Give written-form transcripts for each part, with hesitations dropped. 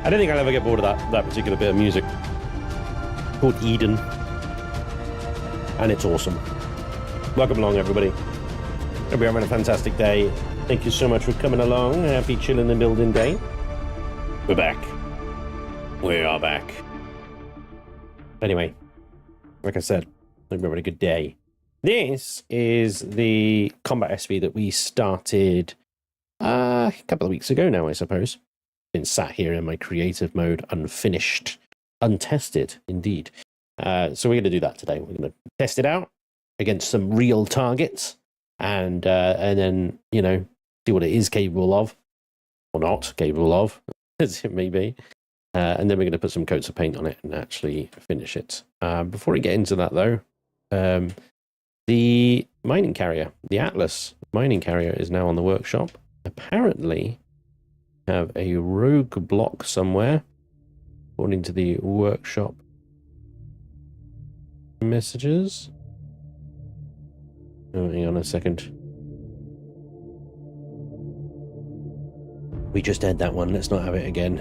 I don't think I'll ever get bored of that particular bit of music. Called Eden. And it's awesome. Welcome along, everybody. Hope you're having a fantastic day. Thank you so much for coming along. Happy chilling and building day. We're back. We are back. Anyway, like I said, hope you're having a good day. This is the combat SV that we started a couple of weeks ago now, I suppose. Been sat here in my creative mode, unfinished, untested, indeed. So we're going to do that today. We're going to test it out against some real targets, and then, you know, see what it is capable of, or not capable of, as it may be. And then we're going to put some coats of paint on it and actually finish it. Before we get into that, though, the mining carrier, the Atlas mining carrier, is now on the workshop. Apparently, have a rogue block somewhere, according to the workshop messages. Oh, hang on a second. We just had that one. Let's not have it again.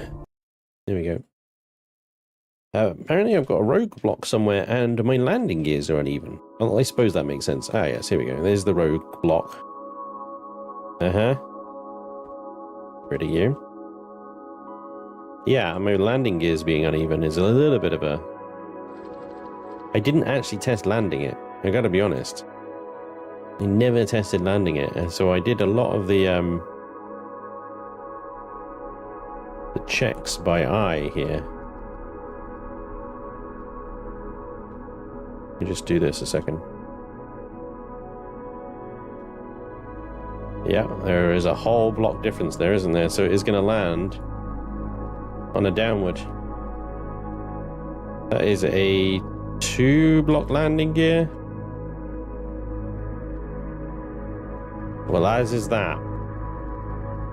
There we go. Apparently I've got a rogue block somewhere and my landing gears are uneven. Well, I suppose that makes sense. Ah, yes, here we go. There's the rogue block. Ready, you? Yeah, my landing gears being uneven is a little bit of a... I didn't actually test landing it. I gotta be honest. I never tested landing it, and so I did a lot of the checks by eye here. Let me just do this a second. Yeah, there is a whole block difference there, isn't there? So it is going to land on a downward. That is a 2-block landing gear. Well, as is that.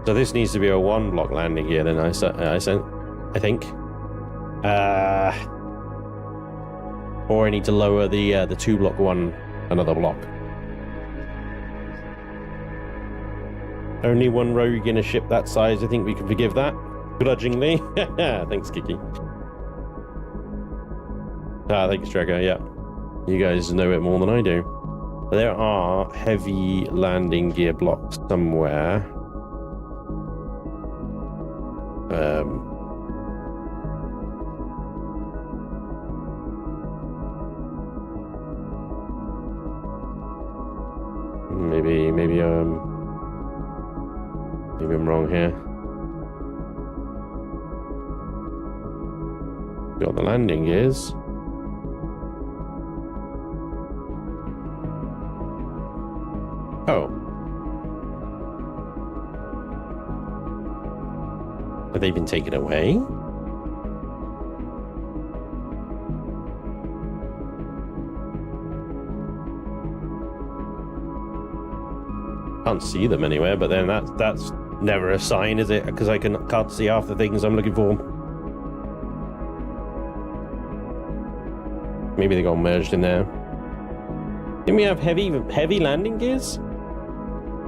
So this needs to be a 1-block landing gear then, I think. Or I need to lower the 2-block one another block. Only one rogue in a ship that size, I think we can forgive that. Grudgingly. Thanks, Kiki. Ah, thanks, Trigger, yeah. You guys know it more than I do. There are heavy landing gear blocks somewhere. Maybe I'm wrong here. Got the landing gears. Oh. Have they been taken away? Can't see them anywhere, but then that's never a sign, is it? Because I can't see half the things I'm looking for. Maybe they got merged in there. Didn't we have heavy landing gears?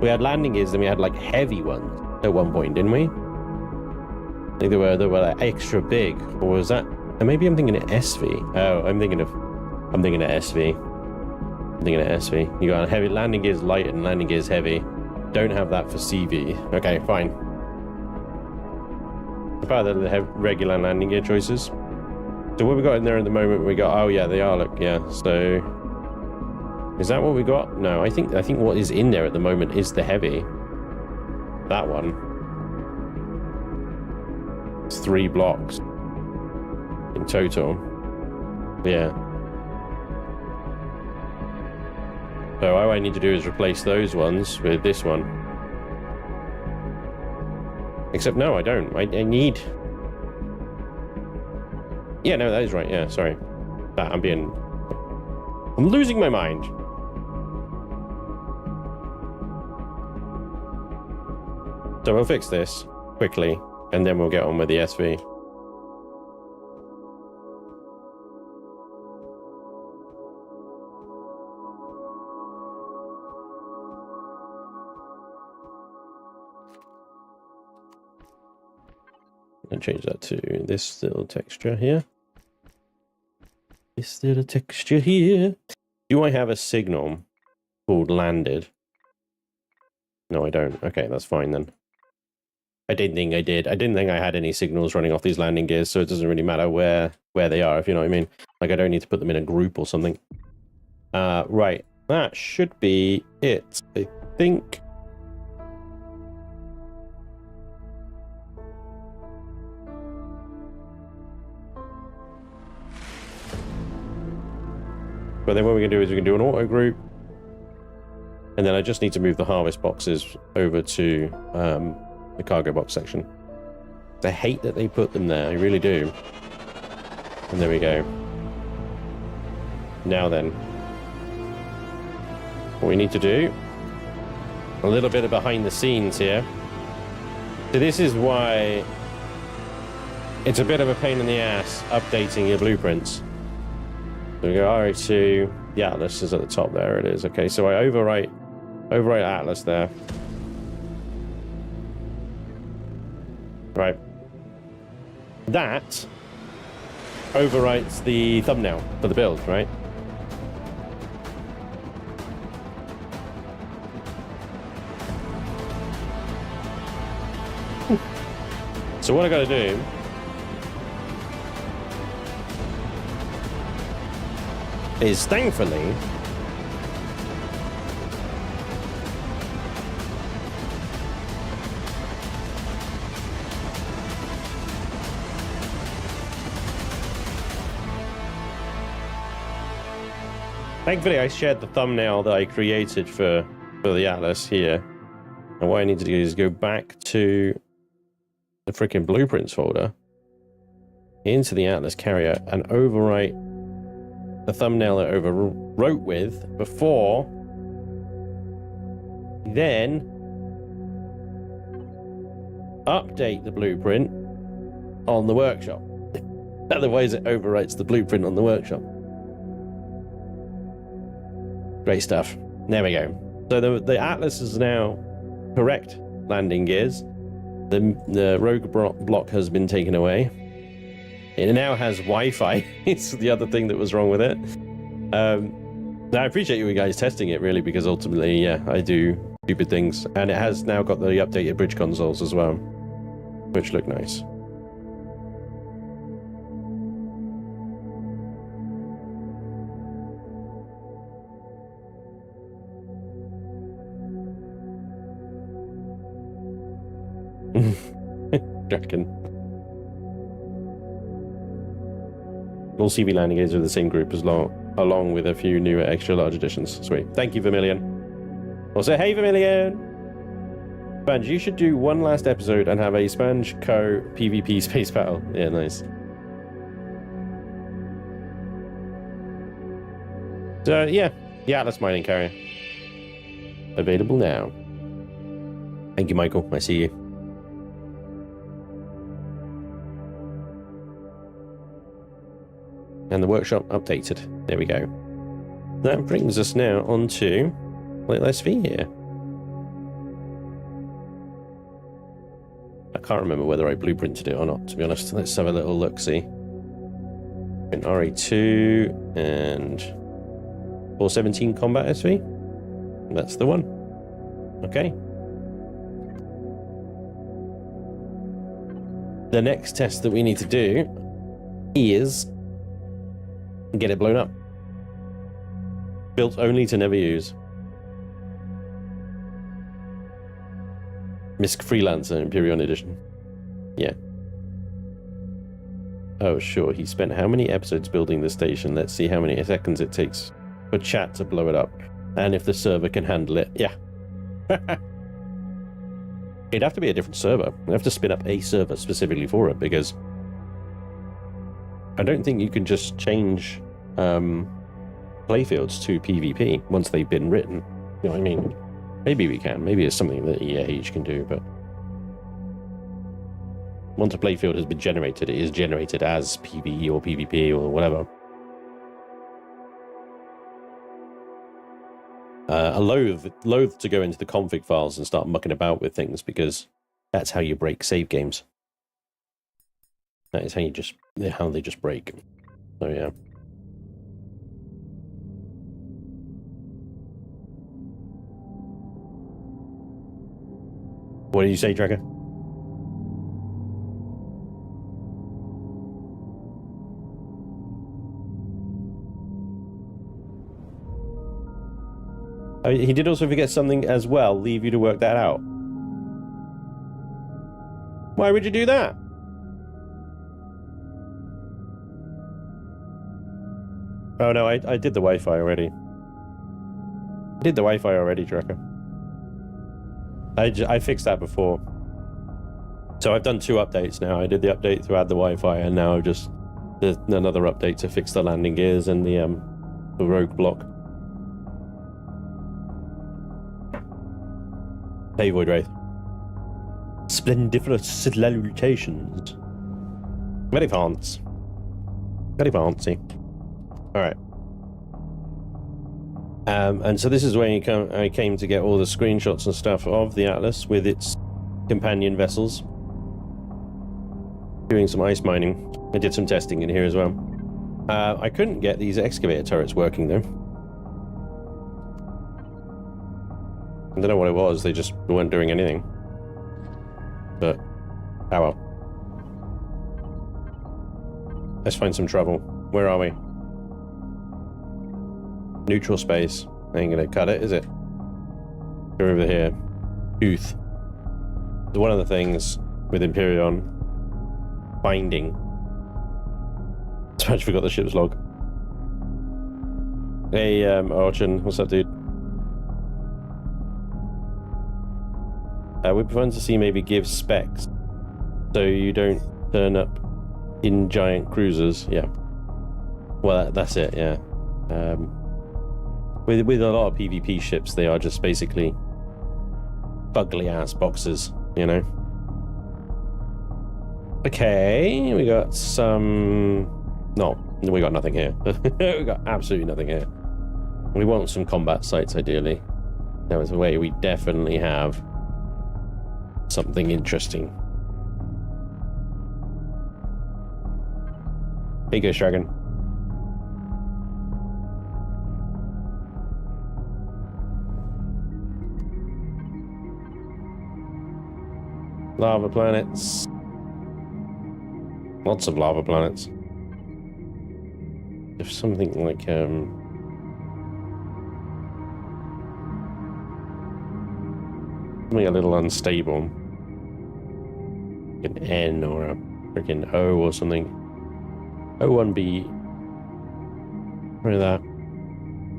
We had landing gears, then we had like heavy ones at one point, didn't we? I think they were like extra big, or was that? And maybe I'm thinking of SV. Oh, I'm thinking of SV. I'm thinking of SV. You got heavy landing gears light and landing gears heavy. Don't have that for CV. Okay, fine. About the regular landing gear choices. So what we got in there at the moment? We got, oh yeah, they are. Look, yeah. So is that what we got? No, I think what is in there at the moment is the heavy. That one. It's 3 blocks in total. Yeah. So all I need to do is replace those ones with this one. Except no, I don't. I need... Yeah, no, that is right. Yeah, sorry. I'm losing my mind. So we'll fix this quickly, and then we'll get on with the SV. And change that to this little texture here. This little texture here. Do I have a signal called landed? No, I don't. Okay, that's fine then. I didn't think I did. I didn't think I had any signals running off these landing gears, so it doesn't really matter where they are, if you know what I mean. Like, I don't need to put them in a group or something. Right. That should be it, I think. But then what we can do is we can do an auto group. And then I just need to move the harvest boxes over to the cargo box section. I hate that they put them there. I really do. And there we go. Now then. What we need to do. A little bit of behind the scenes here. So this is why it's a bit of a pain in the ass updating your blueprints. So we go R2, the Atlas is at the top, there it is. Okay, so I overwrite Atlas there. Right. That overwrites the thumbnail for the build, right? So what I gotta do is, thankfully, I shared the thumbnail that I created for the Atlas here. And what I need to do is go back to the freaking blueprints folder, into the Atlas carrier, and overwrite the thumbnail I overwrote with before, then update the blueprint on the workshop. Otherwise it overwrites the blueprint on the workshop. Great stuff. There we go. So the Atlas is now correct landing gears. The rogue block has been taken away. It now has Wi-Fi. It's the other thing that was wrong with it. I appreciate you guys testing it, really, because ultimately, yeah, I do stupid things. And it has now got the updated bridge consoles as well, which look nice. Draken. All CV landing gears are the same group along with a few newer extra large additions. Sweet. Thank you, Vermilion. Also, hey, Vermilion! Spanj, you should do one last episode and have a Spanj Co. PvP space battle. Yeah, nice. So, yeah. The Atlas mining carrier. Available now. Thank you, Michael. I see you. And the workshop updated. There we go. That brings us now onto SV here. I can't remember whether I blueprinted it or not, to be honest. Let's have a little look-see. In RA2 and 417 Combat SV. That's the one. Okay. The next test that we need to do is get it blown up. Built only to never use. Misk Freelancer Empyrion edition. Yeah. Oh, sure. He spent how many episodes building the station? Let's see how many seconds it takes for chat to blow it up. And if the server can handle it. Yeah. It'd have to be a different server. I'd have to spin up a server specifically for it, because I don't think you can just change playfields to PvP once they've been written. You know what I mean? Maybe we can. Maybe it's something that EAH can do, but once a playfield has been generated, it is generated as PvE or PvP or whatever. I loathe to go into the config files and start mucking about with things, because that's how you break save games. That is how they just break. So yeah. What did you say, Tracker? Oh, he did also forget something as well. Leave you to work that out. Why would you do that? Oh no, I did the Wi-Fi already. I did the Wi-Fi already, Tracker. I fixed that before. So I've done 2 updates now. I did the update to add the Wi-Fi, and now just another update to fix the landing gears and the rogue block. Hey, Void Wraith. Splendiferous salutations. Very fancy. Very fancy. Alright. And so this is where I came to get all the screenshots and stuff of the Atlas with its companion vessels. Doing some ice mining. I did some testing in here as well. I couldn't get these excavator turrets working though. I don't know what it was, they just weren't doing anything. But, oh well. Let's find some trouble. Where are we? Neutral space. Ain't gonna cut it, is it? Go over here. Tooth. So one of the things with Empyrion, binding. I actually forgot the ship's log. Hey, Archon, what's up, dude? We're fun to see maybe give specs so you don't turn up in giant cruisers. Yeah. Well, that's it. Yeah. With a lot of PvP ships, they are just basically fugly ass boxes, you know. Okay, we got some. No, we got nothing here. We got absolutely nothing here. We want some combat sites, ideally. That was the way we definitely have something interesting. Hey, Ghost Dragon. Lava planets. Lots of lava planets. If something like something a little unstable, an N or a freaking O or something. O1B. Remember that?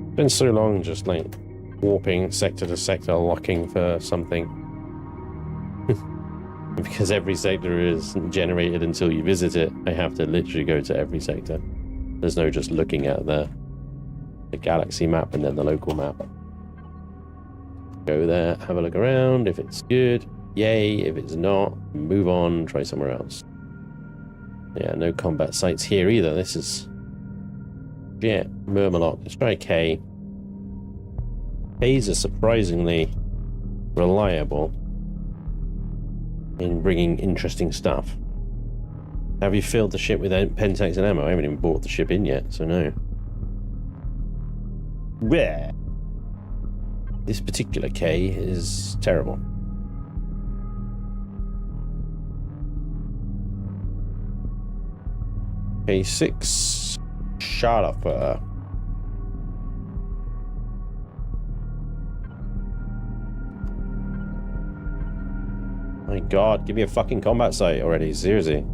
It's been so long just like warping sector to sector, looking for something. Because every sector is generated until you visit it, I have to literally go to every sector. There's no just looking at the galaxy map and then the local map. Go there, have a look around. If it's good, yay. If it's not, move on, try somewhere else. Yeah, no combat sites here either. This is... yeah, Murmurlock. Let's try K. K's are surprisingly reliable in bringing interesting stuff. Have you filled the ship with Pentax and ammo? I haven't even bought the ship in yet, so no. Rare. This particular K is terrible. K6 Sharafa. My god, give me a fucking combat site already, seriously.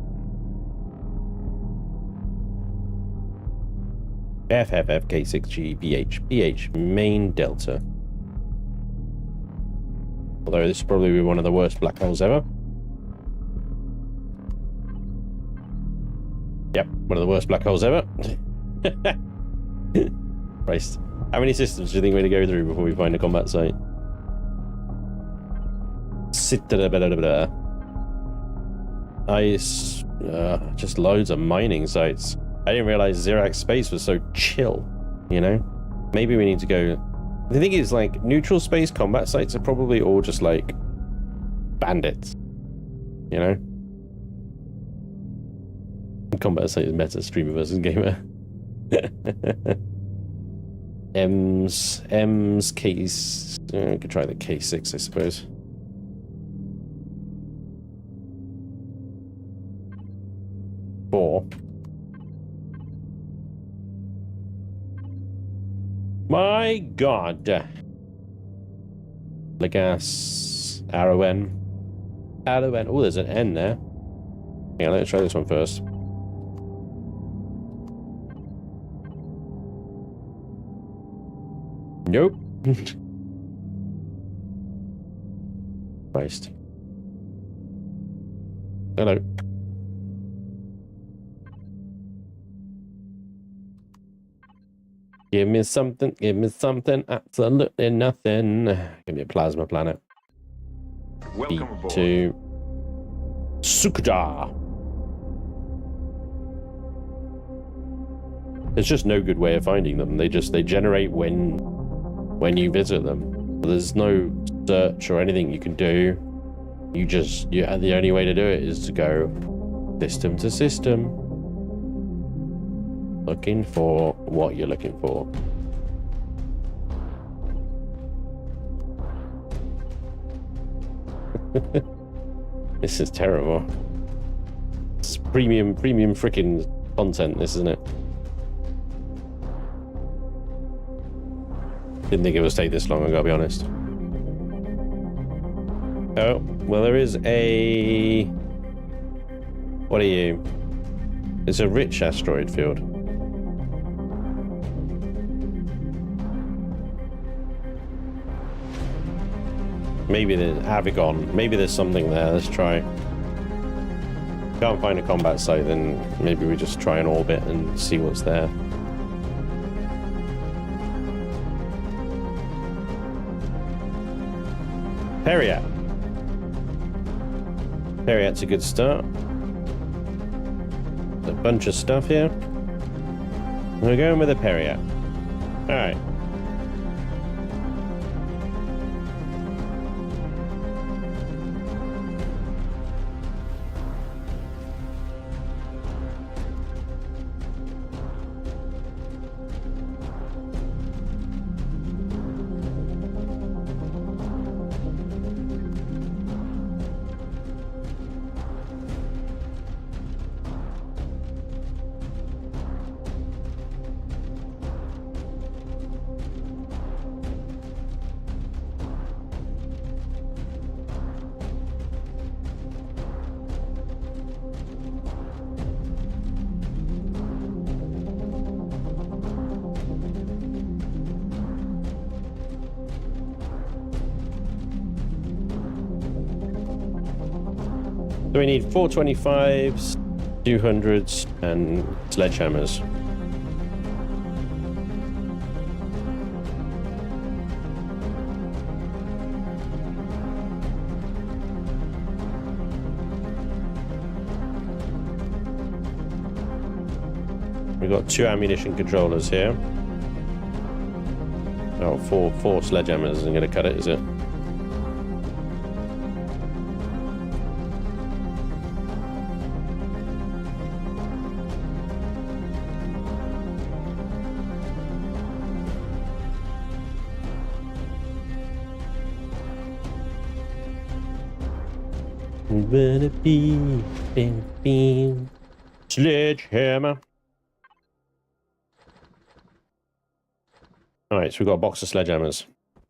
FFF K6G PH main delta. Although this is probably one of the worst black holes ever. Yep, one of the worst black holes ever. Christ. How many systems do you think we're going to go through before we find a combat site? Just loads of mining sites. I didn't realize Xerax space was so chill, you know? Maybe we need to go... The thing is, like, neutral space combat sites are probably all just, like, bandits, you know? combat site is meta streamer versus gamer. M's case. I could try the K6, I suppose. Four. My God. Legas. Arrowen. Arrowen. Oh, there's an N there. Yeah, let's try this one first. Nope. Christ. Hello. Give me something, absolutely nothing. Give me a plasma planet. Welcome aboard. To Sukda. There's just no good way of finding them. They generate when you visit them. There's no search or anything you can do. The only way to do it is to go system to system, looking for what you're looking for. This is terrible. It's premium freaking content, this, isn't it? Didn't think it would take this long, I gotta be honest. Oh, well, there is a... What are you? It's a rich asteroid field. Maybe there's Avigon. Maybe there's something there. Let's try. Can't find a combat site, then maybe we just try an orbit and see what's there. Periat. Periat's a good start. There's a bunch of stuff here. We're going with a Periat. Alright. So we need 425s, 200s, and sledgehammers. We've got 2 ammunition controllers here. Oh, four sledgehammers isn't going to cut it, is it? Sledgehammer. Alright, so we've got a box of sledgehammers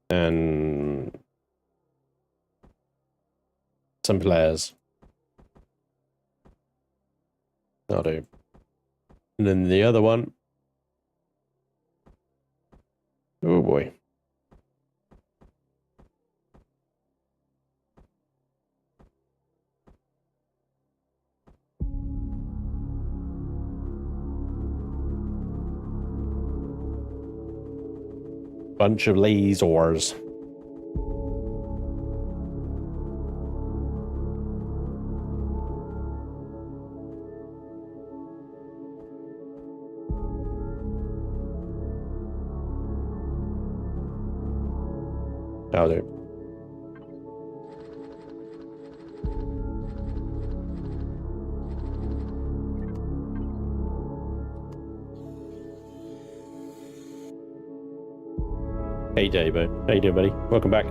and some players. That'll do. And then the other one. Oh boy. Bunch of lasers. That'll do. Hey Davo, how you doing, buddy? Welcome back.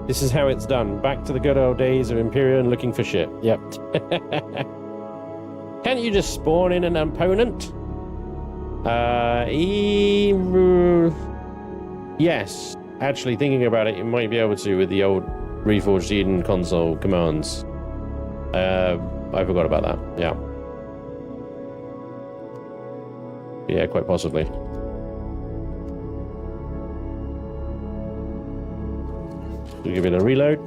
This is how it's done. Back to the good old days of Empyrion looking for shit. Yep. Can't you just spawn in an opponent? Yes. Actually, thinking about it, you might be able to with the old Reforged Eden console commands. I forgot about that. Yeah. Yeah, quite possibly. We'll give it a reload.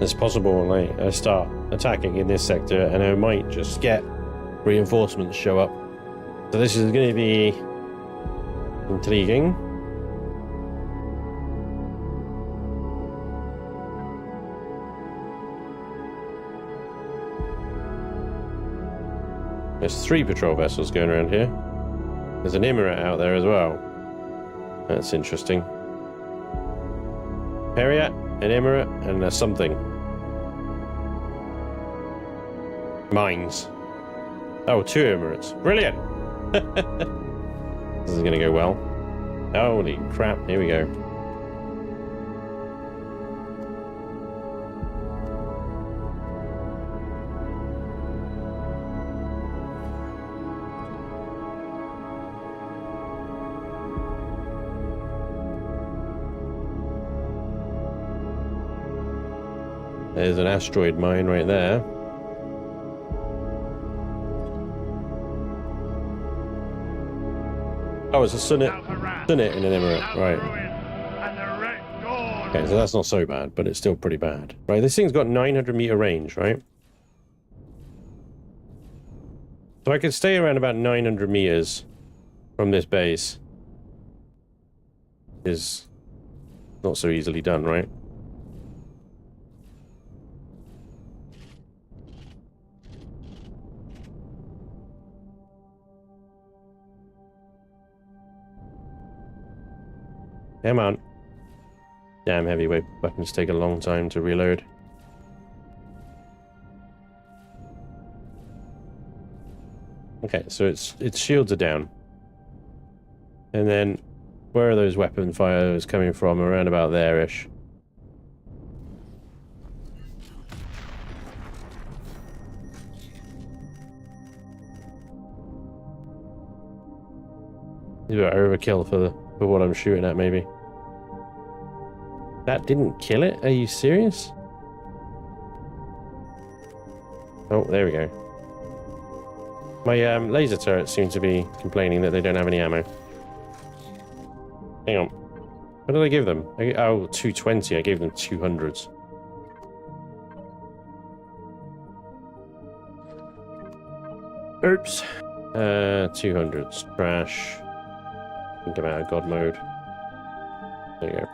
It's possible, like, I start attacking in this sector and I might just get reinforcements show up. So this is going to be intriguing. There's 3 patrol vessels going around here. There's an Emirate out there as well. That's interesting. Periat, an Emirate, and something. Mines. Oh, 2 Emirates. Brilliant! This is gonna go well. Holy crap, here we go. There's an asteroid mine right there. Oh, it's a Sunit in an Emirate, right. Okay, so that's not so bad, but it's still pretty bad. Right, this thing's got 900-meter range, right? So I could stay around about 900 meters from this base. Is not so easily done, right? Come on. Damn heavyweight weapons take a long time to reload. Okay, so its shields are down. And then where are those weapon fires coming from? Around about there-ish. These are overkill for what I'm shooting at, maybe. That didn't kill it? Are you serious? Oh, there we go. My laser turrets seem to be complaining that they don't have any ammo. Hang on. What did I give them? Oh, 220. I gave them 200s. Oops. 200s. Trash. I think I'm out of God mode. There you go.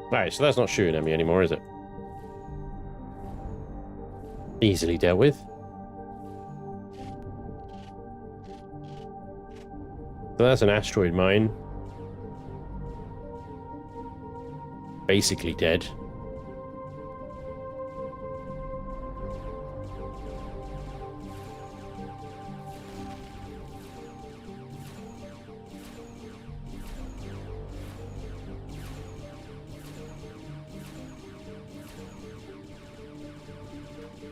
Alright, so that's not shooting at me anymore, is it? Easily dealt with. So that's an asteroid mine. Basically dead.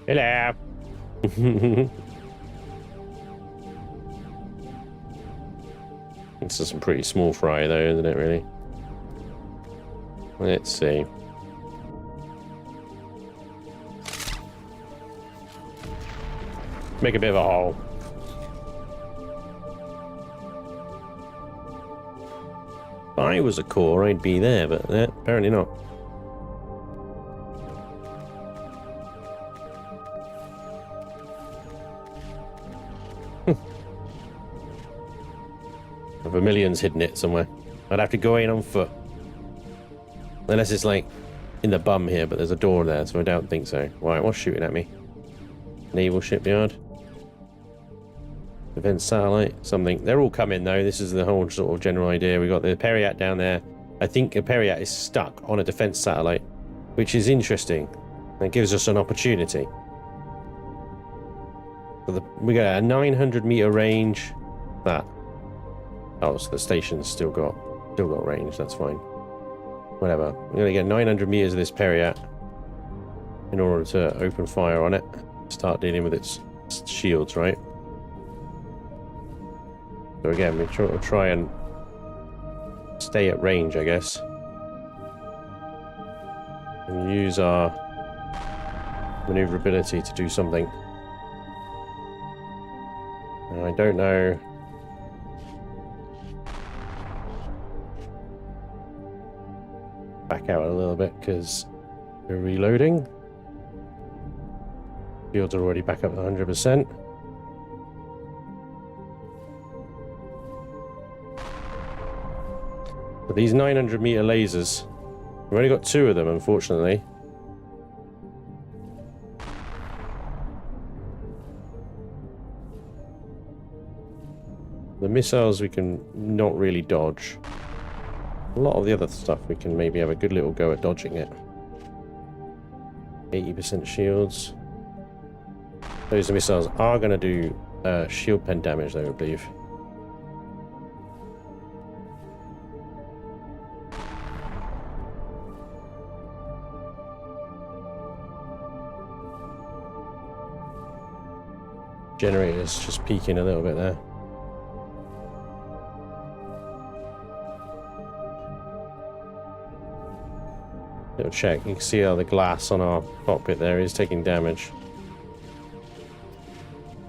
Hello. This is some pretty small fry though, isn't it, really? Let's see. Make a bit of a hole. If I was a core, I'd be there, but apparently not. Vermilion's hidden it somewhere. I'd have to go in on foot. Unless it's like in the bum here, but there's a door there, so I don't think so. Right, what's shooting at me? Naval shipyard. Defense satellite, something. They're all coming though. This is the whole sort of general idea. We got the Periat down there. I think a Periat is stuck on a defense satellite, which is interesting. It gives us an opportunity. We got a 900-meter range. That. Oh, so the station's still got range. That's fine. Whatever. We're gonna get 900 meters of this Periat in order to open fire on it. Start dealing with its shields, right? So again, we try and stay at range, I guess, and use our maneuverability to do something. And I don't know. Back out a little bit because we're reloading. Fields are already back up to 100%. But these 900-meter lasers, we've only got 2 of them, unfortunately. The missiles we can not really dodge. A lot of the other stuff we can maybe have a good little go at dodging it. 80% shields. Those missiles are going to do shield pen damage, though, I believe. Generator's just peaking a little bit there. Little check. You can see how the glass on our cockpit there is taking damage.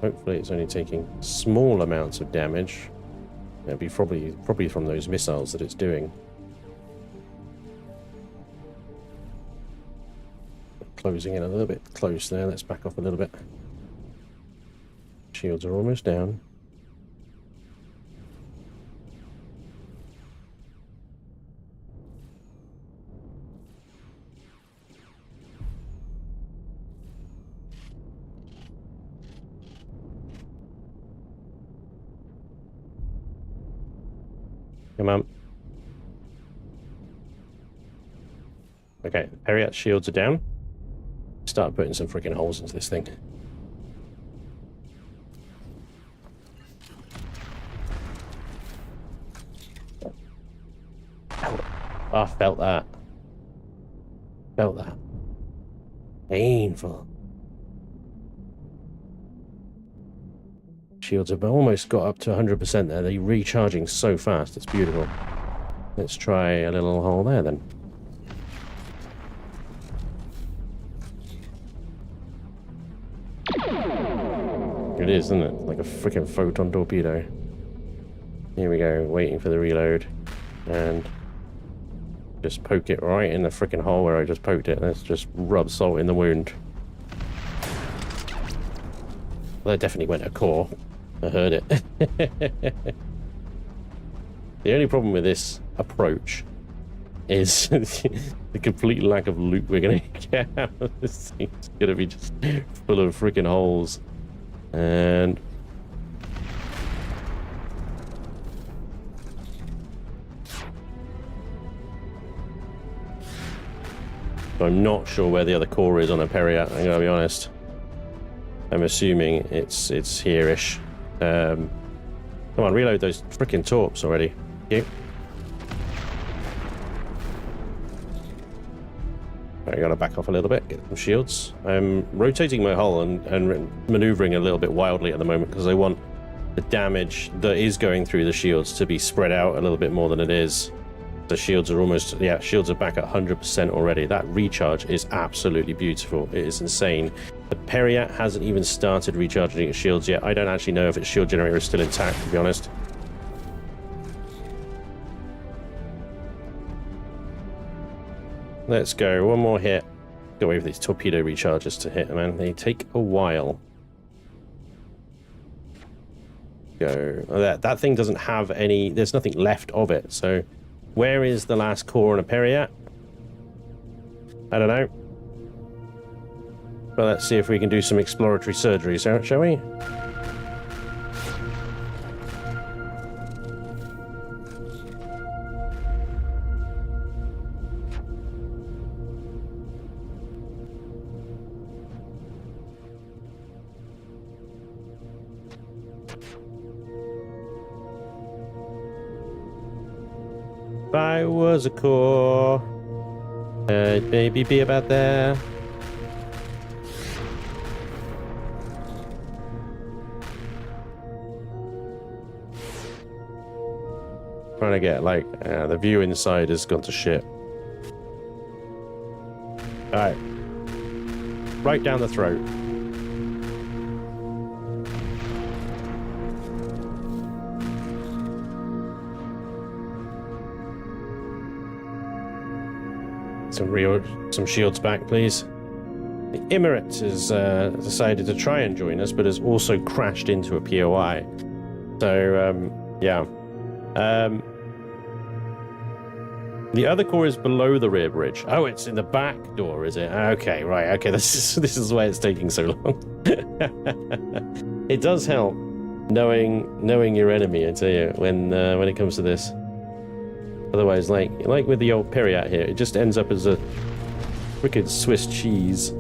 Hopefully it's only taking small amounts of damage. It'll be probably from those missiles that it's doing. Closing in a little bit close there. Let's back off a little bit. Shields are almost down. Come on. Okay, Periat shields are down. Start putting some freaking holes into this thing. Oh, I felt that. Felt that. Painful. Shields have almost got up to 100% there. They're recharging so fast. It's beautiful. Let's try a little hole there then. It is, isn't it? Like a freaking photon torpedo. Here we go, waiting for the reload. And just poke it right in the freaking hole where I just poked it. Let's just rub salt in the wound. Well, that definitely went a core. I heard it. The only problem with this approach is the complete lack of loot we're going to get out of this thing. It's going to be just full of freaking holes. And I'm not sure where the other core is on a Periat, I'm gonna be honest. I'm assuming it's here-ish. Come on, reload those freaking torps already. Thank you. I gotta back off a little bit, get some shields. I'm rotating my hull and maneuvering a little bit wildly at the moment because I want the damage that is going through the shields to be spread out a little bit more than it is. The shields are almost, yeah, shields are back at 100% already. That recharge is absolutely beautiful. It is insane. The Periat hasn't even started recharging its shields yet. I don't actually know if its shield generator is still intact, to be honest. Let's go. One more hit. Go wait for these torpedo recharges to hit, man. They take a while. Go. That thing doesn't have any... There's nothing left of it, so... Where is the last core on a Periat? I don't know. Well, let's see if we can do some exploratory surgery, so, shall we? If I was a core, I'd maybe be about there. Trying to get, like, the view inside has gone to shit. Alright. Right down the throat. Some shields back, please. The Emirate has decided to try and join us, but has also crashed into a POI. So, yeah. The other core is below the rear bridge. Oh, it's in the back door, is it? Okay, right. Okay, this is why it's taking so long. It does help knowing your enemy, I tell you, when it comes to this. Otherwise, like with the old Periat here, it just ends up as a wicked Swiss cheese.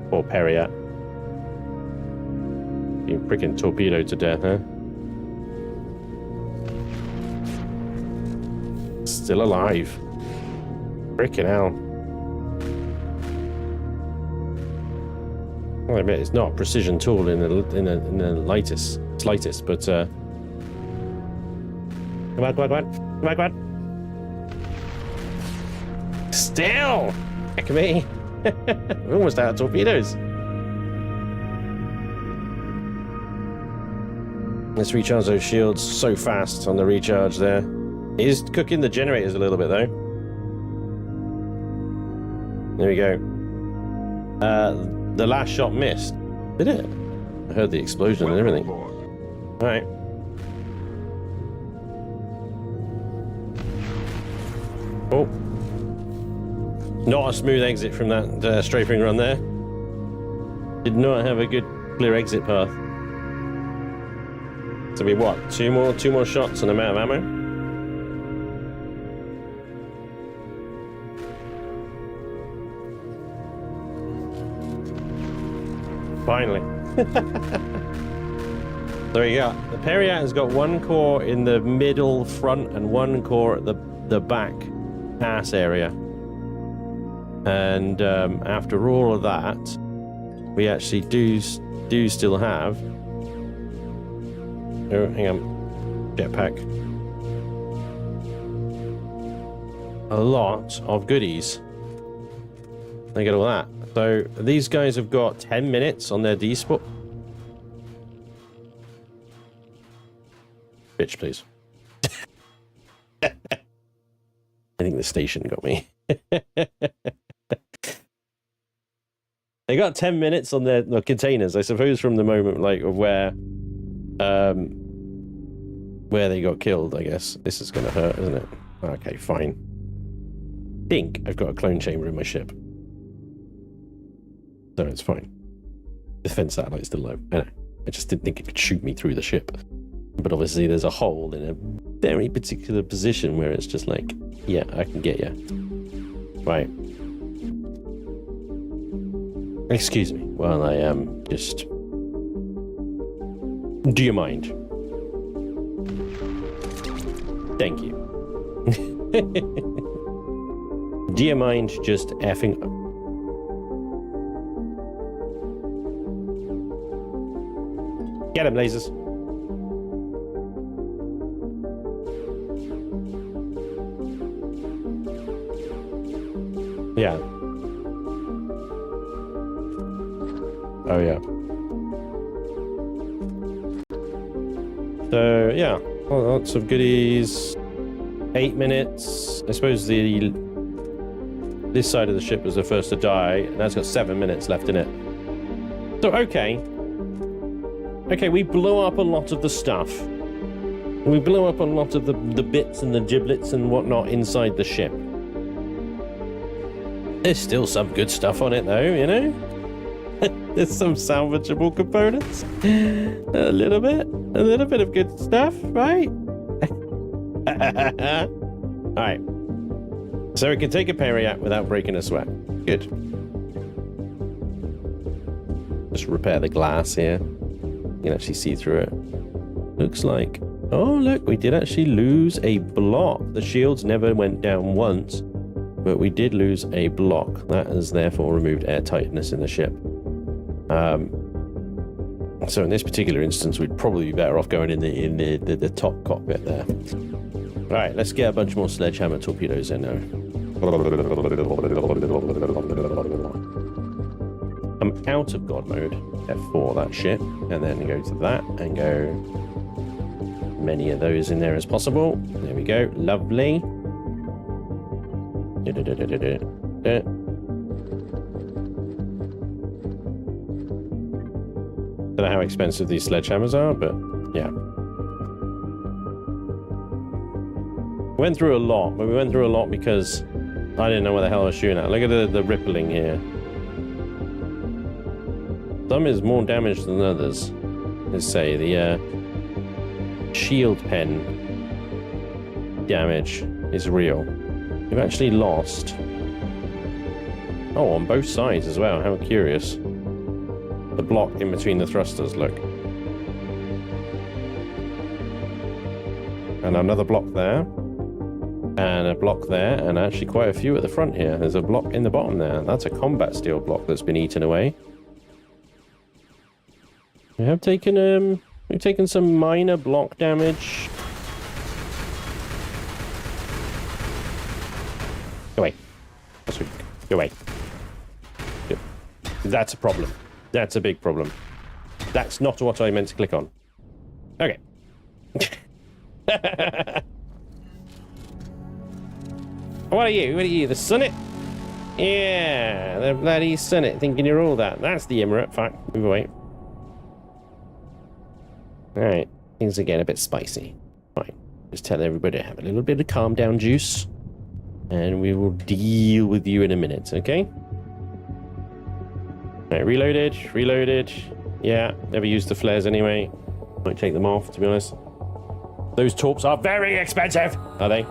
Poor Periat. Being freaking torpedoed to death, huh? Still alive. Freaking hell. Well, I admit it's not a precision tool in the slightest, but come on. Still, heck of me. We're almost out of torpedoes. Let's recharge those shields so fast on the recharge there. It is cooking the generators a little bit though. There we go. The last shot missed. Did it? I heard the explosion and everything. Alright. Oh. Not a smooth exit from that strafing run there. Did not have a good clear exit path. So we what? Two more shots and I'm out of ammo? Finally. There you go. The Periat has got one core in the middle front and one core at the back pass area. And after all of that, we actually do still have... Oh, hang on. Jetpack. A lot of goodies. They get all that. So these guys have got 10 minutes on their D-spot. Bitch, please. I think the station got me. They got 10 minutes on their containers, I suppose, from the moment like of where they got killed. I guess this is going to hurt, isn't it? Okay, fine. I think I've got a clone chamber in my ship. So it's fine. Defense satellite's still low. I know. I just didn't think it could shoot me through the ship. But obviously there's a hole in a very particular position where it's just like, yeah, I can get you. Right. Excuse me while I am just... Do you mind? Thank you. Do you mind just effing... Get him, lasers. Yeah. Oh, yeah. So, yeah. Lots of goodies. 8 minutes. I suppose this side of the ship was the first to die, and that's got 7 minutes left in it. So, okay. Okay, we blew up a lot of the stuff. We blew up a lot of the bits and the giblets and whatnot inside the ship. There's still some good stuff on it though, you know? There's some salvageable components. A little bit of good stuff, right? Alright. So we can take a Periat without breaking a sweat. Good. Just repair the glass here. You can actually see through it. Looks like... Oh, look, we did actually lose a block. The shields never went down once, but we did lose a block. That has therefore removed airtightness in the ship. So in this particular instance, we'd probably be better off going in the top cockpit there. Right, let's get a bunch more sledgehammer torpedoes in now. I'm out of God mode, F4 that shit, and then go to that and go many of those in there as possible. There we go, lovely. Don't know how expensive these sledgehammers are, but yeah. Went through a lot, but we went through a lot because I didn't know what the hell I was shooting at. Look at the rippling here. Some is more damage than others. Let's say the shield pen damage is real. We've actually lost. Oh, on both sides as well. How curious. The block in between the thrusters, look. And another block there. And a block there, and actually quite a few at the front here. There's a block in the bottom there. That's a combat steel block that's been eaten away. We have taken we've taken some minor block damage. Go away. Go away. Good. That's a problem. That's a big problem. That's not what I meant to click on. Okay. What are you? What are you? The Sunnit? Yeah, the bloody Sunnit, thinking you're all that. That's the Emirate. Fuck. Move away. Alright. Things are getting a bit spicy. Fine. Just tell everybody to have a little bit of calm down juice. And we will deal with you in a minute, okay? Alright, reloaded. Yeah, never used the flares anyway. Might take them off, to be honest. Those torps are very expensive! Are they?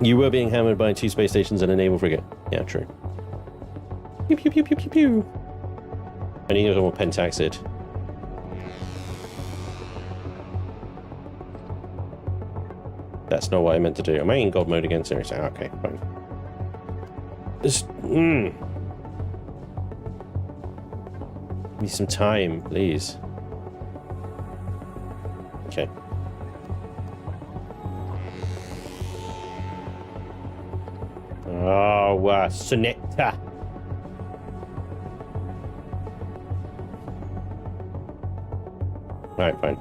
You were being hammered by 2 space stations and a naval frigate. Yeah, true. Pew pew pew pew pew pew. I need a little more pentaxid. That's not what I meant to do. Am I in God mode again? Seriously? Okay, fine. Just, Give me some time, please. Okay. Oh, Sonetta. Alright, fine.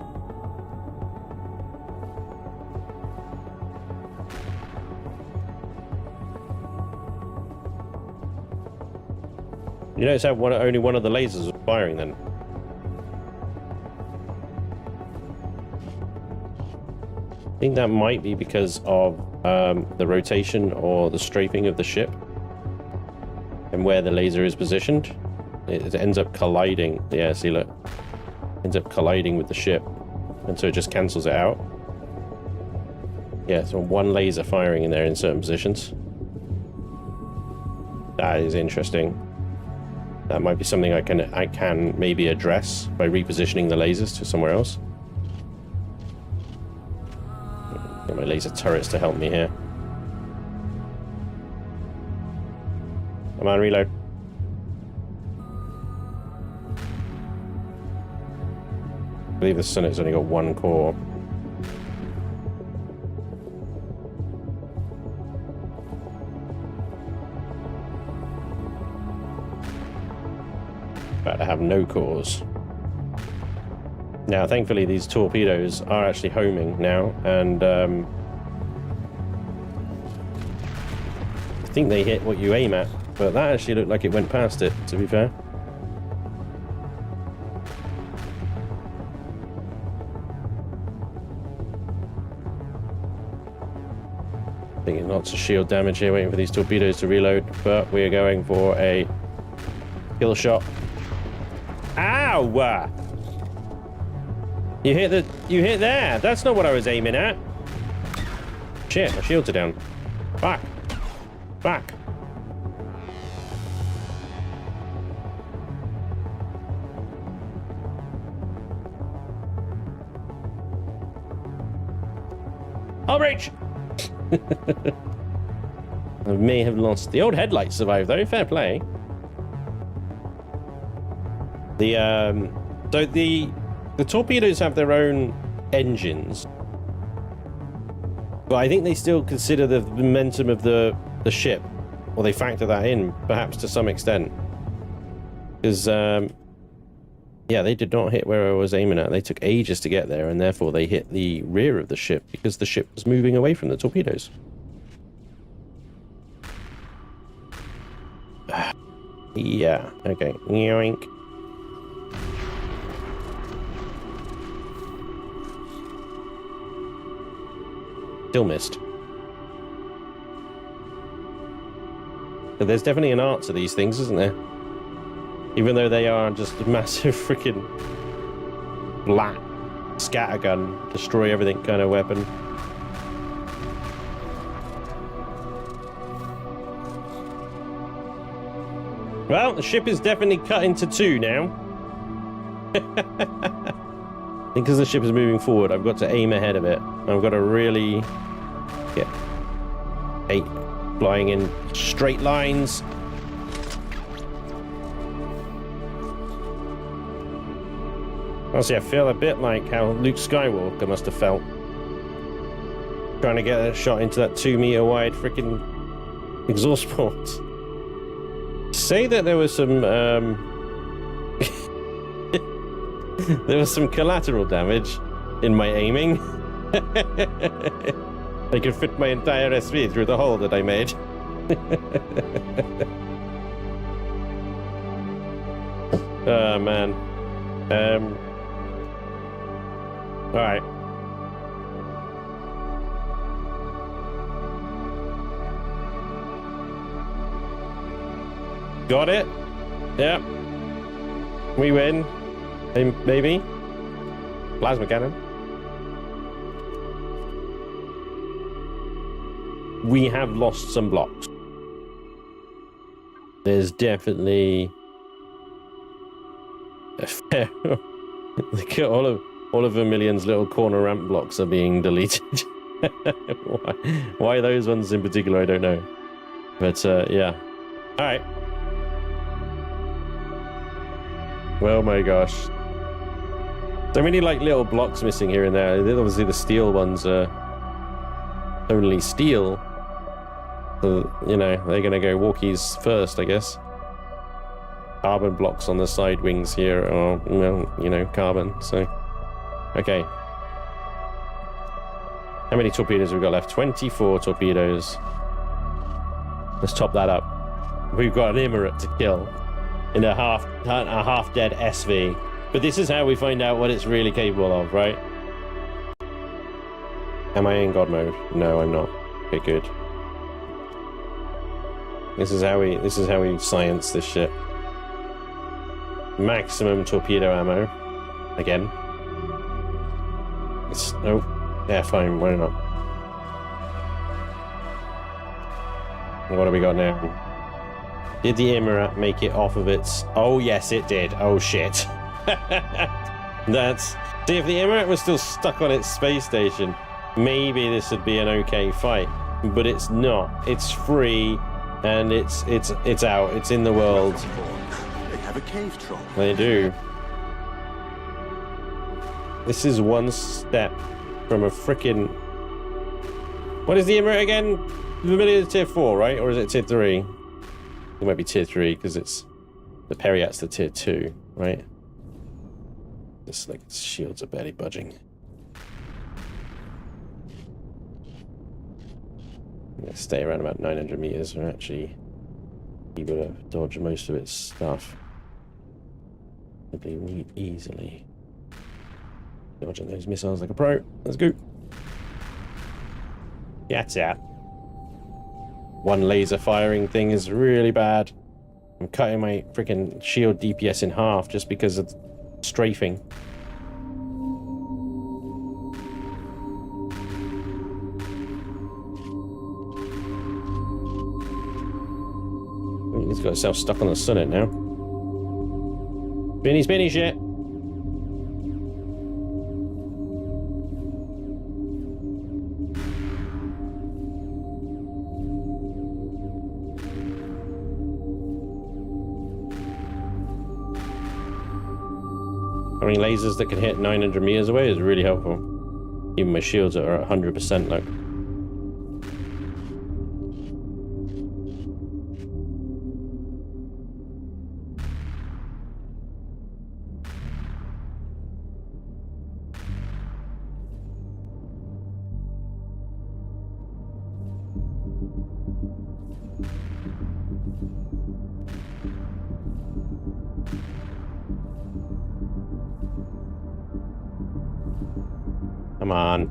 You notice how only one of the lasers was firing then? I think that might be because of the rotation or the strafing of the ship and where the laser is positioned. It ends up colliding. Yeah, see, look. Ends up colliding with the ship, and so it just cancels it out. Yeah, so one laser firing in there in certain positions. That is interesting. That might be something I can maybe address by repositioning the lasers to somewhere else. Get my laser turrets to help me here. Come on, reload. I believe the Sunnit's only got 1 core. About to have no cores. Now, thankfully, these torpedoes are actually homing now, and I think they hit what you aim at, but that actually looked like it went past it, to be fair. Taking lots of shield damage here, waiting for these torpedoes to reload, but we are going for a kill shot. Ow! You hit there. That's not what I was aiming at. Shit, my shields are down. Fuck. Fuck. I'll reach. I may have lost. The old headlights survived though. Fair play. So the torpedoes have their own engines, but I think they still consider the momentum of the ship, or they factor that in, perhaps to some extent. Because yeah, they did not hit where I was aiming at. They took ages to get there, and therefore they hit the rear of the ship because the ship was moving away from the torpedoes. Yeah, okay. Yoink. Still missed. But there's definitely an art to these things, isn't there? Even though they are just a massive freaking black scattergun, destroy everything kind of weapon. Well, the ship is definitely cut into two now. Because the ship is moving forward, I've got to aim ahead of it. I've got to really get flying in straight lines. Honestly, I feel a bit like how Luke Skywalker must have felt trying to get a shot into that 2-meter wide freaking exhaust port. Say that there was some there was some collateral damage in my aiming. I could fit my entire SV through the hole that I made. Oh man. All right. Got it. Yep. We win. Maybe. Plasma cannon. We have lost some blocks. There's definitely a fair... Look at all of Vermilion's little corner ramp blocks are being deleted. Why those ones in particular, I don't know. But yeah. All right. Oh my gosh. So many like little blocks missing here and there. Obviously the steel ones are only steel. So, you know, they're going to go walkies first, I guess. Carbon blocks on the side wings here are, well, you know, carbon, so... Okay. How many torpedoes have we got left? 24 torpedoes. Let's top that up. We've got an Emirate to kill in a half-dead SV. But this is how we find out what it's really capable of, right? Am I in God mode? No, I'm not. Okay, good. This is how we science this shit. Maximum torpedo ammo. Again. Oh, yeah, fine, why not? What have we got now? Did the Emirate make it off of its... Oh, yes, it did. Oh, shit. That's... See, if the Emirate was still stuck on its space station, maybe this would be an okay fight. But it's not. It's free, and it's out. It's in the world. They have a cave troll. They do. This is one step from a frickin'... What is the Emirate again? Vermilion tier 4, right? Or is it tier 3? It might be tier 3, because it's... The Periat's the tier 2, right? Just like shields are barely budging. I'm gonna stay around about 900 meters. We're actually able to dodge most of its stuff. Really easily. Dodging those missiles like a pro. Let's go. That's it. one laser firing thing is really bad. I'm cutting my freaking shield DPS in half just because of strafing. He's got himself stuck on the sunnet now. Spinny, spinny shit. Having lasers that can hit 900 meters away is really helpful. Even my shields are at 100% like. Come on.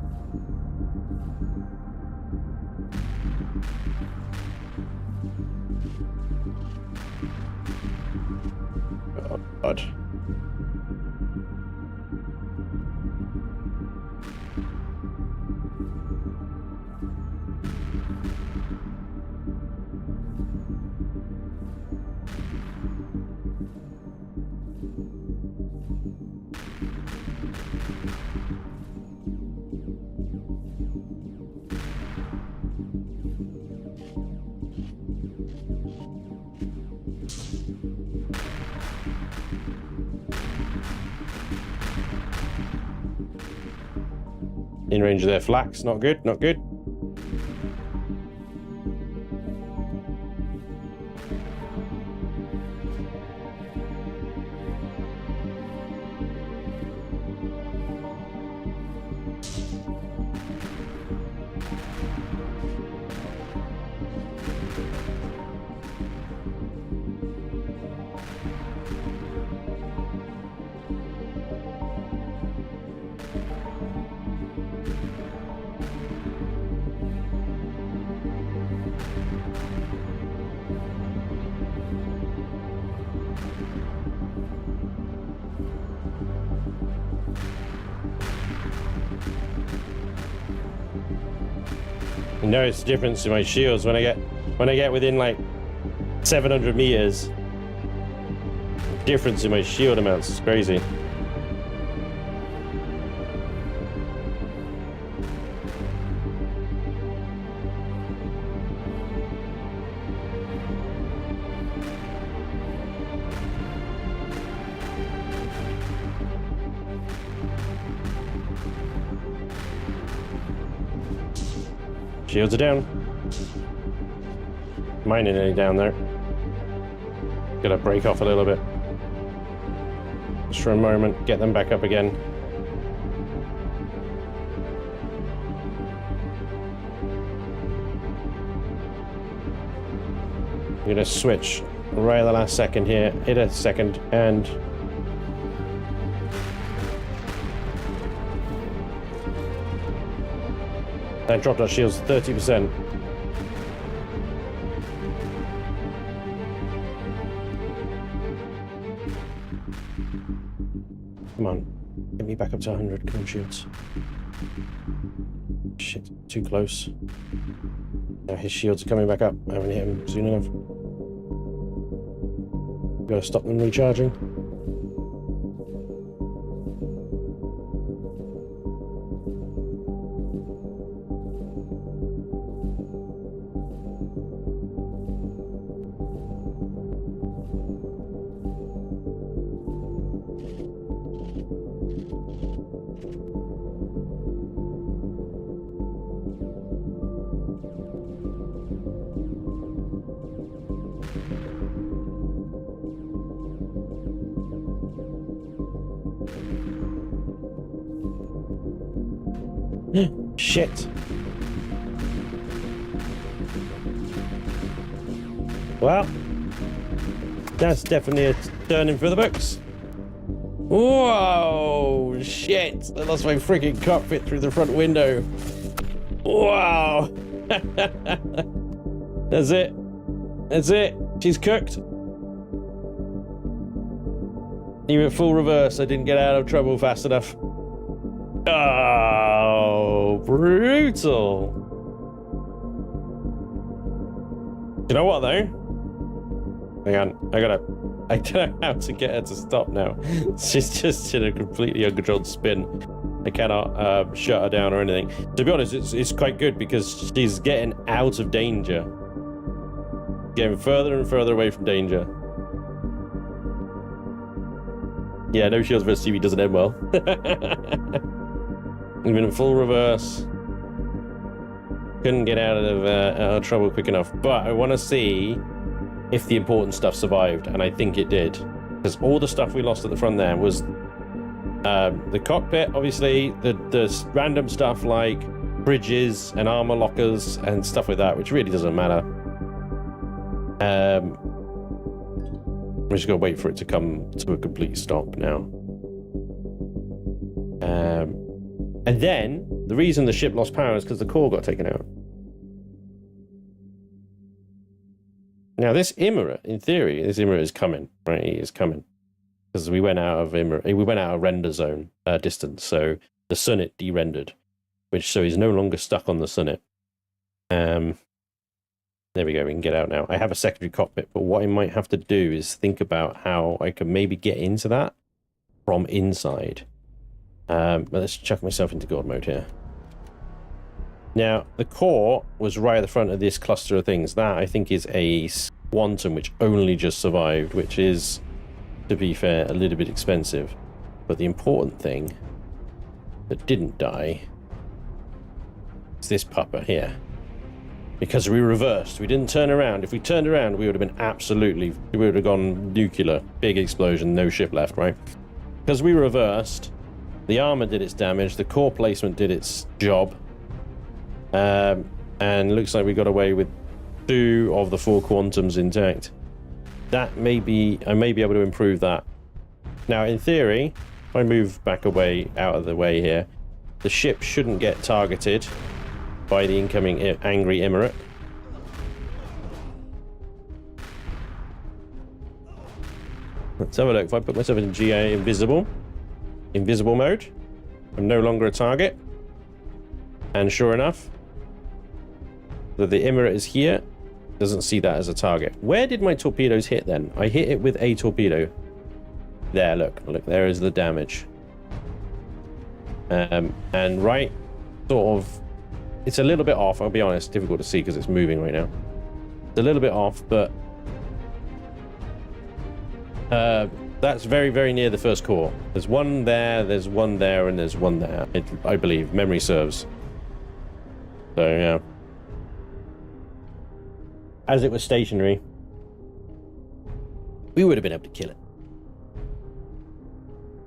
Oh, God. In range of their flax, not good, not good. You notice the difference in my shields when I get within like 700 meters. Difference in my shield amounts is crazy. Shields are down. Mine are nearly down there. Gotta break off a little bit. Just for a moment, get them back up again. I'm gonna switch right at the last second here. Hit a second and I dropped our shields 30%. Come on. Get me back up to 100. Come on, shields. Shit, too close. Now his shields are coming back up. I haven't hit him soon enough. Gotta stop them recharging. Shit. Well, that's definitely a turning for the books. Whoa, shit. I lost my freaking cockpit through the front window. Wow. That's it. That's it. She's cooked. Even at full reverse, I didn't get out of trouble fast enough. Oh, brutal. You know what, though? Hang on. I don't know how to get her to stop now. She's just in a completely uncontrolled spin. I cannot shut her down or anything. To be honest, it's quite good because she's getting out of danger. Getting further and further away from danger. Yeah, no shields versus TV doesn't end well. Even in full reverse. Couldn't get out of trouble quick enough. But I want to see if the important stuff survived, and I think it did. Because all the stuff we lost at the front there was the cockpit, obviously, the random stuff like bridges and armor lockers and stuff like that, which really doesn't matter. I'm just gonna wait for it to come to a complete stop now. And then the reason the ship lost power is because the core got taken out. Now this Emirate, in theory, this Emirate is coming, right? He is coming because we went out of Emirate, we went out of render zone distance, so the Sunnit de-rendered, so he's no longer stuck on the Sunnit. There we go, we can get out now. I have a secondary cockpit, but what I might have to do is think about how I can maybe get into that from inside. But let's chuck myself into God mode here. Now, the core was right at the front of this cluster of things. That, I think, is a quantum which only just survived, which is, to be fair, a little bit expensive. But the important thing that didn't die is this pupper here. Because we reversed. We didn't turn around. If we turned around, we would have been absolutely... We would have gone nuclear. Big explosion, no ship left, right? Because we reversed, the armor did its damage, the core placement did its job. And looks like we got away with 2 of the 4 quantums intact. That may be... I may be able to improve that. Now, in theory, if I move back away, out of the way here, the ship shouldn't get targeted by the incoming angry Emirate. Let's have a look. If I put myself in GA invisible mode, I'm no longer a target. And sure enough, that the Emirate is here, doesn't see that as a target. Where did my torpedoes hit then? I hit it with a torpedo. There, look, there is the damage. And right, sort of, it's a little bit off, I'll be honest, difficult to see because it's moving right now. It's a little bit off, but that's very, very near the first core. There's one there, there's one there, and there's one there, I believe, memory serves. So, yeah. As it was stationary, we would have been able to kill it.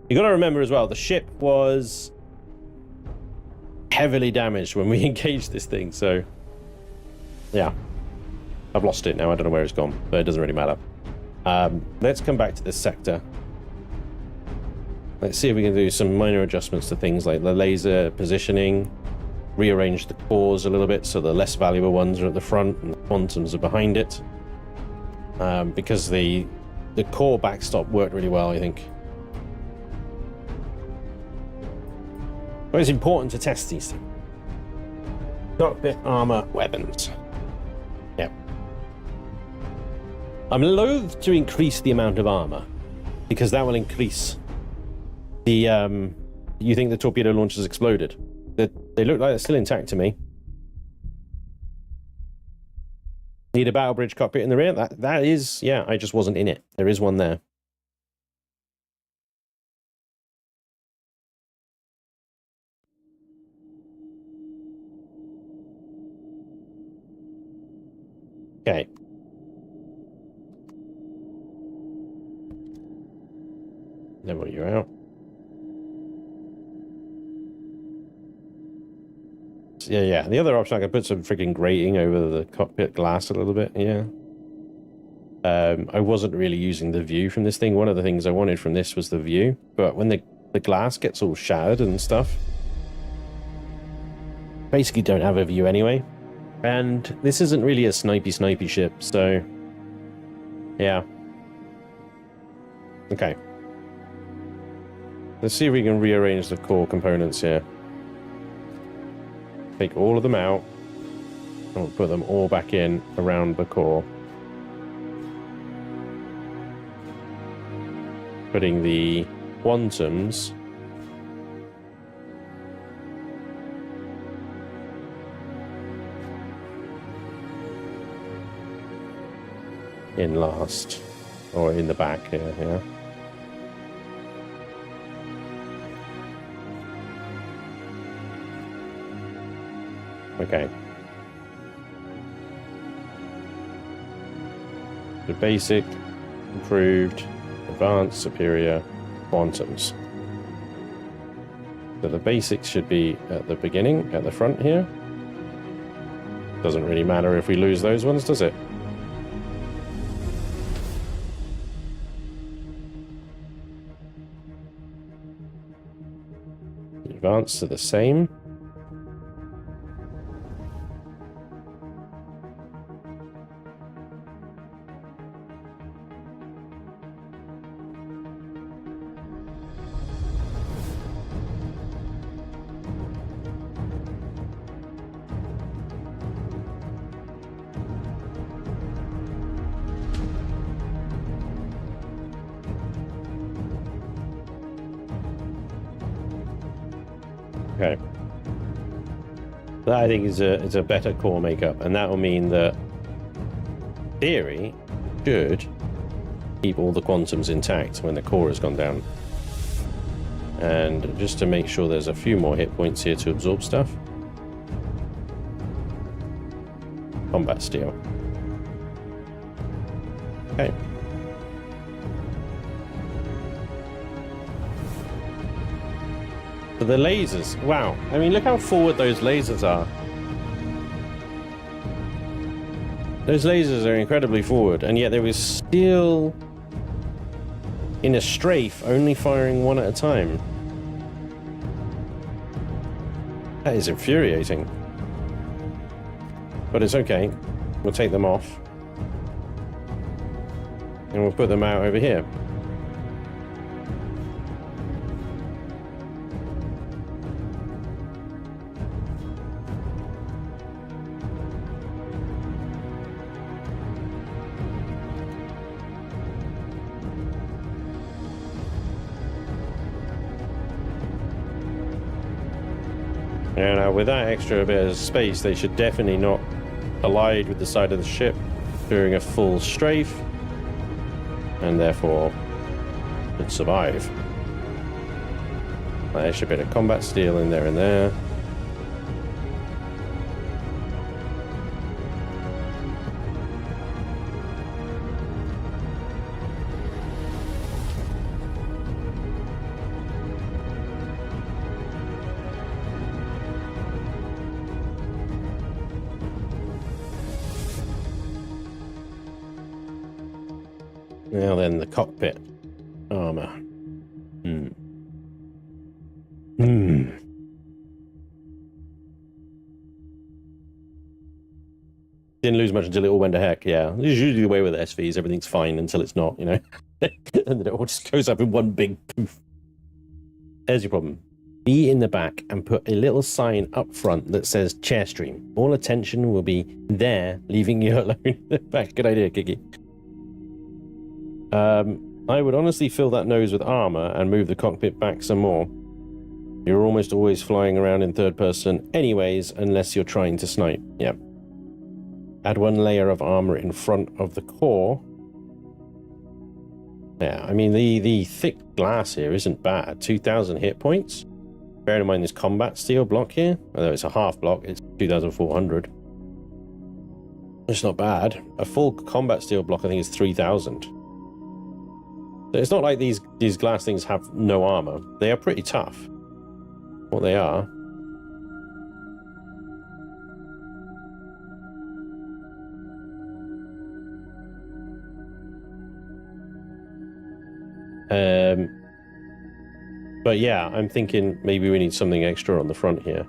You gotta remember as well, the ship was heavily damaged when we engaged this thing, so yeah, I've lost it now. I don't know where it's gone, but it doesn't really matter. Let's come back to this sector. Let's see if we can do some minor adjustments to things like the laser positioning, rearrange the cores a little bit so the less valuable ones are at the front and the quantums are behind it, because the core backstop worked really well, I think. But it's important to test these things. Cockpit armor weapons. Yep. I'm loath to increase the amount of armor because that will increase the you think the torpedo launchers exploded? They look like they're still intact to me. Need a battle bridge cockpit in the rear? That is, yeah, I just wasn't in it. There is one there. Okay. Level you out. Yeah. The other option, I could put some freaking grating over the cockpit glass a little bit. Yeah. I wasn't really using the view from this thing. One of the things I wanted from this was the view, but when the glass gets all shattered and stuff, basically don't have a view anyway. And this isn't really a snipey ship, so yeah. Okay. Let's see if we can rearrange the core components here. Take all of them out, and we'll put them all back in around the core. Putting the quantums in last, or in the back here, yeah. Okay. The basic, improved, advanced, superior, quantums. So the basics should be at the beginning, at the front here. Doesn't really matter if we lose those ones, does it? Advanced are the same. Okay. That I think is a better core makeup, and that will mean that theory should keep all the quantums intact when the core has gone down. And just to make sure there's a few more hit points here to absorb stuff. Combat steel. Okay. But the lasers, wow. I mean, look how forward those lasers are. Those lasers are incredibly forward, and yet they were still in a strafe, only firing one at a time. That is infuriating. But it's okay. We'll take them off. And we'll put them out over here. And with that extra bit of space, they should definitely not collide with the side of the ship during a full strafe, and therefore should survive. That extra bit of combat steel in there and there. Now then, the cockpit armor. Didn't lose much until it all went to heck, yeah. This is usually the way with SVs, everything's fine until it's not, you know? And then it all just goes up in one big poof. There's your problem. Be in the back and put a little sign up front that says chair stream. All attention will be there, leaving you alone in the back. Good idea, Kiki. I would honestly fill that nose with armor and move the cockpit back some more. You're almost always flying around in third person anyways, unless you're trying to snipe. Yep. Add one layer of armor in front of the core. Yeah, I mean, the thick glass here isn't bad. 2,000 hit points. Bearing in mind this combat steel block here, although it's a half block, it's 2,400. It's not bad. A full combat steel block, I think, is 3,000. It's not like these glass things have no armor. They are pretty tough. What they are. But yeah, I'm thinking maybe we need something extra on the front here.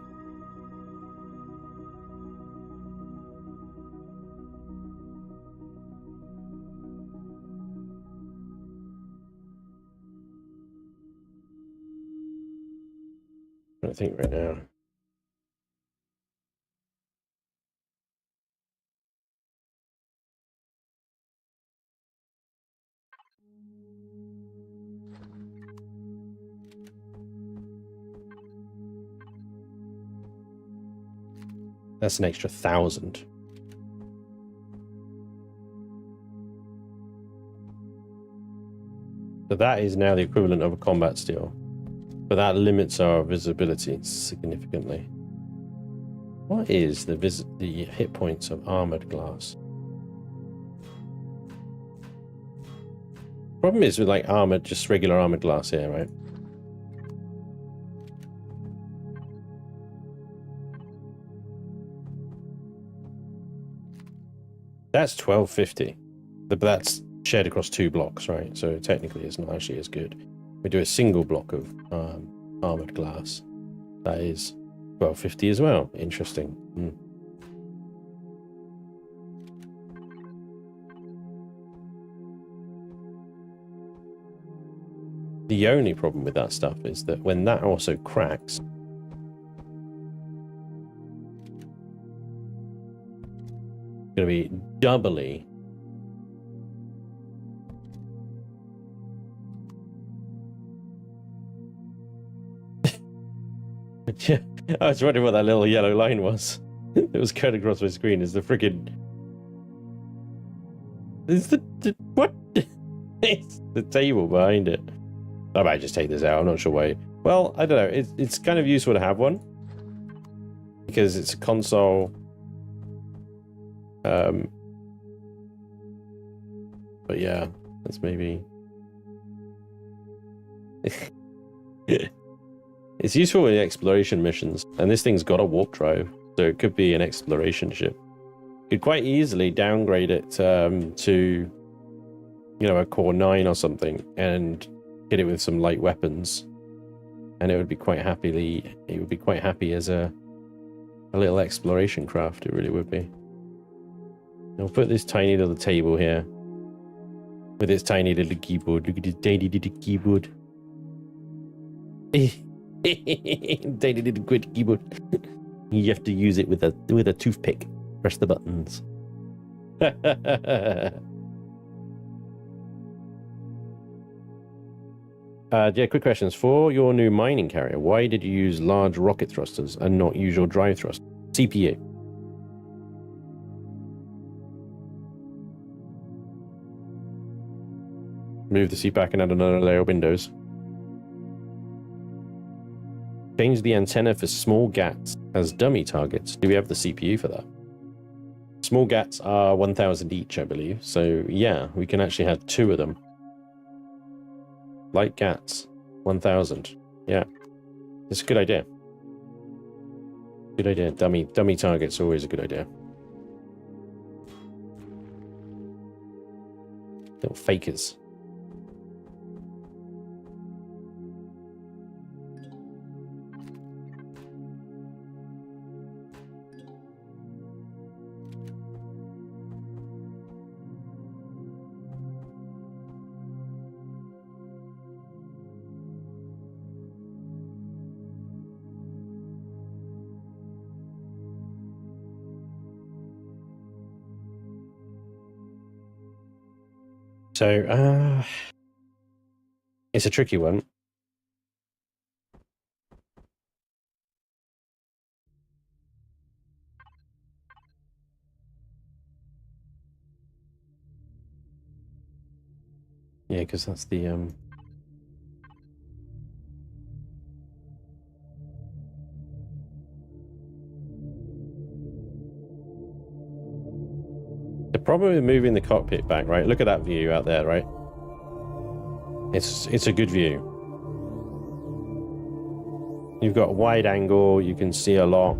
to think right now. That's an extra 1,000. So that is now the equivalent of a combat steel. But that limits our visibility significantly. What is the hit points of armored glass? Problem is with like armored, just regular armored glass here, right? That's 1250, but that's shared across 2 blocks, right? So technically it's not actually as good. We do a single block of armored glass. That is 1250 as well. Interesting. The only problem with that stuff is that when that also cracks, it's going to be doubly yeah, I was wondering what that little yellow line was. It was cut across my screen. Is the freaking what? It's the table behind it. I might just take this out. I'm not sure why. Well, I don't know. It's kind of useful to have one because it's a console. But yeah, that's maybe. It's useful in exploration missions, and this thing's got a warp drive, so it could be an exploration ship. You could quite easily downgrade it to, you know, a Core 9 or something, and hit it with some light weapons, and it would be quite happy as a little exploration craft. It really would be. I'll put this tiny little table here with its tiny little keyboard. Look at this tiny little keyboard. Tiny little quick keyboard. You have to use it with a toothpick. Press the buttons. Yeah, quick questions. For your new mining carrier, why did you use large rocket thrusters and not use your drive thrust? CPU. Move the seat back and add another layer of windows. Change the antenna for small GATs as dummy targets. Do we have the CPU for that? Small GATs are 1,000 each, I believe. So yeah, we can actually have 2 of them. Light GATs, 1,000. Yeah, it's a good idea. Good idea. Dummy targets always a good idea. Little fakers. So, it's a tricky one. Yeah, because that's the problem with moving the cockpit back, right? Look at that view out there, right? It's a good view. You've got a wide angle, you can see a lot.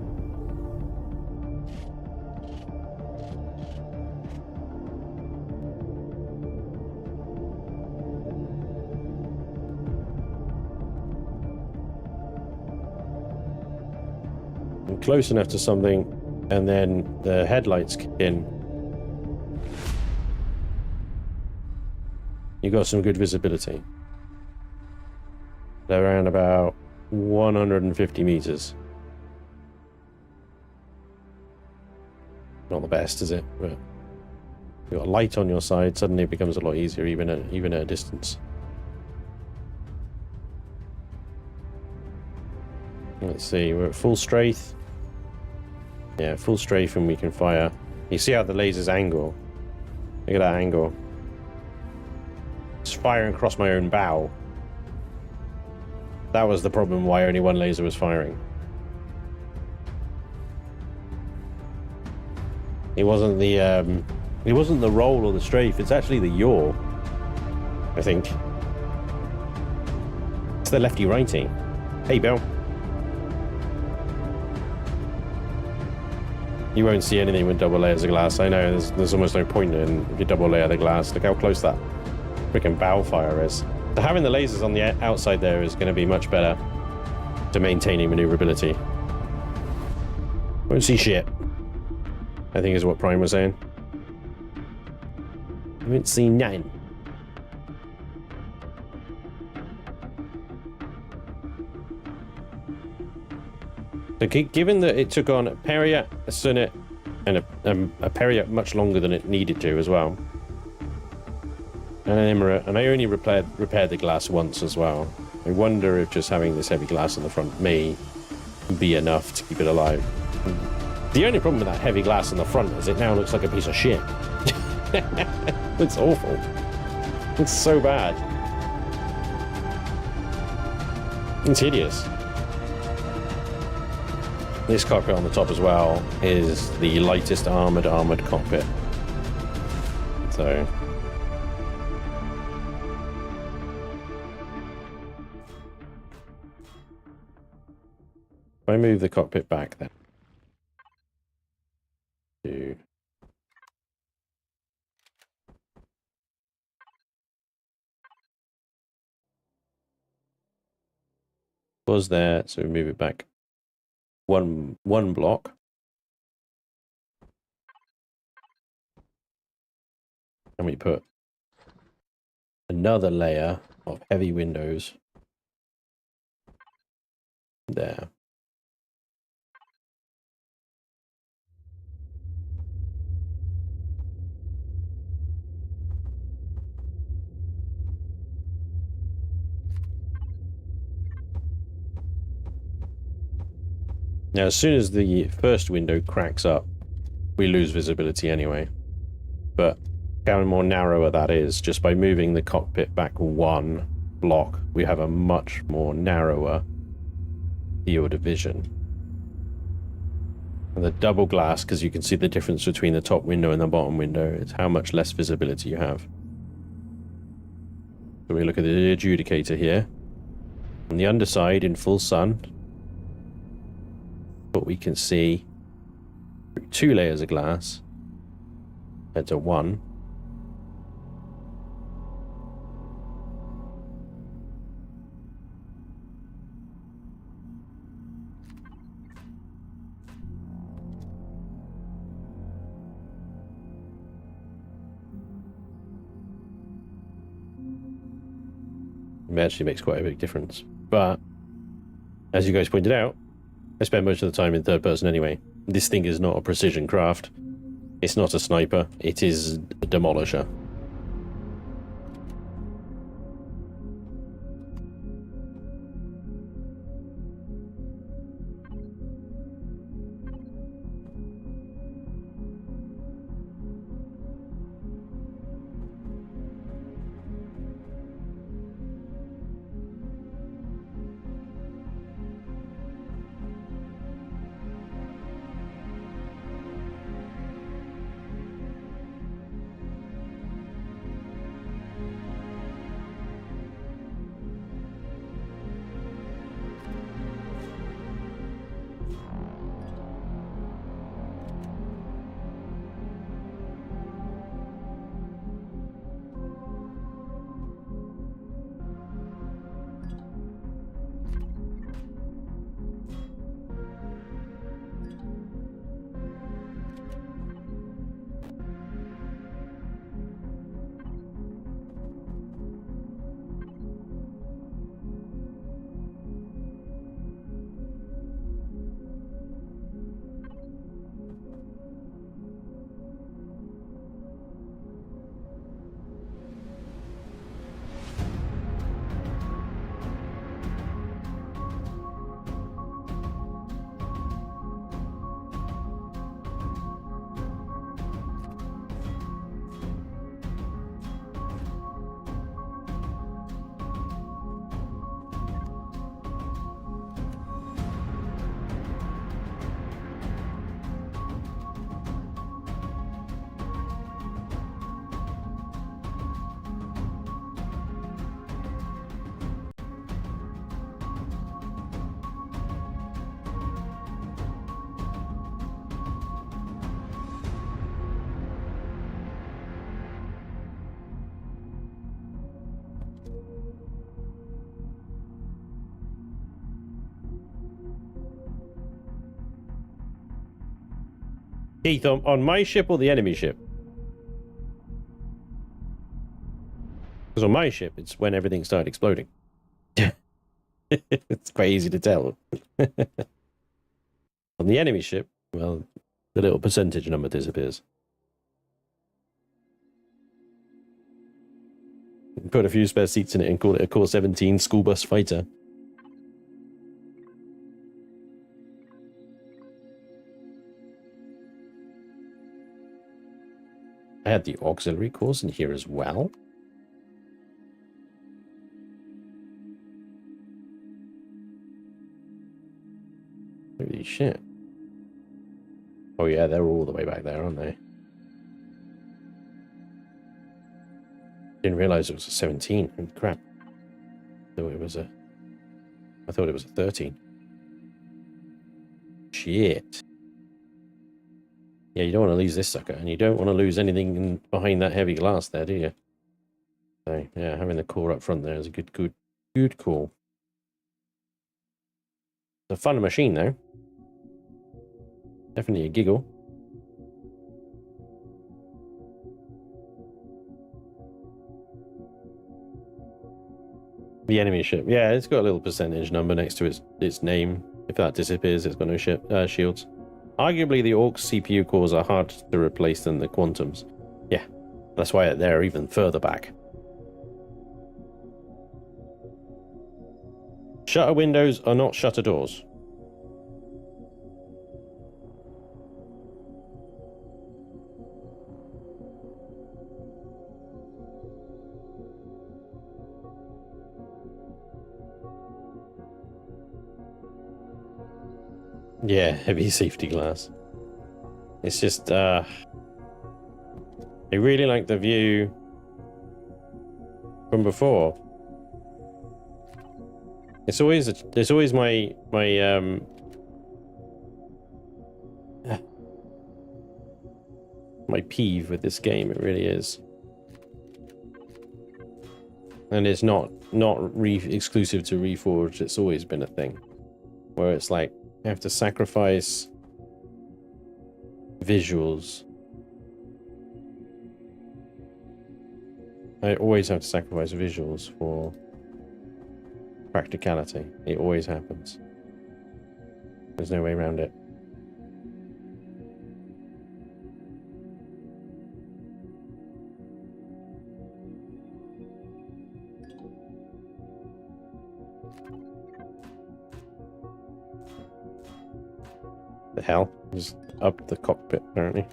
And close enough to something, and then the headlights kick in. You got some good visibility. They're around about 150 meters. Not the best, is it? But you've got a light on your side, suddenly it becomes a lot easier, even at a distance. Let's see, we're at full strafe. Yeah, full strafe, and we can fire. You see how the lasers angle? Look at that angle. It's firing across my own bow. That was the problem why only one laser was firing. It wasn't the roll or the strafe, it's actually the yaw, I think. It's the lefty-righty. Hey, Bill. You won't see anything with double layers of glass. I know, there's almost no point in if you double layer the glass. Look how close that freaking bow fire is. So having the lasers on the outside there is going to be much better to maintaining maneuverability. Won't see shit, I think is what Prime was saying. Won't see nothing. So given that it took on a Periat, a Sunit, and a Periat much longer than it needed to as well, and an Emirate, and I only repaired the glass once as well. I wonder if just having this heavy glass in the front may be enough to keep it alive. The only problem with that heavy glass in the front is it now looks like a piece of shit. It's awful. It's so bad. It's hideous. This cockpit on the top as well is the lightest armored cockpit. So if I move the cockpit back then to was there, so we move it back one block. And we put another layer of heavy windows there. Now, as soon as the first window cracks up, we lose visibility anyway. But how more narrower that is, just by moving the cockpit back one block, we have a much more narrower field of vision. And the double glass, because you can see the difference between the top window and the bottom window, it's how much less visibility you have. So we look at the adjudicator here. On the underside, in full sun, what we can see through 2 layers of glass compared to 1. It actually makes quite a big difference. But as you guys pointed out, I spend most of the time in third person anyway. This thing is not a precision craft. It's not a sniper. It is a demolisher. Keith, on my ship or the enemy ship? Because on my ship, it's when everything started exploding. It's quite easy to tell. On the enemy ship, well, the little percentage number disappears. You can put a few spare seats in it and call it a Core 17 school bus fighter. I had the auxiliary cores in here as well. Holy shit. Oh yeah, they're all the way back there, aren't they? Didn't realize it was a 17. Oh, crap. I thought it was a 13. Shit. Yeah, you don't want to lose this sucker, and you don't want to lose anything behind that heavy glass there, do you? So, yeah, having the core up front there is a good call. It's a fun machine, though. Definitely a giggle. The enemy ship. Yeah, it's got a little percentage number next to its name. If that disappears, it's got no shields. Arguably, the AUX CPU cores are harder to replace than the Quantums. Yeah, that's why they're even further back. Shutter windows are not shutter doors. Yeah, heavy safety glass. It's just, I really like the view from before. It's always my peeve with this game. It really is, and it's not exclusive to Reforged. It's always been a thing where it's like I have to sacrifice visuals. I always have to sacrifice visuals for practicality. It always happens. There's no way around it. The hell? Just up the cockpit, apparently.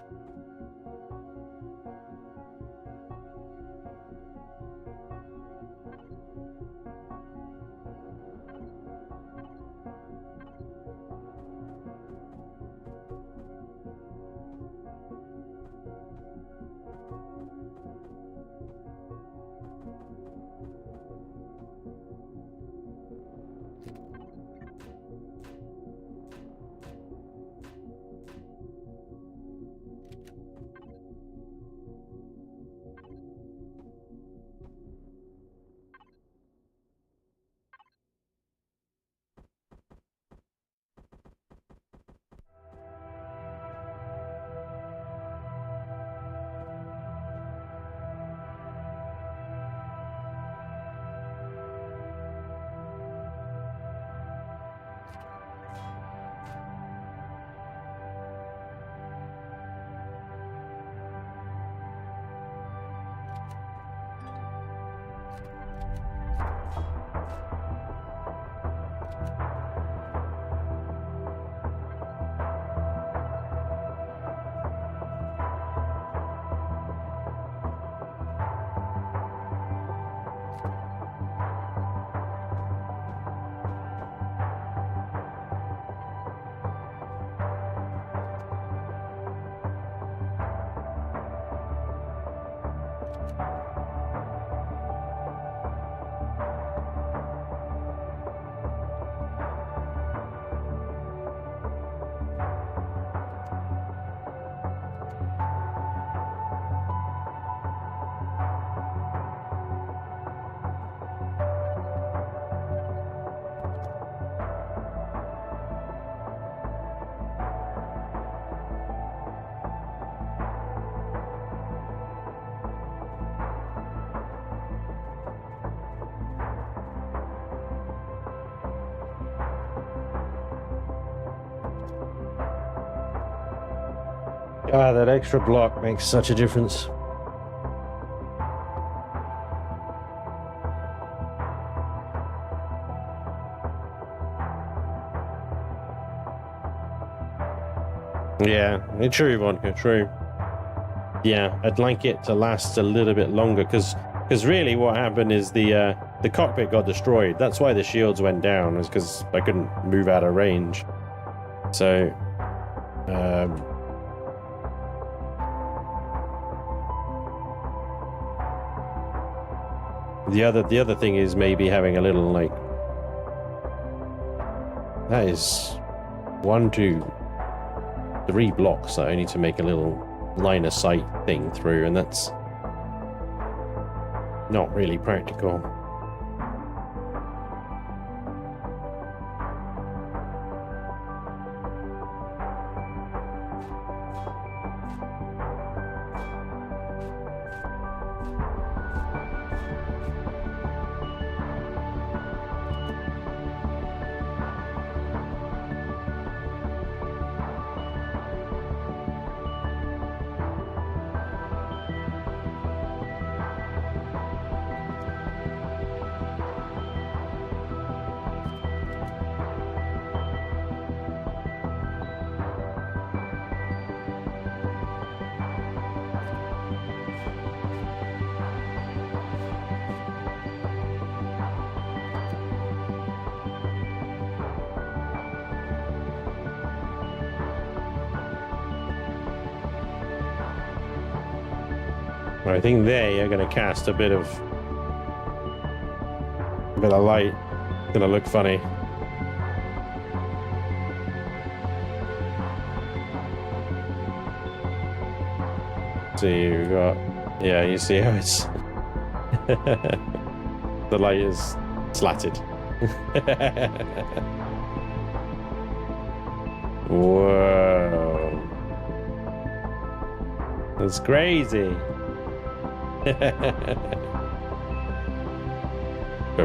God, that extra block makes such a difference. Yeah, true, Vodka, true. Yeah, I'd like it to last a little bit longer because really what happened is the cockpit got destroyed. That's why the shields went down, is because I couldn't move out of range. So, the other thing is maybe having a little like that is 1, 2, 3 blocks that I need to make a little line of sight thing through, and that's not really practical. I think they are going to cast a bit of light. It's going to look funny. See, we got, yeah, you see how it's the light is slatted. Whoa, that's crazy. Good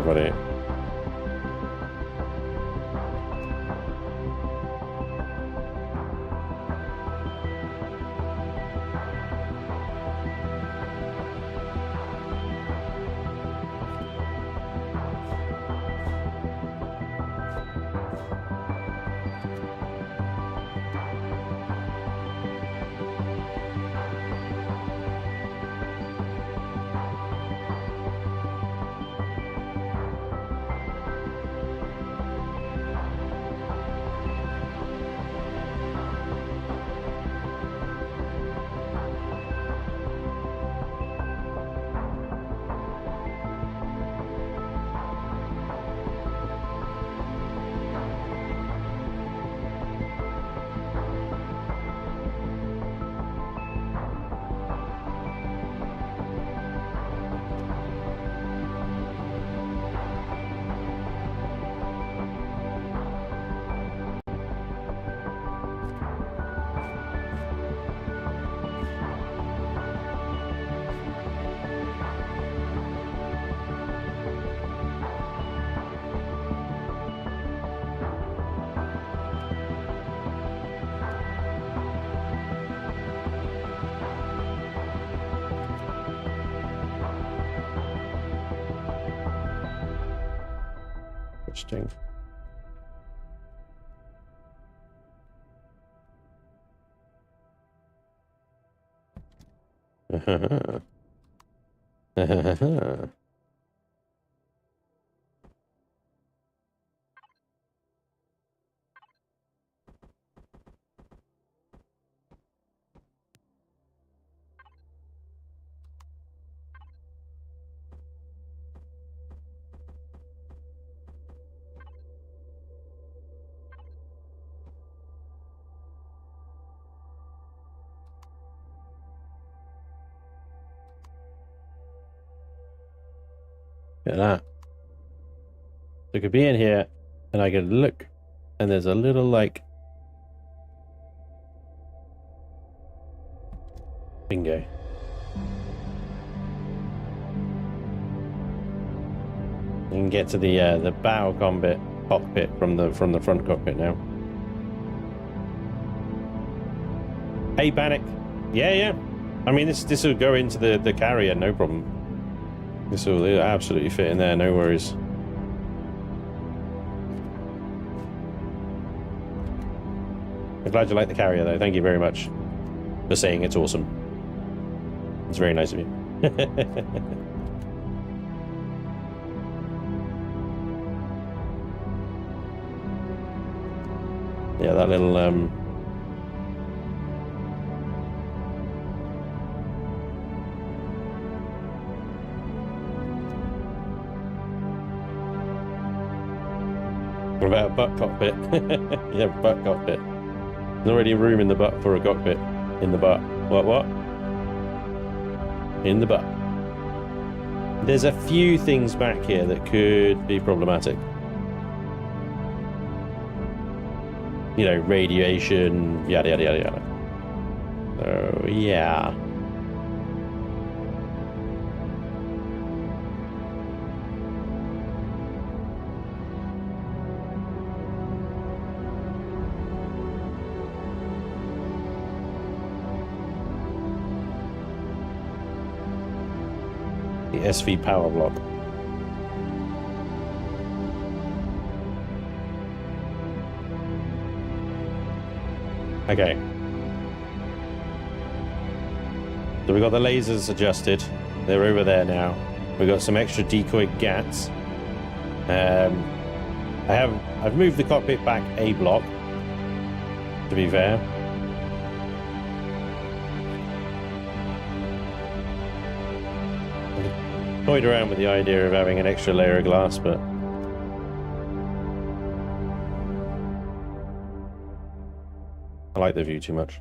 buddy. Interesting. Look at that. So I could be in here and I could look and there's a little like bingo. You can get to the bow cockpit from the front cockpit now. Hey, Panic. Yeah, yeah. I mean, this will go into the carrier, no problem. This will absolutely fit in there, no worries. I'm glad you like the carrier, though. Thank you very much for saying it's awesome. It's very nice of you. Yeah, that little what about a butt cockpit? Yeah, butt cockpit. There's already room in the butt for a cockpit. In the butt. What? In the butt. There's a few things back here that could be problematic. You know, radiation, yada, yada, yada, yada. So, yeah. The SV power block. Okay. So we got the lasers adjusted. They're over there now. We got some extra decoy GATs. I've moved the cockpit back a block, to be fair. I toyed around with the idea of having an extra layer of glass, but I like the view too much.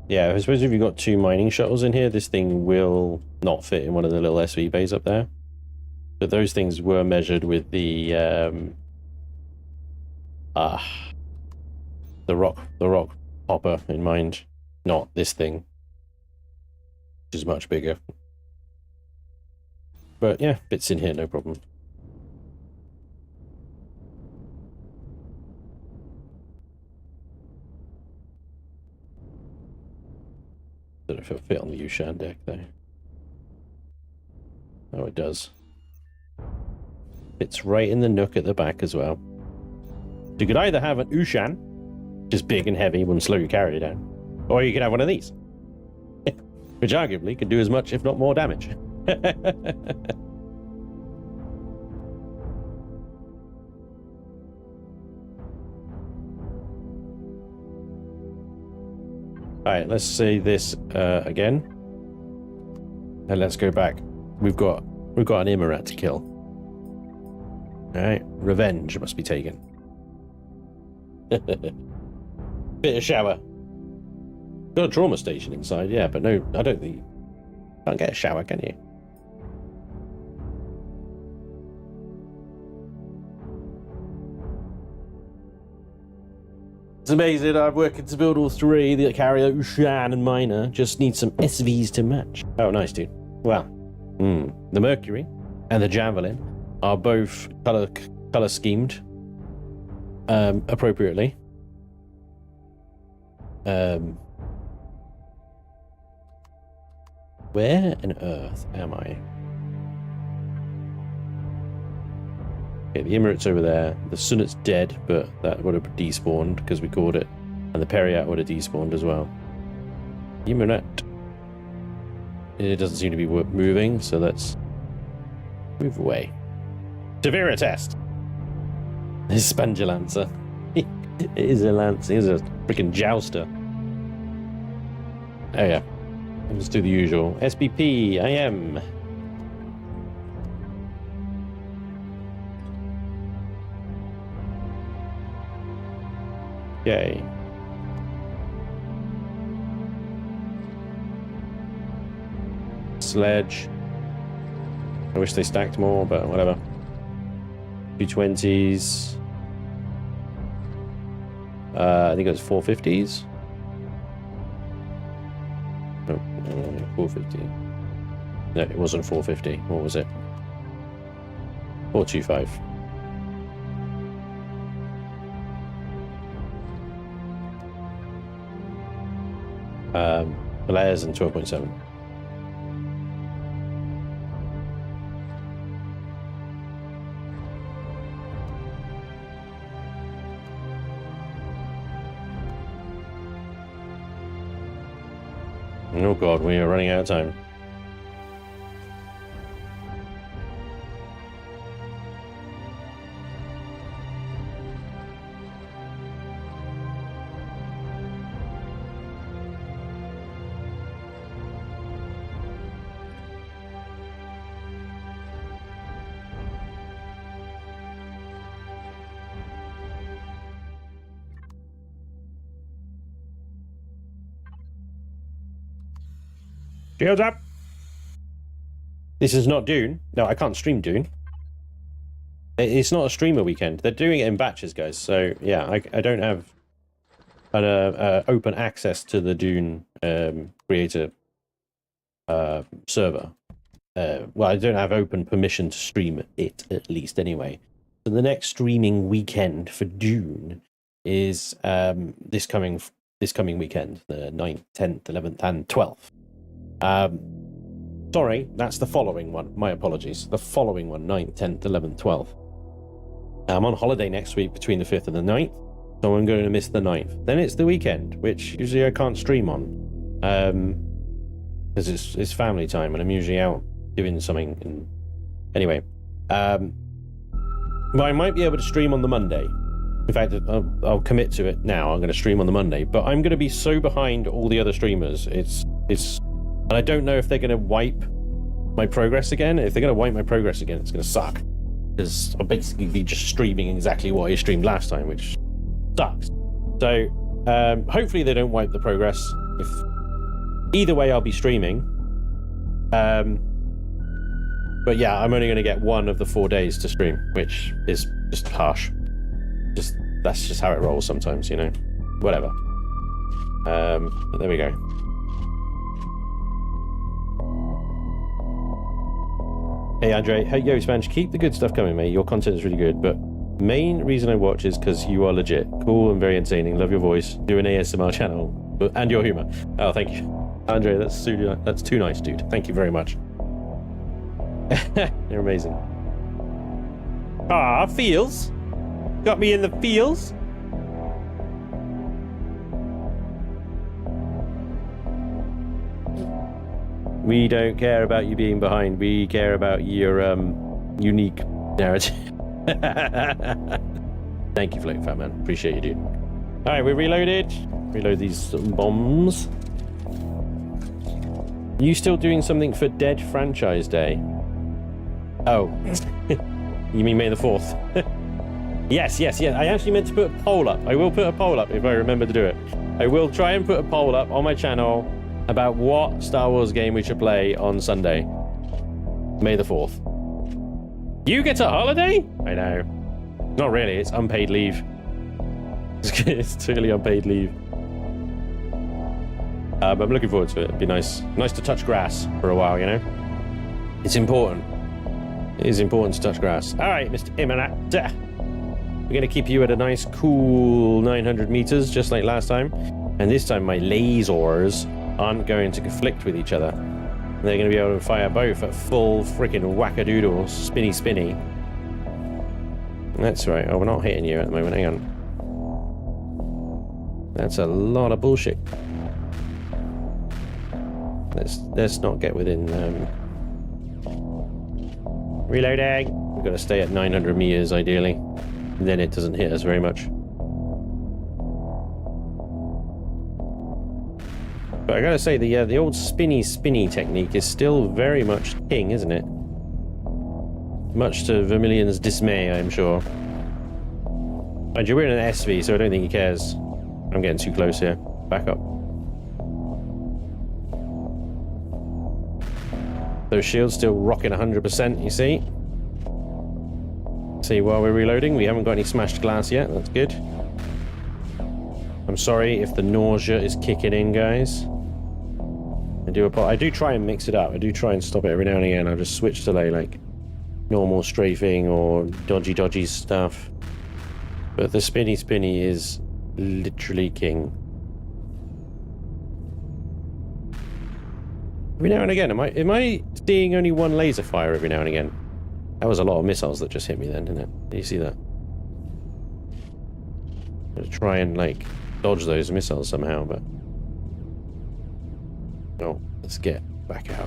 Yeah, I suppose if you've got two mining shuttles in here, this thing will not fit in one of the little SV bays up there. But those things were measured with the rock hopper in mind, not this thing, which is much bigger. But yeah, fits in here, no problem. Don't know if it'll fit on the Yushan deck though. Oh, it does. Fits right in the nook at the back as well. So you could either have an Ushan, which is big and heavy, wouldn't slow your carrier down, or you could have one of these, which arguably could do as much, if not more, damage. Alright, let's see this again. And let's go back. We've got an Emirate to kill. Alright, revenge must be taken. Bit of shower. Got a trauma station inside, yeah, but no, I don't think... Can't get a shower, can you? It's amazing, I'm working to build all three, the carrier, Ushan, and miner. Just need some SVs to match. Oh, nice, dude. Well, the Mercury and the Javelin are both color schemed appropriately. Where on earth am I? Okay, the Emirate's over there. The Sunnet's dead, but that would have despawned because we caught it. And the Periat would have despawned as well. Emirate. It doesn't seem to be moving, so let's move away. Severe test. This Spanj Lancer. It is a Lancer. It is a freaking jouster. Oh yeah. Let's do the usual. SBP, IM. Yay. Sledge. I wish they stacked more, but whatever. 220s. I think it was 450s. 450. No, it wasn't 450. What was it? 425. Layers and 12.7. Oh god, we are running out of time. Shields up! This is not Dune. No, I can't stream Dune. It's not a streamer weekend. They're doing it in batches, guys. So, yeah, I don't have an open access to the Dune creator server. Well, I don't have open permission to stream it, at least, anyway. So the next streaming weekend for Dune is this coming weekend, the 9th, 10th, 11th, and 12th. Sorry, that's the following one. My apologies. The following one, 9th, 10th, 11th, 12th. I'm on holiday next week between the 5th and the 9th, so I'm going to miss the 9th. Then it's the weekend, which usually I can't stream on, because it's family time, and I'm usually out doing something. And anyway, but I might be able to stream on the Monday. In fact, I'll commit to it now. I'm going to stream on the Monday, but I'm going to be so behind all the other streamers. And I don't know if they're going to wipe my progress again. If they're going to wipe my progress again, it's going to suck. Because I'll basically be just streaming exactly what I streamed last time, which sucks. So, hopefully they don't wipe the progress. Either way, I'll be streaming. But yeah, I'm only going to get one of the 4 days to stream, which is just harsh. That's just how it rolls sometimes, you know? Whatever. But there we go. Hey Andre, hey yo Spanj, keep the good stuff coming, mate. Your content is really good, but main reason I watch is because you are legit, cool and very entertaining. Love your voice. Do an ASMR channel and your humor. Oh, thank you, Andre. That's too nice, dude. Thank you very much. You're amazing. Ah, feels. Got me in the feels. We don't care about you being behind. We care about your unique narrative. Thank you, Float Fat Man. Appreciate you, dude. All right, we're reloaded. Reload these bombs. You still doing something for Dead Franchise Day? Oh, you mean May the 4th? Yes. I actually meant to put a poll up. I will put a poll up if I remember to do it. I will try and put a poll up on my channel about what Star Wars game we should play on Sunday, May the 4th. You get a holiday? I know. Not really, it's unpaid leave. It's totally unpaid leave. But I'm looking forward to it. It'd be nice to touch grass for a while, you know? It's important. It is important to touch grass. All right, Mr. Emirate. We're going to keep you at a nice, cool 900 meters, just like last time. And this time my lasers aren't going to conflict with each other. They're going to be able to fire both at full freaking wackadoodle, spinny. That's right. Oh, we're not hitting you at the moment. Hang on. That's a lot of bullshit. Let's not get within. Reloading. We've got to stay at 900 meters ideally. Then it doesn't hit us very much. But I gotta say, the old spinny technique is still very much king, isn't it? Much to Vermilion's dismay, I'm sure. Mind you, we're in an SV, so I don't think he cares. I'm getting too close here. Back up. Those shields still rocking 100%, you see? See, while we're reloading, we haven't got any smashed glass yet. That's good. I'm sorry if the nausea is kicking in, guys. I do try and mix it up. I do try and stop it every now and again. I'll just switch to like normal strafing or dodgy stuff. But the spinny is literally king. Every now and again, am I seeing only one laser fire every now and again? That was a lot of missiles that just hit me then, didn't it? Did you see that? I'll try and like dodge those missiles somehow, but no. Let's get back out.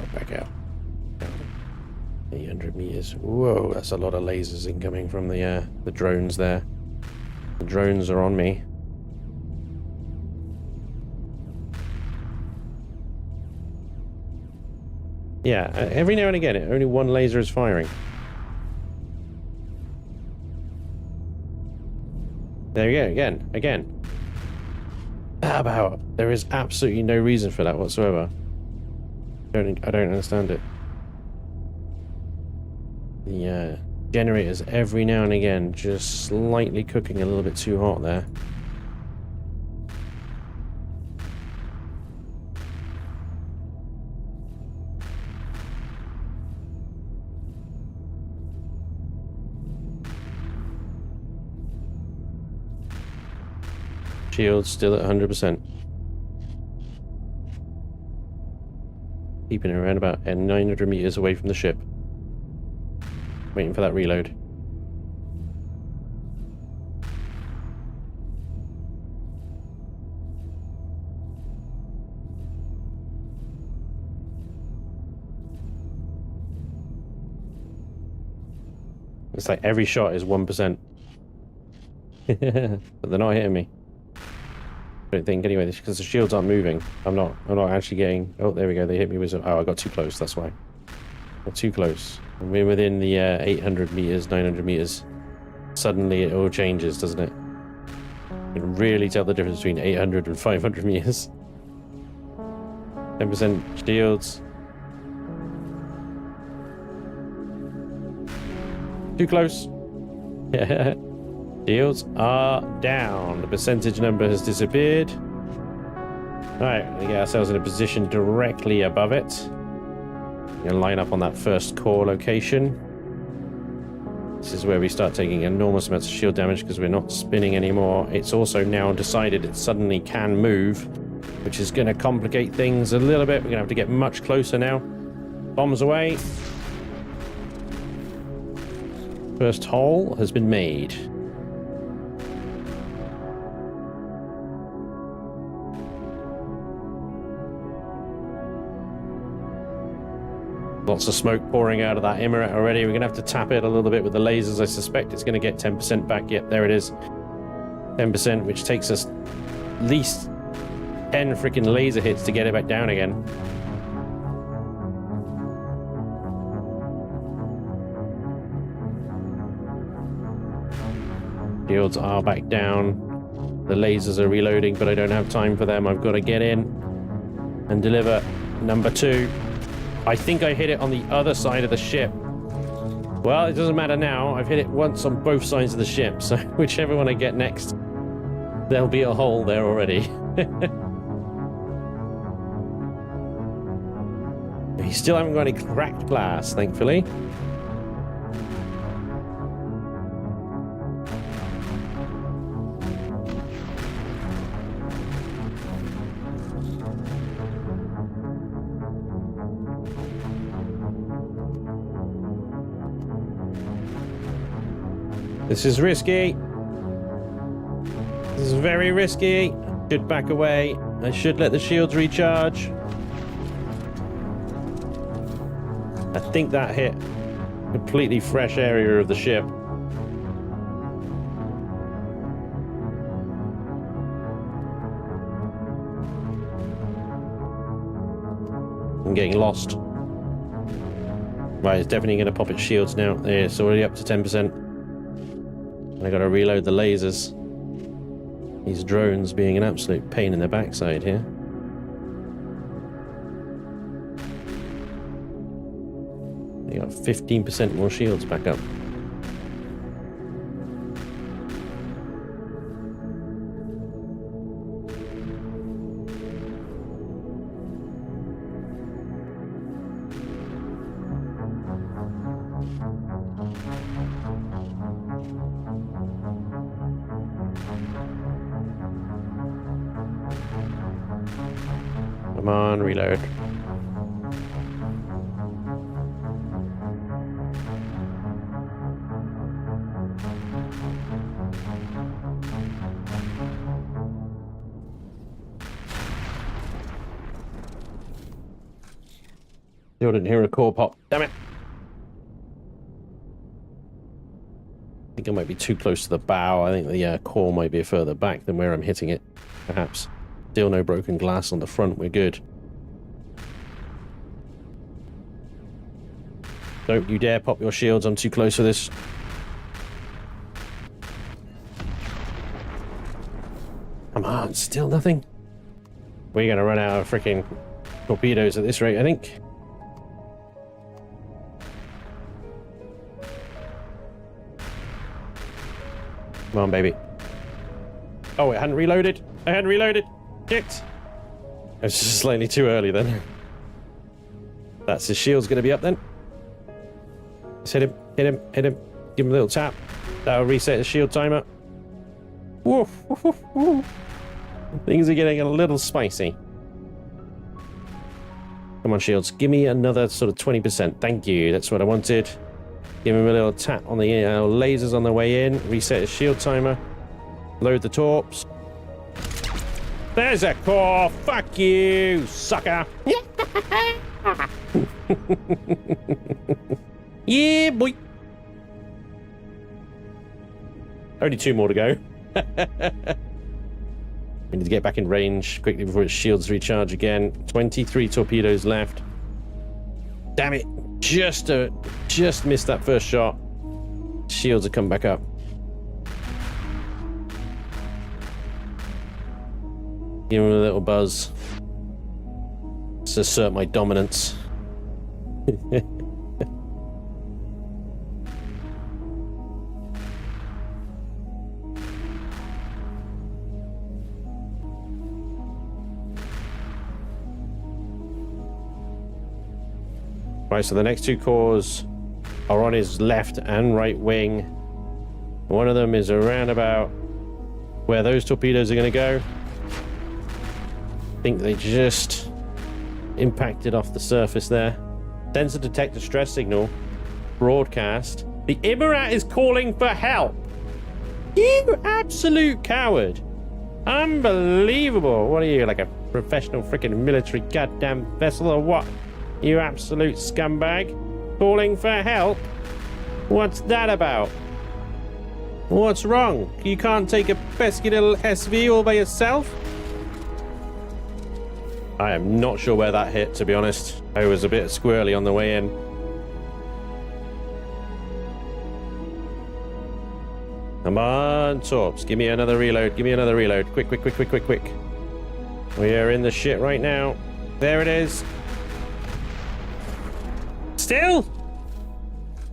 800 meters. Whoa, that's a lot of lasers incoming from the drones there. The drones are on me. Yeah, every now and again, only one laser is firing. There we go, again. How about? There is absolutely no reason for that whatsoever. I don't understand it. The generators every now and again just slightly cooking a little bit too hot there. Shields still at 100%. Keeping it around about 900 meters away from the ship. Waiting for that reload. It's like every shot is 1%. But they're not hitting me. I don't think anyway, because the shields aren't moving. I'm not actually getting. Oh, there we go. They hit me with. Oh, I got too close. That's why. Got too close. And we're within the 800 meters, 900 meters. Suddenly, it all changes, doesn't it? You can really tell the difference between 800 and 500 meters. 10% shields. Too close. Yeah. Shields are down. The percentage number has disappeared. Alright, we get ourselves in a position directly above it. We're going to line up on that first core location. This is where we start taking enormous amounts of shield damage because we're not spinning anymore. It's also now decided it suddenly can move, which is going to complicate things a little bit. We're going to have to get much closer now. Bombs away. First hole has been made. Lots of smoke pouring out of that Emirate already. We're going to have to tap it a little bit with the lasers. I suspect it's going to get 10% back. Yep, there it is. 10%, which takes us at least 10 freaking laser hits to get it back down again. Shields are back down. The lasers are reloading, but I don't have time for them. I've got to get in and deliver number 2. I think I hit it on the other side of the ship. Well, it doesn't matter now. I've hit it once on both sides of the ship, so whichever one I get next, there'll be a hole there already. You still haven't got any cracked glass, thankfully. This is risky. This is very risky. Should back away. I should let the shields recharge. I think that hit a completely fresh area of the ship. I'm getting lost. Right, it's definitely going to pop its shields now. Yeah, it's already up to 10%. I gotta reload the lasers. These drones being an absolute pain in the backside here. They got 15% more shields back up. Come on, reload. Still didn't hear a core pop. Damn it. I think I might be too close to the bow. I think the core might be further back than where I'm hitting it, perhaps. Still no broken glass on the front. We're good. Don't you dare pop your shields. I'm too close for this. Come on, still nothing. We're going to run out of freaking torpedoes at this rate, I think. Come on, baby. Oh, it hadn't reloaded. I hadn't reloaded. Shit. It was just slightly too early then. That's his shield's going to be up then. Just hit him, hit him, hit him. Give him a little tap. That'll reset his shield timer. Woof, woof, woof, woof. Things are getting a little spicy. Come on, shields. Give me another sort of 20%. Thank you. That's what I wanted. Give him a little tap on the lasers on the way in. Reset his shield timer. Load the torps. There's a core. Fuck you, sucker. Yeah, boy. Only 2 more to go. We need to get back in range quickly before its shields recharge again. 23 torpedoes left. Damn it. Just missed that first shot. Shields have come back up. Give him a little buzz. Let's assert my dominance. Right, so the next 2 cores are on his left and right wing. One of them is around about where those torpedoes are going to go. I think they just impacted off the surface there. Sensor detect a stress signal. Broadcast. The Emirate is calling for help. You absolute coward. Unbelievable. What are you, like a professional freaking military goddamn vessel or what? You absolute scumbag. Calling for help? What's that about? What's wrong? You can't take a pesky little SV all by yourself? I am not sure where that hit, to be honest. I was a bit squirrely on the way in. Come on, Torps. Give me another reload. Give me another reload. Quick, quick, quick, quick, quick, quick. We are in the shit right now. There it is. Still?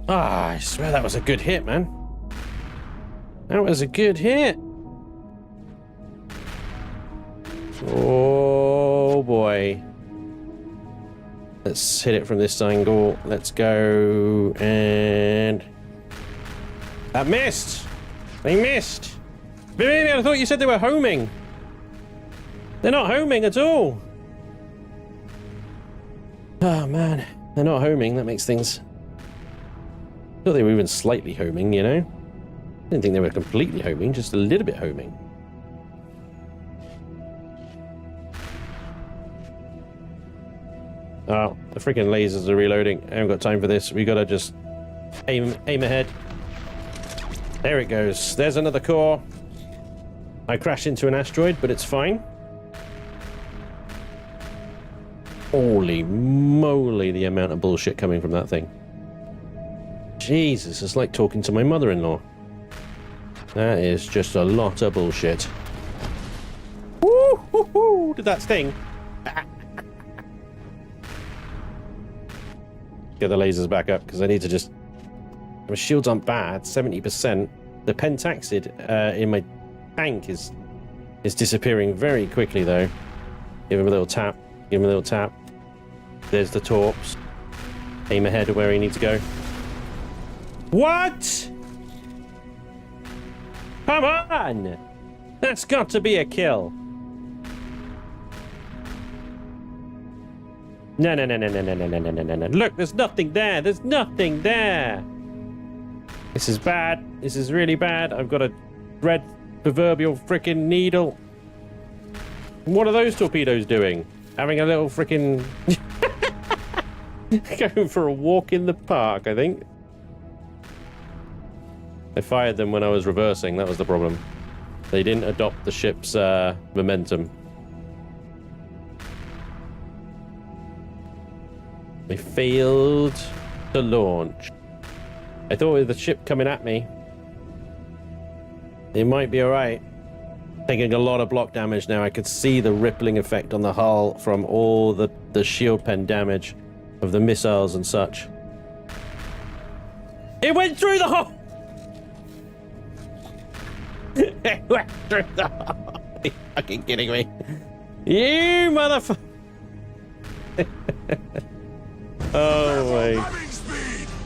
Ah, I swear that was a good hit, man. That was a good hit. Oh boy. Let's hit it from this angle. Let's go. And that missed. They missed. Maybe I thought you said they were homing. They're not homing at all. Oh man, they're not homing. That makes things. I thought they were even slightly homing, you know? I didn't think they were completely homing, just a little bit homing. Oh, the freaking lasers are reloading. I haven't got time for this. We gotta just aim ahead. There it goes. There's another core. I crashed into an asteroid, but it's fine. Holy moly, the amount of bullshit coming from that thing. Jesus, it's like talking to my mother-in-law. That is just a lot of bullshit. Woo, hoo, hoo. Did that sting? Get the lasers back up because I need to just. My shields aren't bad, 70%. The pentaxid in my tank is disappearing very quickly though. Give him a little tap. Give him a little tap. There's the torps. Aim ahead of where he needs to go. What? Come on! That's got to be a kill. No, no, no, no, no, no, no, no, no, no, no, no. Look, there's nothing there. There's nothing there. This is bad. This is really bad. I've got a red proverbial freaking needle. What are those torpedoes doing? Having a little freaking... going for a walk in the park, I think. I fired them when I was reversing. That was the problem. They didn't adopt the ship's momentum. They failed to launch. I thought with the ship coming at me, it might be all right. Taking a lot of block damage now. I could see the rippling effect on the hull from all the shield pen damage of the missiles and such. It went through the hull! It went through the hull! Are you fucking kidding me? You motherfucker! Oh my...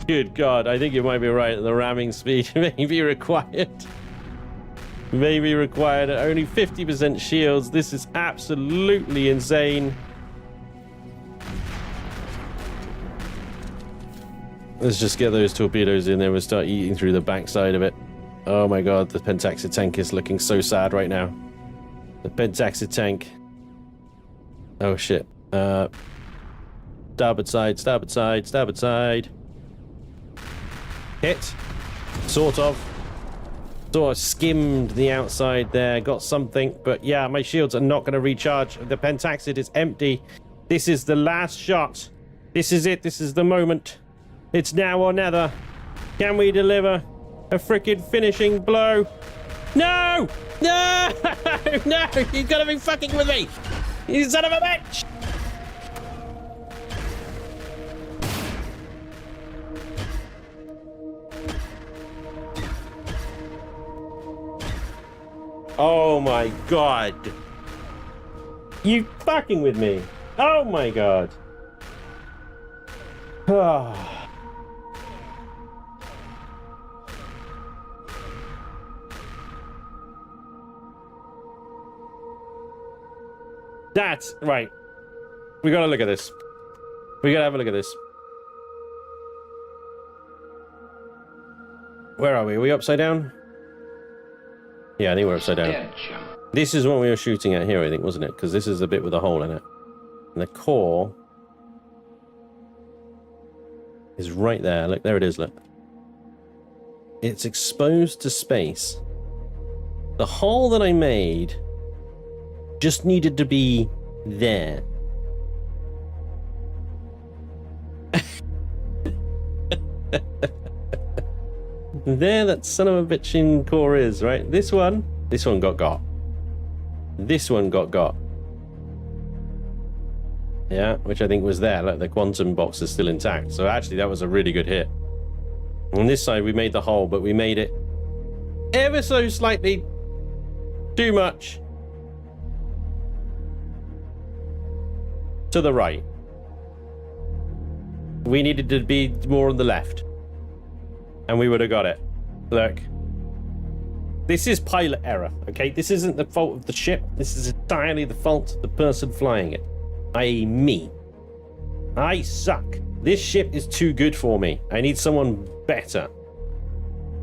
Good God, I think you might be right. The ramming speed may be required. May be required at only 50% shields. This is absolutely insane. Let's just get those torpedoes in there and start eating through the backside of it. Oh my God, the Pentaxid tank is looking so sad right now. The Pentaxid tank. Oh shit. Starboard side, starboard side, starboard side. Hit. Sort of skimmed the outside there, got something, but yeah, my shields are not going to recharge. The Pentaxid is empty. This is the last shot. This is it. This is the moment. It's now or never. Can we deliver a freaking finishing blow? No! No! No! You've got to be fucking with me! You son of a bitch! Oh my God. You fucking with me. Oh my God. Oh. That's right. We gotta look at this. We gotta have a look at this. Where are we? Are we upside down? Yeah, I think we're upside down. This is what we were shooting at here, I think, wasn't it? Because this is a bit with a hole in it. And the core is right there. Look, there it is, look. It's exposed to space. The hole that I made just needed to be there. There that son of a bitch in core is, right? This one got. This one got. Yeah, which I think was there. Look, the quantum box is still intact. So actually that was a really good hit. On this side we made the hole, but we made it ever so slightly too much to the right. We needed to be more on the left. And we would have got it. Look. This is pilot error, okay? This isn't the fault of the ship. This is entirely the fault of the person flying it. I.e. me. I suck. This ship is too good for me. I need someone better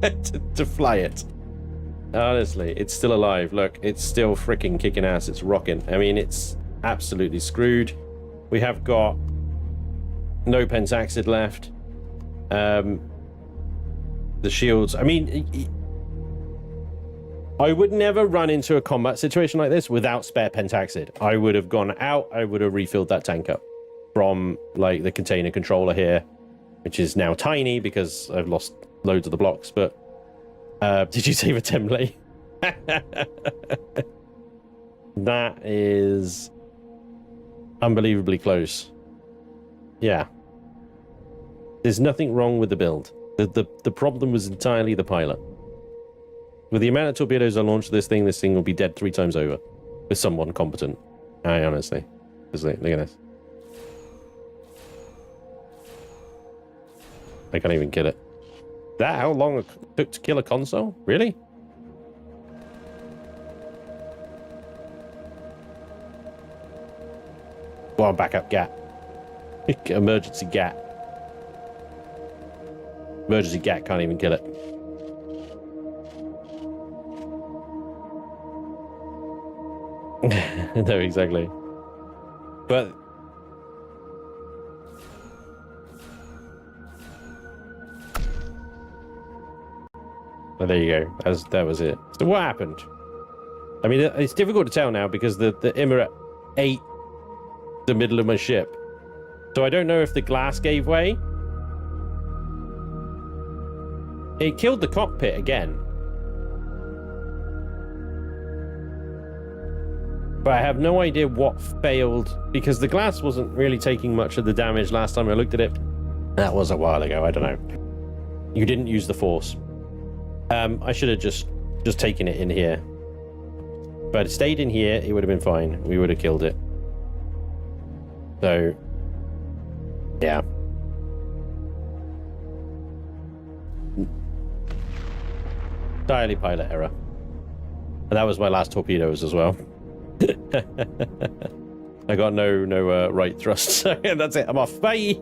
to fly it. Honestly, it's still alive. Look, it's still freaking kicking ass. It's rocking. I mean, it's absolutely screwed. We have got no Pentaxid left. The shields, I mean, I would never run into a combat situation like this without spare Pentaxid. I would have gone out, I would have refilled that tank up from like the container controller here, which is now tiny because I've lost loads of the blocks. But did you save a template? That is unbelievably close. Yeah. There's nothing wrong with the build. The problem was entirely the pilot. With the amount of torpedoes I launched this thing will be dead 3 times over. With someone competent. I honestly. Look at this. I can't even kill it. That how long it took to kill a console? Really? Go on, back up, Gat. Emergency GAT. Emergency GAT can't even kill it. No, exactly. But well, there you go. That was it. So what happened? I mean, it's difficult to tell now because the Emirate ate the middle of my ship. So I don't know if the glass gave way. It killed the cockpit again. But I have no idea what failed because the glass wasn't really taking much of the damage last time I looked at it. That was a while ago. I don't know. You didn't use the force. I should have just taken it in here. But it stayed in here, it would have been fine. We would have killed it. So, yeah. Entirely pilot error. And that was my last torpedoes as well. I got no right thrust, so that's it. I'm off. Bye.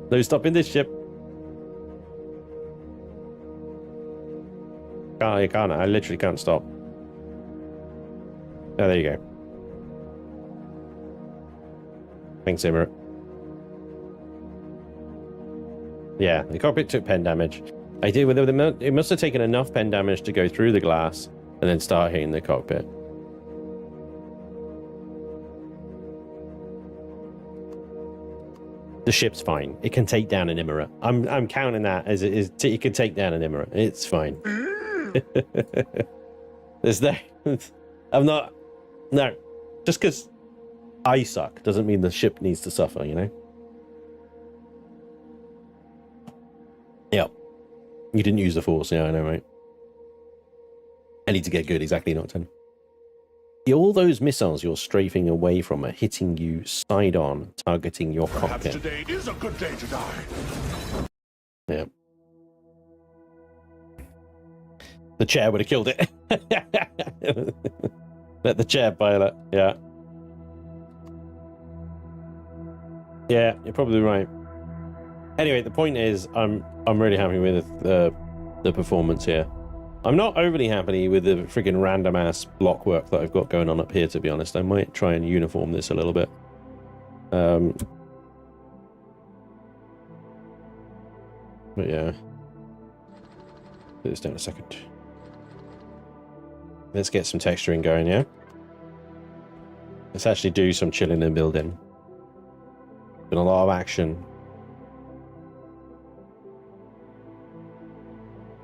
No stopping this ship. I can't. I literally can't stop. Oh, there you go. Thanks, Emirate. Yeah, the cockpit took pen damage. I did. It must have taken enough pen damage to go through the glass and then start hitting the cockpit. The ship's fine. It can take down an Emirate. I'm counting that as it is. It can take down an Emirate. It's fine. There's no. I'm not. No, just because I suck doesn't mean the ship needs to suffer, you know? Yep. You didn't use the force, yeah, I know, right? I need to get good, exactly, not 10. All those missiles you're strafing away from are hitting you side on, targeting your cockpit. Today is a good day to die. Yeah. The chair would have killed it. Let the chair pilot. Yeah. Yeah, you're probably right. Anyway, the point is, I'm really happy with the performance here. I'm not overly happy with the friggin' random ass block work that I've got going on up here, to be honest. I might try and uniform this a little bit. But yeah. Put this down a second. Let's get some texturing going, yeah? Let's actually do some chilling and building. Been a lot of action.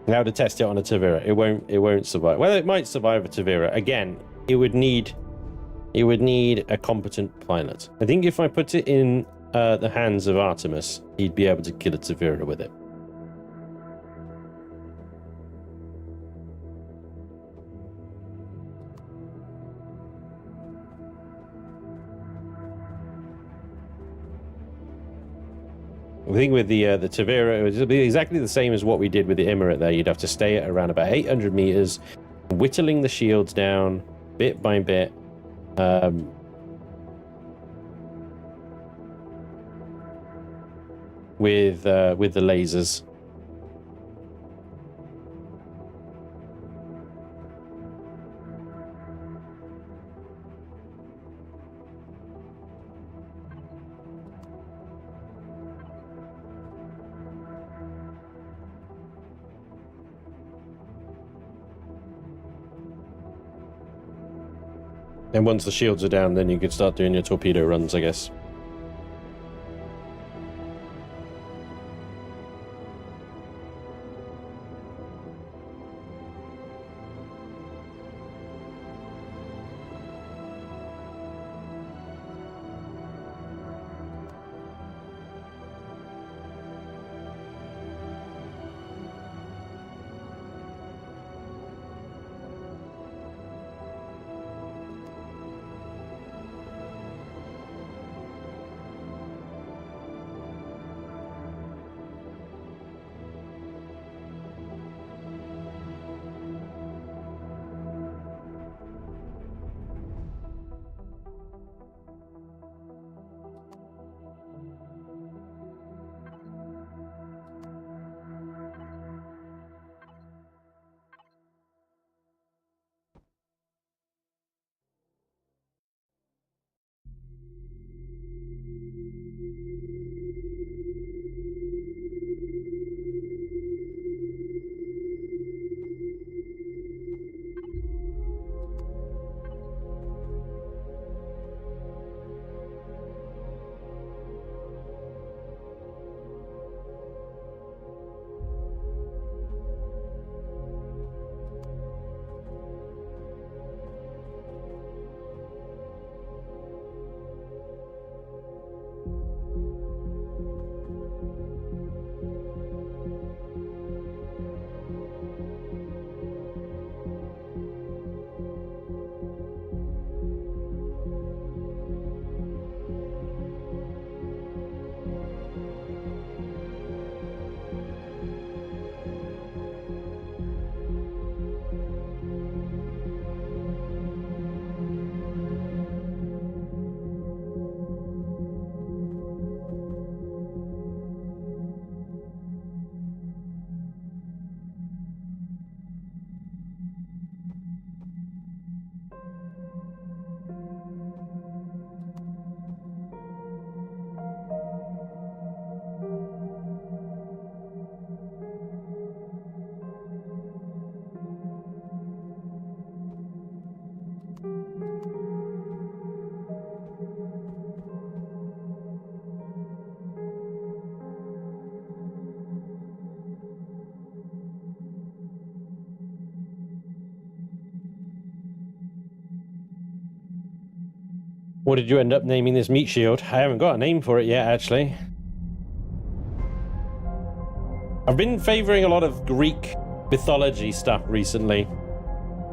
Now to test it on a Tavira, it won't survive. Well, it might survive a Tavira. Again, it would need a competent pilot. I think if I put it in the hands of Artemis, he'd be able to kill a Tavira with it. I think with the Tavira, it would be exactly the same as what we did with the Emirate there. You'd have to stay at around about 800 meters, whittling the shields down bit by bit. With the lasers. And once the shields are down, then you could start doing your torpedo runs, I guess. What did you end up naming this meat shield? I haven't got a name for it yet, actually. I've been favoring a lot of Greek mythology stuff recently.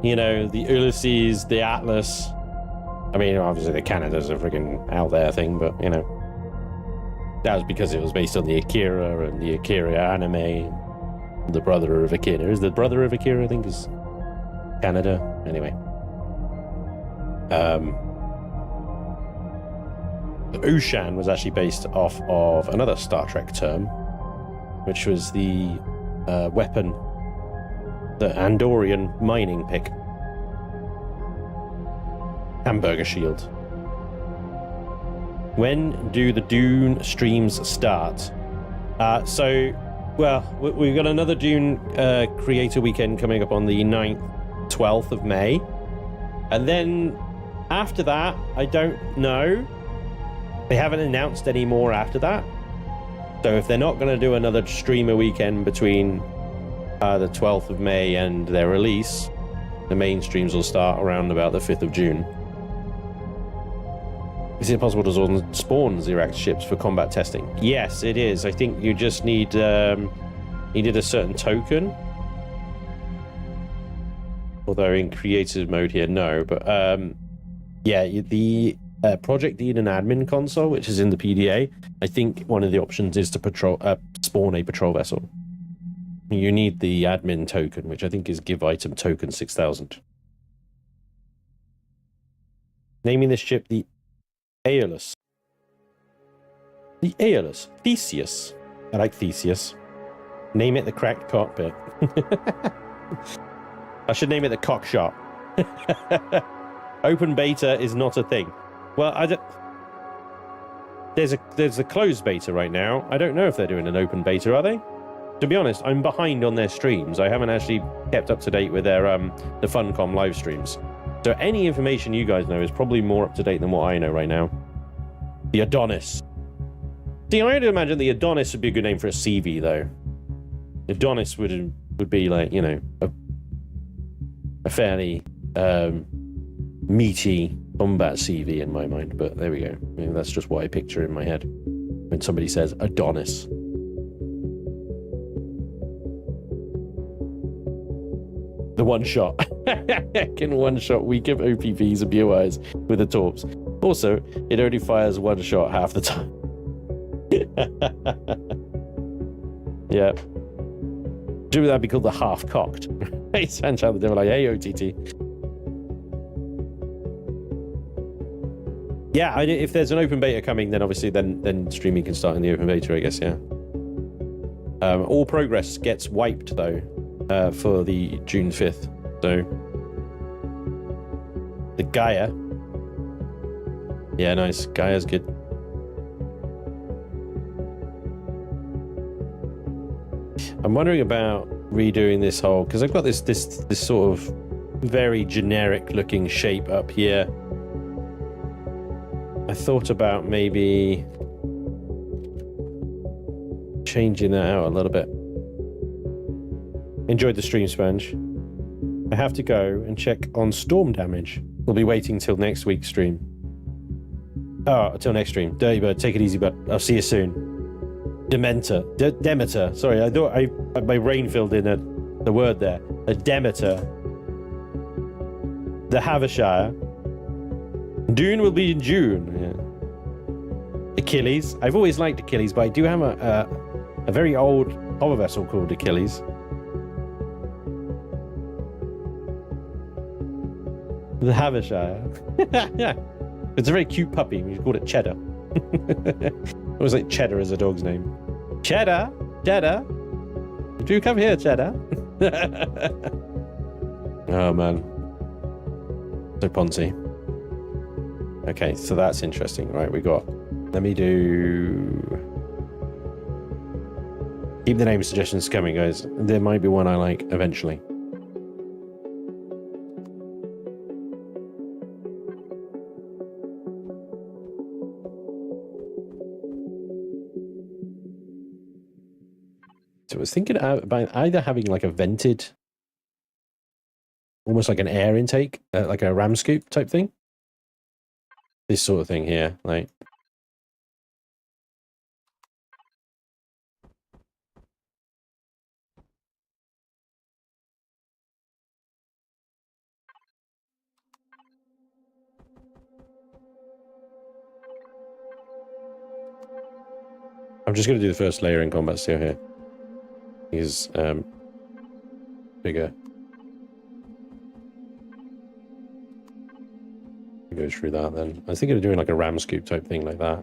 You know, the Ulysses, the Atlas. I mean, obviously the Canada's a freaking out there thing, but, you know. That was because it was based on the Akira and the Akira anime. The brother of Akira. Is the brother of Akira, I think, is Canada? Anyway. Ushan was actually based off of another Star Trek term, which was the weapon, the Andorian mining pick. Hamburger shield. When do the Dune streams start? Well, we've got another Dune creator weekend coming up on the 9th, 12th of May. And then after that, I don't know. They haven't announced any more after that. So if they're not going to do another streamer weekend between the 12th of May and their release, the main streams will start around about the 5th of June. Is it possible to spawn Xerax ships for combat testing? Yes, it is. I think you just need a certain token. Although in creative mode here, no. But yeah, the Project Eden admin console, which is in the PDA, I think one of the options is to spawn a patrol vessel. You need the admin token, which I think is give item token 6000. Naming this ship the Aeolus. The Aeolus. Theseus. I like Theseus. Name it the cracked cockpit. I should name it the cockshot. Open beta is not a thing. Well, I don't... There's a closed beta right now. I don't know if they're doing an open beta, are they? To be honest, I'm behind on their streams. I haven't actually kept up to date with their the Funcom live streams. So any information you guys know is probably more up to date than what I know right now. The Adonis. See, I'd imagine the Adonis would be a good name for a CV, though. Adonis would be like, you know, a fairly meaty combat CV in my mind. But there we go. I mean, that's just what I picture in my head when somebody says Adonis. The one shot. Can one shot weaken OPVs and BOIs with the torps. Also, it only fires one shot half the time. Yeah. Do that be called the half-cocked. Hey, Sanchal, they were like, hey, OTT. Yeah, if there's an open beta coming, then obviously then streaming can start in the open beta, I guess, yeah. All progress gets wiped, though, for the June 5th. So, the Gaia. Yeah, nice. Gaia's good. I'm wondering about redoing this whole, because I've got this sort of very generic looking shape up here. I thought about maybe changing that out a little bit. Enjoyed the stream, Spanj. I have to go and check on storm damage. We'll be waiting till next week's stream. Oh, until next stream. Dirty Bird, take it easy, bud. I'll see you soon. Demeter. Sorry, I thought my brain filled in the word there. A Demeter. The Havishire. Dune will be in June. Yeah. Achilles. I've always liked Achilles, but I do have a very old hover vessel called Achilles. The Havishire. Yeah. It's a very cute puppy. We called it Cheddar. It was like Cheddar as a dog's name. Cheddar! Cheddar! Do come here, Cheddar! Oh, man. So Ponzi. Okay, so that's interesting. Right, we got... Let me do... Keep the name suggestions coming, guys. There might be one I like eventually. So I was thinking about either having like a vented, almost like an air intake, like a ram scoop type thing. this sort of thing here, like. I'm just going to do the first layer in combat still here. He's bigger. Go through that then. I was thinking of doing like a ram scoop type thing like that.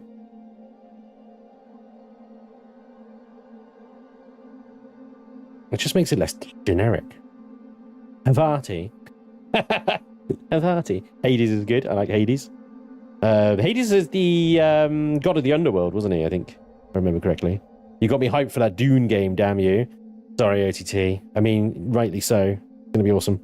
It just makes it less generic. Havarti. Havarti. Hades is good. I like Hades. Hades is the god of the underworld, wasn't he? I think, if I remember correctly. You got me hyped for that Dune game, damn you. Sorry, OTT. I mean, rightly so. It's gonna be awesome.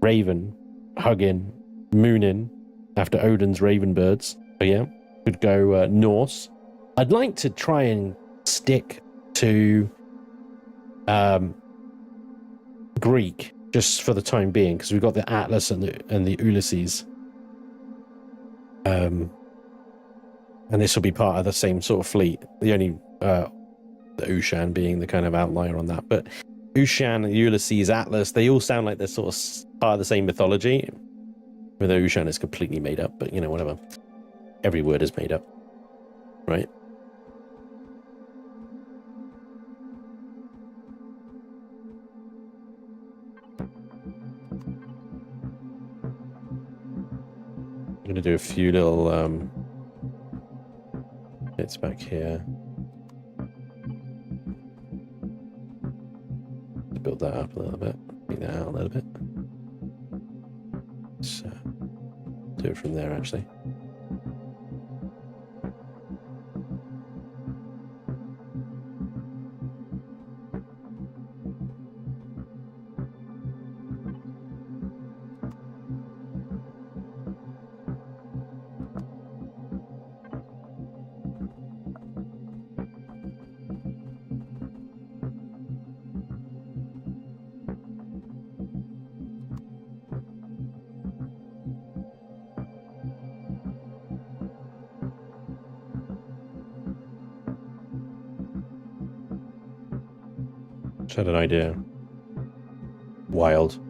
Raven, hugging, mooning after Odin's raven birds. So yeah, could go Norse. I'd like to try and stick to Greek just for the time being, because we've got the Atlas and the Ulysses. And this will be part of the same sort of fleet. The only the Ushan being the kind of outlier on that. But Ushan, Ulysses, Atlas, they all sound like they're sort of part of the same mythology. Whether Ushan is completely made up, but you know, whatever. Every word is made up, right? I'm gonna do a few little bits back here to build that up a little bit, bring that out a little bit. So do it from there actually. Had an idea. Wild.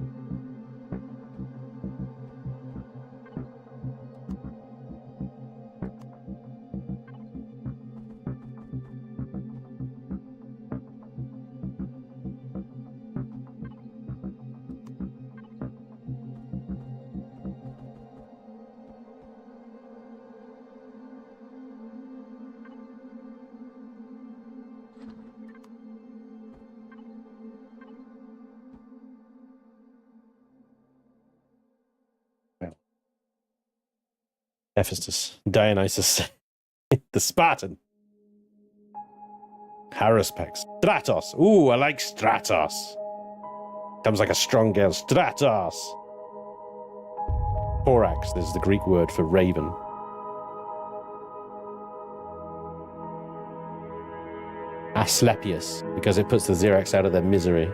Hephaestus, Dionysus, the Spartan, Haruspex, Stratos. Ooh, I like Stratos. Comes like a strong gale. Stratos. Thorax, this is the Greek word for raven. Asclepius, because it puts the Xerox out of their misery.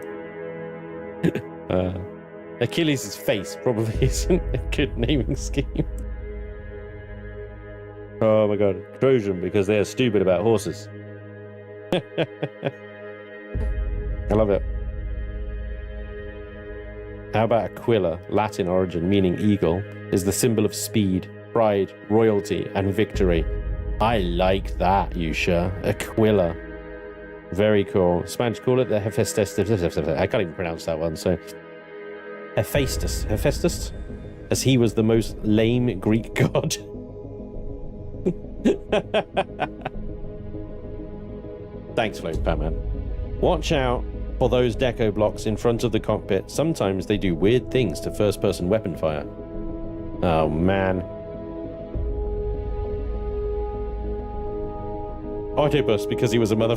Achilles' face probably isn't a good naming scheme. Oh my god, Trojan, because they are stupid about horses. I love it. How about Aquila, Latin origin, meaning eagle, is the symbol of speed, pride, royalty, and victory. I like that, Yusha. Aquila. Very cool. Spanj, call it the Hephaestus. I can't even pronounce that one, so. Hephaestus. Hephaestus? As he was the most lame Greek god. Thanks, Float Batman. Watch out for those deco blocks in front of the cockpit. Sometimes they do weird things to first-person weapon fire. Oh, man. Autobus, because he was a mother...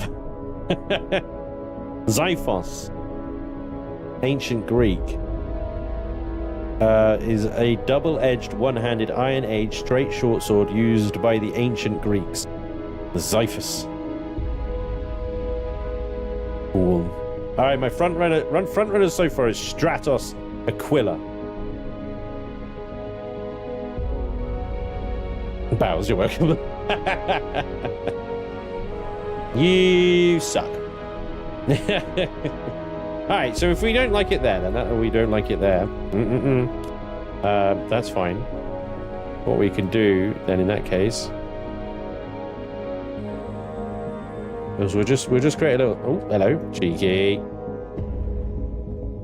Xiphos. Ancient Greek. Is a double-edged, one-handed, iron-age, straight short sword used by the ancient Greeks. The Xiphos. Cool. All right, my front runner so far is Stratos Aquila. Bowles, you're welcome. You suck. Alright, so if we don't like it there, then we don't like it there. That's fine. What we can do then in that case is we'll just create a little. Oh, hello, cheeky.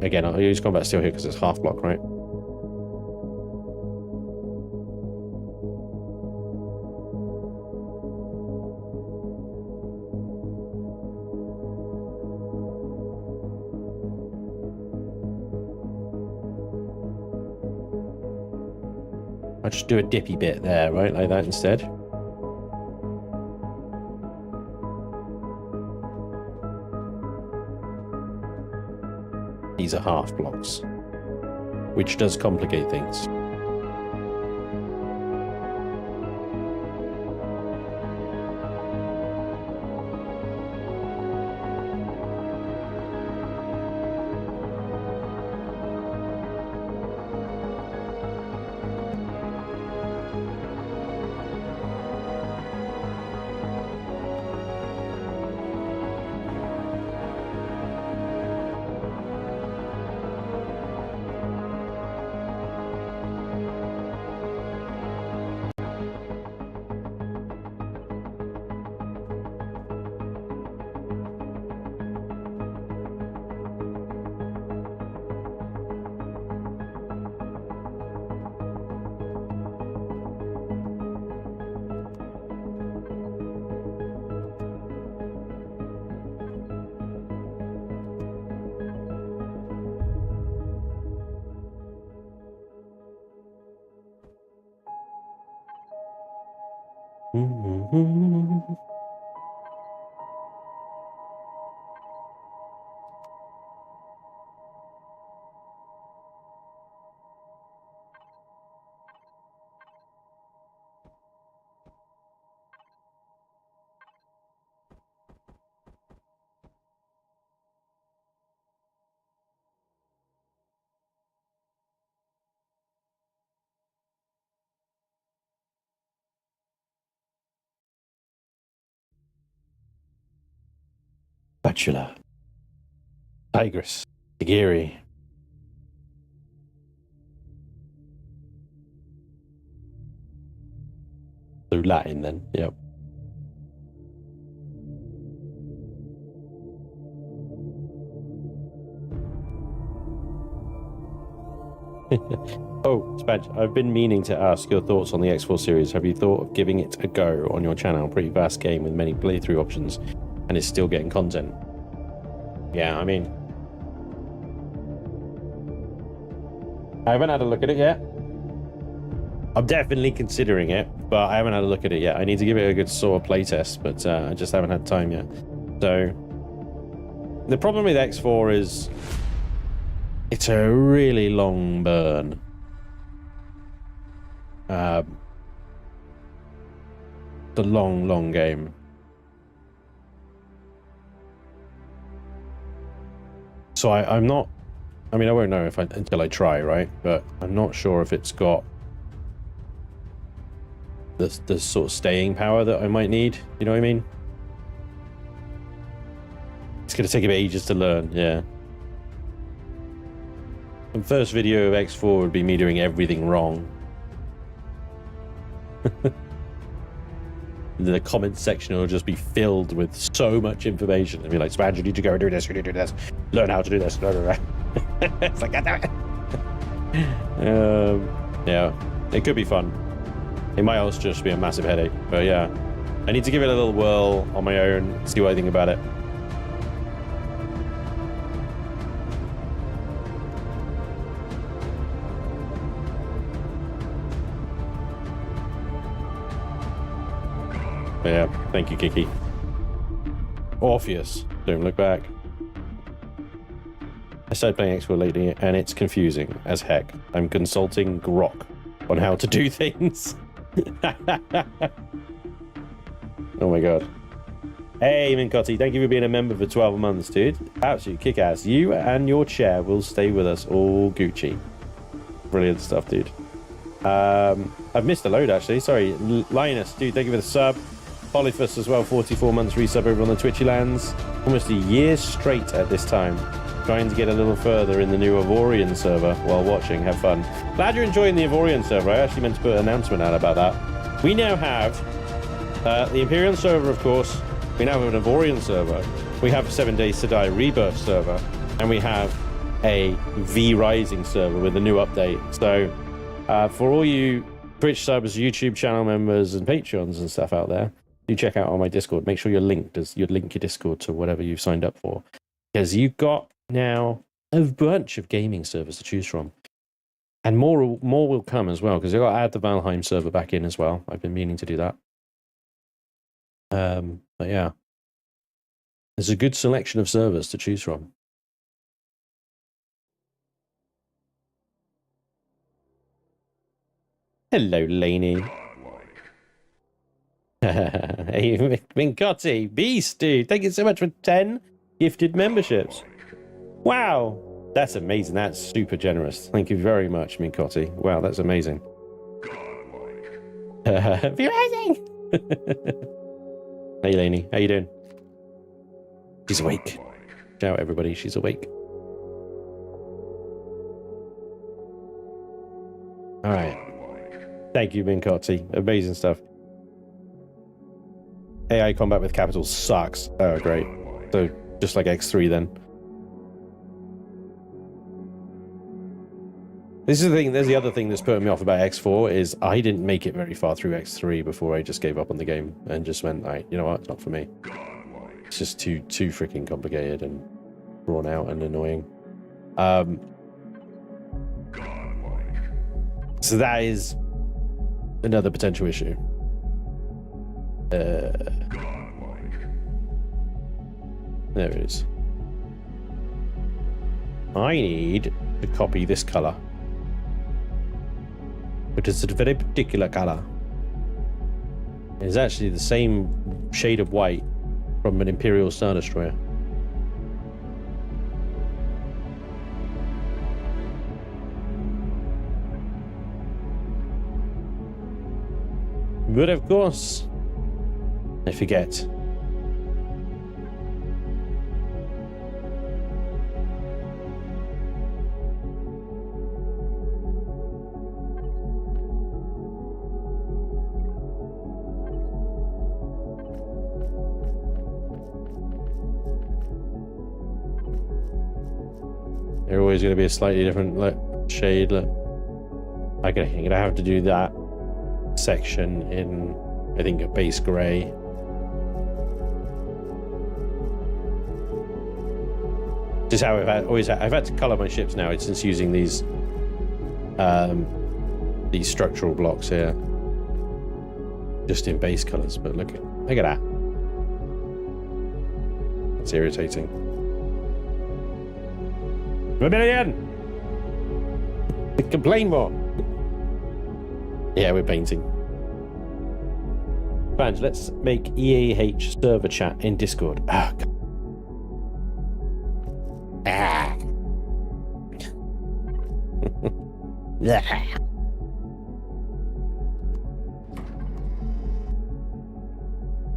Again, I'll use combat steel here because it's half block, right? I'll just do a dippy bit there, right? Like that instead. These are half blocks, which does complicate things. Bachelor. Tigress. Tigiri. Through Latin then, yep. Oh, Spanj, I've been meaning to ask your thoughts on the X4 series. Have you thought of giving it a go on your channel? Pretty vast game with many playthrough options, and it's still getting content. Yeah, I mean, I haven't had a look at it yet. I'm definitely considering it, but I haven't had a look at it yet. I need to give it a good sort of playtest, but I just haven't had time yet. So the problem with X4 is it's a really long burn. The long game. So I'm not, I mean, I won't know until I try, right? But I'm not sure if it's got the sort of staying power that I might need. You know what I mean? It's going to take a bit ages to learn, yeah. The first video of X4 would be me doing everything wrong. The comment section will just be filled with so much information. It'll be like, Spanj, you need to go and do this, you need to do this, learn how to do this. It's like, God damn it. Yeah, it could be fun. It might also just be a massive headache, but yeah. I need to give it a little whirl on my own, see what I think about it. But yeah, thank you, Kiki. Orpheus, don't look back. I started playing X4 lately, and it's confusing as heck. I'm consulting Grok on how to do things. Oh my god. Hey, Mincotti, thank you for being a member for 12 months, dude. Absolute kick-ass. You and your chair will stay with us all Gucci. Brilliant stuff, dude. I've missed a load actually. Sorry, Linus, dude, thank you for the sub. Polyphus as well, 44 months resub over on the Twitchy lands. Almost a year straight at this time. Trying to get a little further in the new Ivorian server while watching. Have fun. Glad you're enjoying the Ivorian server. I actually meant to put an announcement out about that. We now have the Empyrion server, of course. We now have an Ivorian server. We have a 7 Days to Die Rebirth server. And we have a V Rising server with a new update. So for all you Twitch subs, YouTube channel members, and Patreons and stuff out there, do check out on my Discord. Make sure you're linked. You'd link your Discord to whatever you've signed up for. Because you've got now a bunch of gaming servers to choose from. And more will come as well, because I've got to add the Valheim server back in as well. I've been meaning to do that. But yeah. There's a good selection of servers to choose from. Hello, Laney. Hey, Mincotti, beast, dude. Thank you so much for 10 gifted memberships. Wow, that's amazing. That's super generous. Thank you very much, Mincotti. Wow, that's amazing. Rising. Hey, Laney, how you doing? She's awake. Ciao, everybody. She's awake. All right. Thank you, Mincotti. Amazing stuff. AI combat with capitals sucks. Oh, great. So, just like X3 then. This is the thing. There's the other thing that's putting me off about X4 is I didn't make it very far through X3 before I just gave up on the game and just went, right, you know what? It's not for me. It's just too freaking complicated and drawn out and annoying. So that is another potential issue. There it is. I need to copy this color, which is a very particular color. It's actually the same shade of white from an Imperial Star Destroyer. But of course, I forget. They're always going to be a slightly different shade. Look. I'm gonna have to do that section in, I think, a base gray. Just how I've had to color my ships now since using these structural blocks here, just in base colors. But look at that. It's irritating. Rebellion! Complain more. Yeah, we're painting. Spanj, let's make EAH server chat in Discord. Ah. Ah.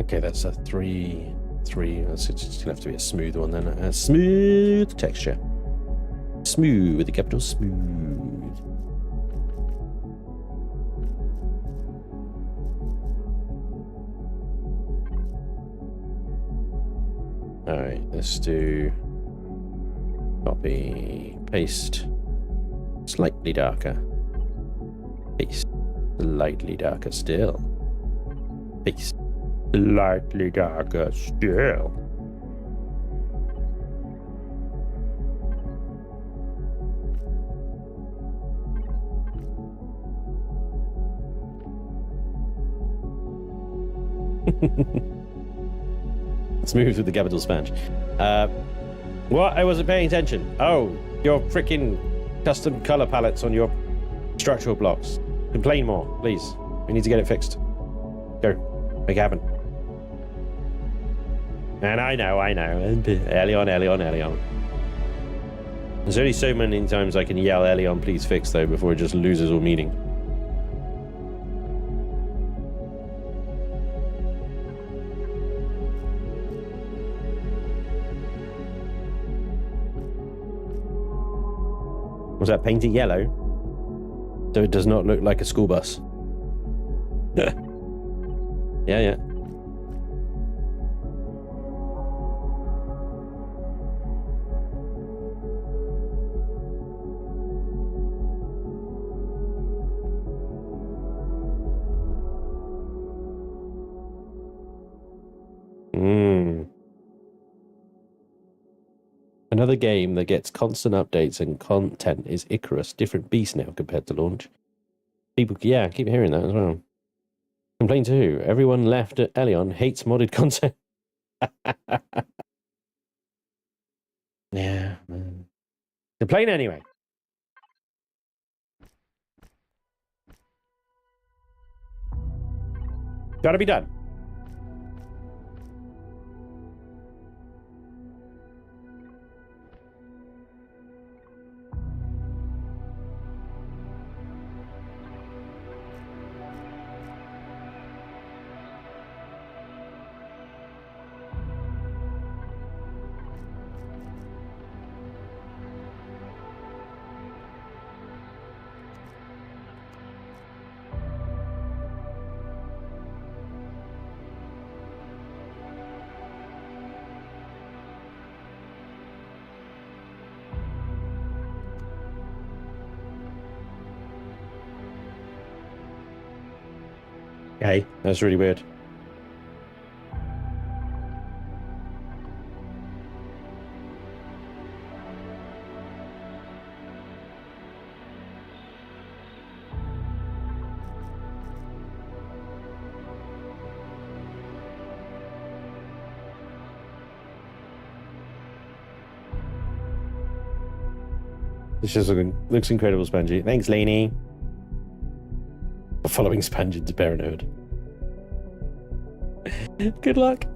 Okay, that's a 3. That's just gonna have to be a smooth one then. A smooth texture. Smooth with the capital smooth. All right, let's do copy, paste, slightly darker, paste, slightly darker still, paste, slightly darker still. Smooth with the capital Spanj. What? I wasn't paying attention. Oh, your freaking custom color palettes on your structural blocks. Complain more, please. We need to get it fixed. Go. Make it happen. And I know. Early on. There's only so many times I can yell, Elion, please fix, though, before it just loses all meaning. Was that painted yellow? So it does not look like a school bus. Yeah, yeah. Another game that gets constant updates and content is Icarus. Different beast now compared to launch. People, yeah, I keep hearing that as well. Complain to who? Everyone left at Elion hates modded content. Yeah. Complain anyway. Gotta be done. Okay, that's really weird. This just looks incredible, Spangy. Thanks, Laney. Following Spanj into parenthood. Good luck.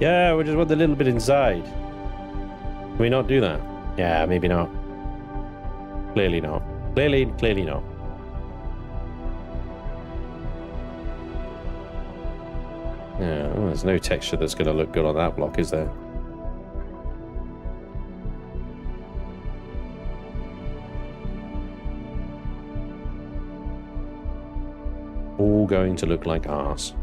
Yeah, we just want a little bit inside. Can we not do that? Yeah, maybe not. Clearly not. Clearly not. Yeah, well, there's no texture that's going to look good on that block, is there? All going to look like arse.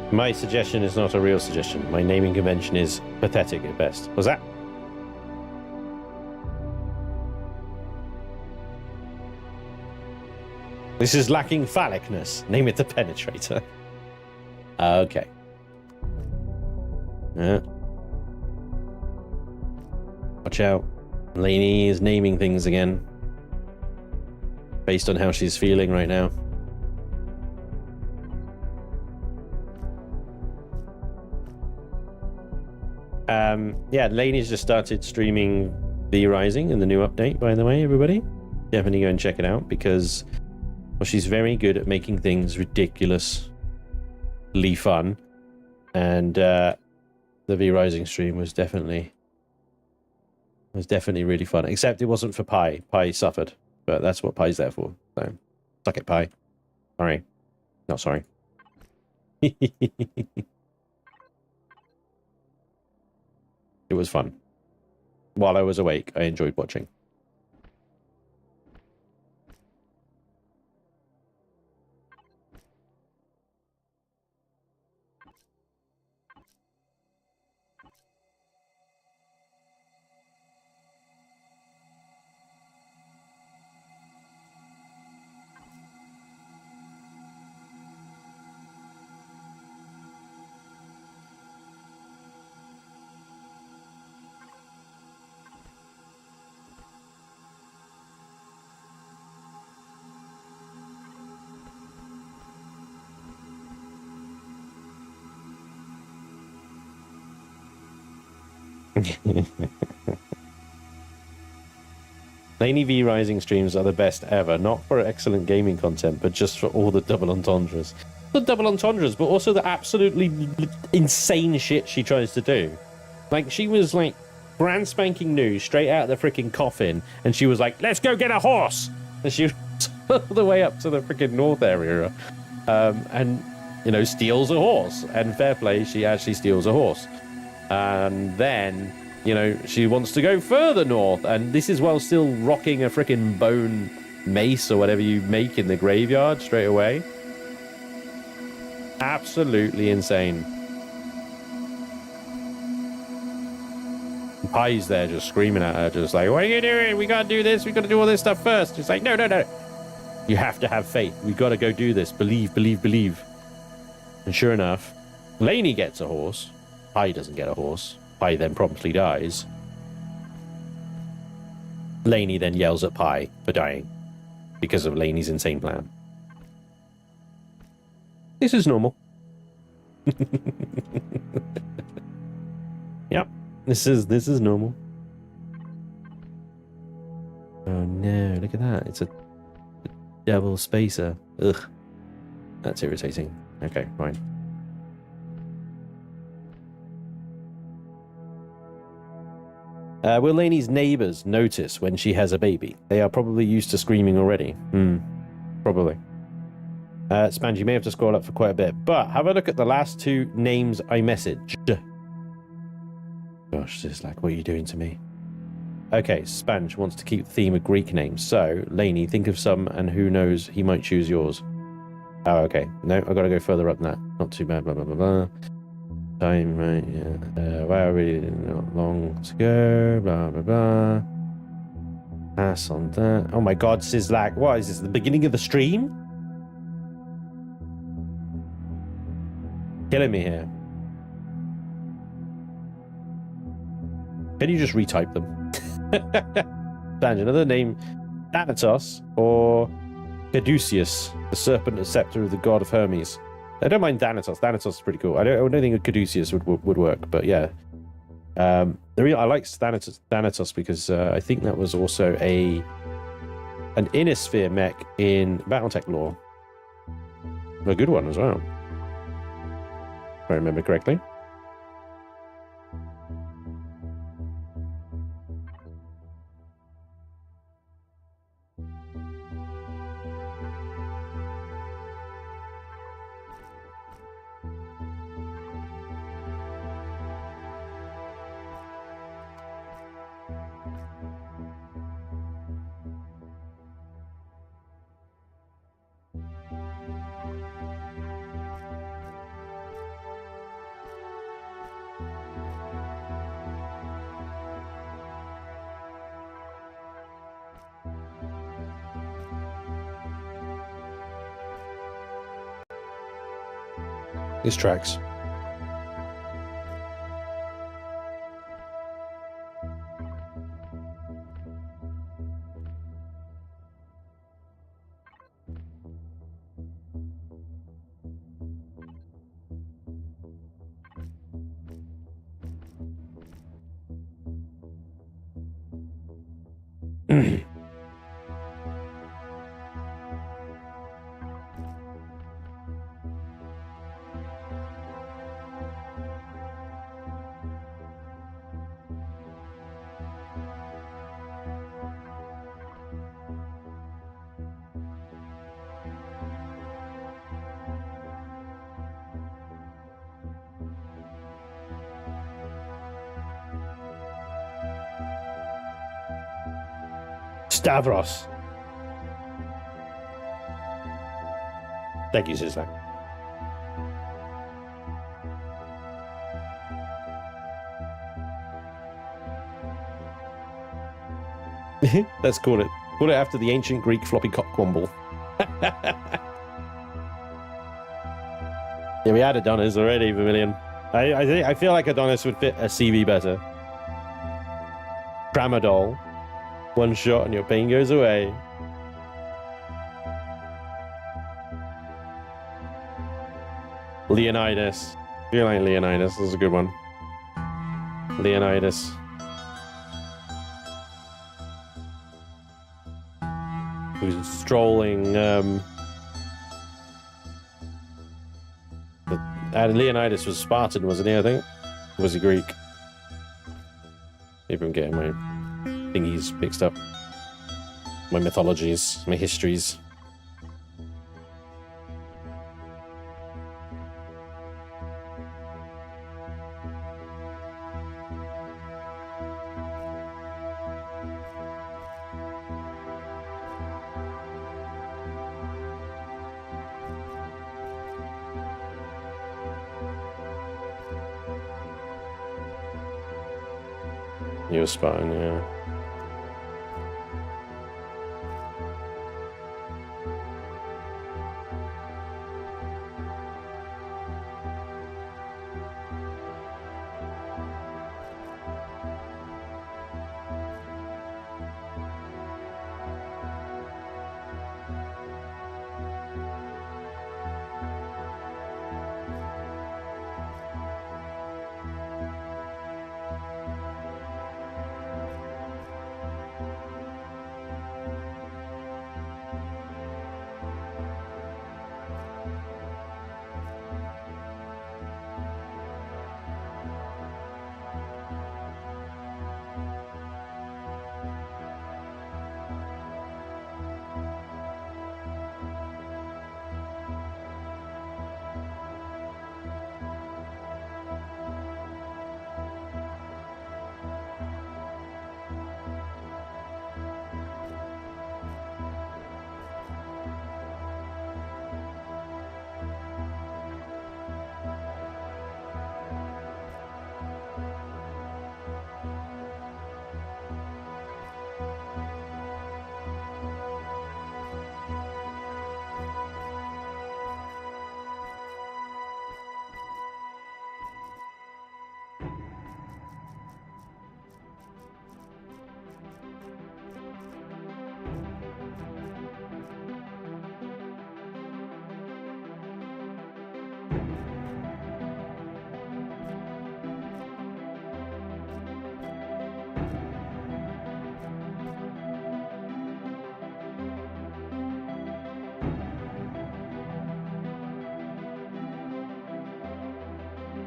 My suggestion is not a real suggestion. My naming convention is pathetic at best. Was that? This is lacking phallicness. Name it the Penetrator. Okay. Yeah. Watch out. Lainey is naming things again. Based on how she's feeling right now. Yeah, Lainey's just started streaming the Rising and the new update, by the way, everybody. Definitely go and check it out because, well, she's very good at making things ridiculously fun And the V Rising stream was definitely really fun. Except it wasn't for Pi. Pi suffered, but that's what Pi's there for. So suck it, Pi. Sorry, not sorry. It was fun. While I was awake, I enjoyed watching. Laney V Rising streams are the best ever, not for excellent gaming content, but just for all the double entendres. The double entendres, but also the absolutely insane shit she tries to do. Like, she was like brand spanking new, straight out of the freaking coffin, and she was like, let's go get a horse! And she was all the way up to the freaking north area, and, you know, steals a horse. And fair play, she actually steals a horse. And then, you know, she wants to go further north, and this is while still rocking a freaking bone mace or whatever you make in the graveyard straight away. Absolutely insane. Pi's there just screaming at her, just like, what are you doing? We gotta do this, we gotta do all this stuff first. She's like, no, no, no. You have to have faith. We gotta go do this. Believe, believe, believe. And sure enough, Laney gets a horse. Pi doesn't get a horse. Pi then promptly dies. Laney then yells at Pi for dying because of Laney's insane plan. This is normal. Yep, this is normal. Oh no, look at that. It's a double spacer. Ugh. That's irritating. Okay, fine. Will Laney's neighbors notice when she has a baby? They are probably used to screaming already. Probably. Spanj, you may have to scroll up for quite a bit, but have a look at the last two names I messaged. Gosh, this is like, what are you doing to me? Okay, Spanj wants to keep the theme of Greek names. So, Laney, think of some, and who knows, he might choose yours. Oh, okay. No, I've got to go further up than that. Not too bad, blah, blah, blah, blah. Time, right, yeah. Wow, really not long to go, blah, blah, blah. Pass on that. Oh my god, Sizzlack. What is this, the beginning of the stream? Killing me here. Can you just retype them? Spanj, another name, Thanatos or Caduceus, the serpent and scepter of the god of Hermes. I don't mind Thanatos. Thanatos is pretty cool. I don't think a Caduceus would work, but yeah. I like Thanatos because I think that was also an Innisphere mech in Battletech lore. A good one as well, if I remember correctly. This tracks. Stavros. Thank you, Sislak. Let's call it. Call it after the ancient Greek floppy cock crumble. Yeah, we had Adonis already, Vermilion. I feel like Adonis would fit a CV better. Tramadol. One shot and your pain goes away. Leonidas. I feel like Leonidas. This is a good one. Leonidas. Who's strolling. Leonidas was Spartan, wasn't he? I think. Or was he Greek? Maybe I'm getting my thingies mixed up. My mythologies, my histories. You were Spartan, yeah.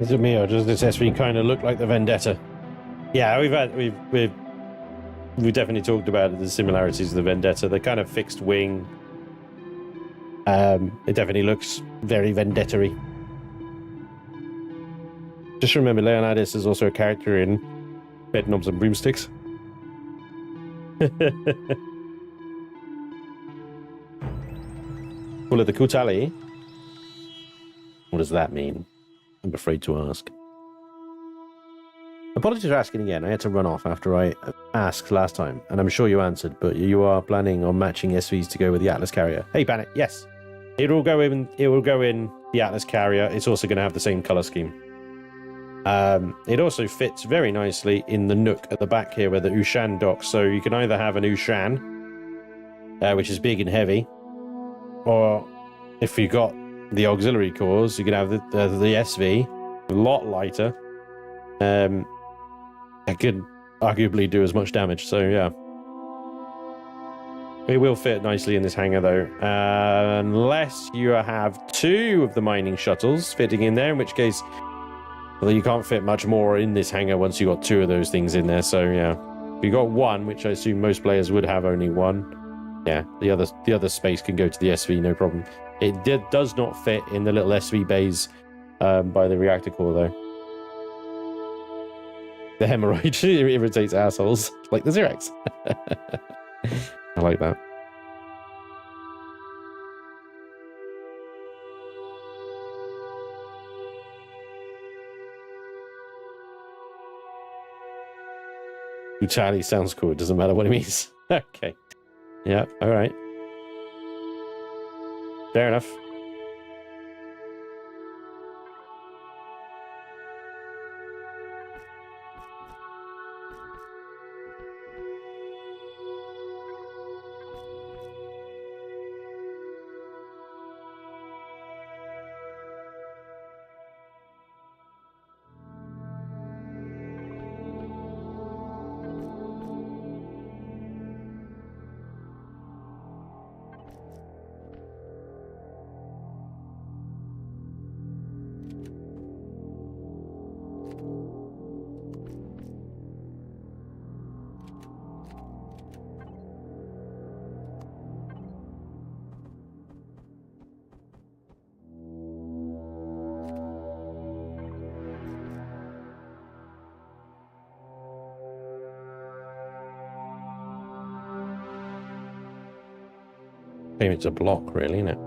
Is it me or does this SV kind of look like the Vendetta? Yeah, we've definitely talked about the similarities of the Vendetta. The kind of fixed wing. It definitely looks very Vendetta-y. Just remember, Leonidas is also a character in Bedknobs and Broomsticks. Well, the Kutali. What does that mean? I'm afraid to ask. Apologies for asking again. I had to run off after I asked last time, and I'm sure you answered, but you are planning on matching SVs to go with the Atlas carrier. Hey, Bannet, yes. It will go in the Atlas carrier. It's also going to have the same color scheme. It also fits very nicely in the nook at the back here where the Ushan docks. So you can either have an Ushan, which is big and heavy, or if you got the auxiliary cores, you can have the SV, a lot lighter. It could arguably do as much damage, so yeah. It will fit nicely in this hangar though, unless you have two of the mining shuttles fitting in there, in which case, well, you can't fit much more in this hangar once you got two of those things in there, so yeah. If you got one, which I assume most players would have only one, yeah, the other space can go to the SV, no problem. It does not fit in the little SV bays by the reactor core, though. The hemorrhoid irritates assholes, like the Xerox. I like that. Charlie sounds cool. It doesn't matter what it means. Okay. Yeah. All right. Fair enough. Maybe it's a block, really, isn't it?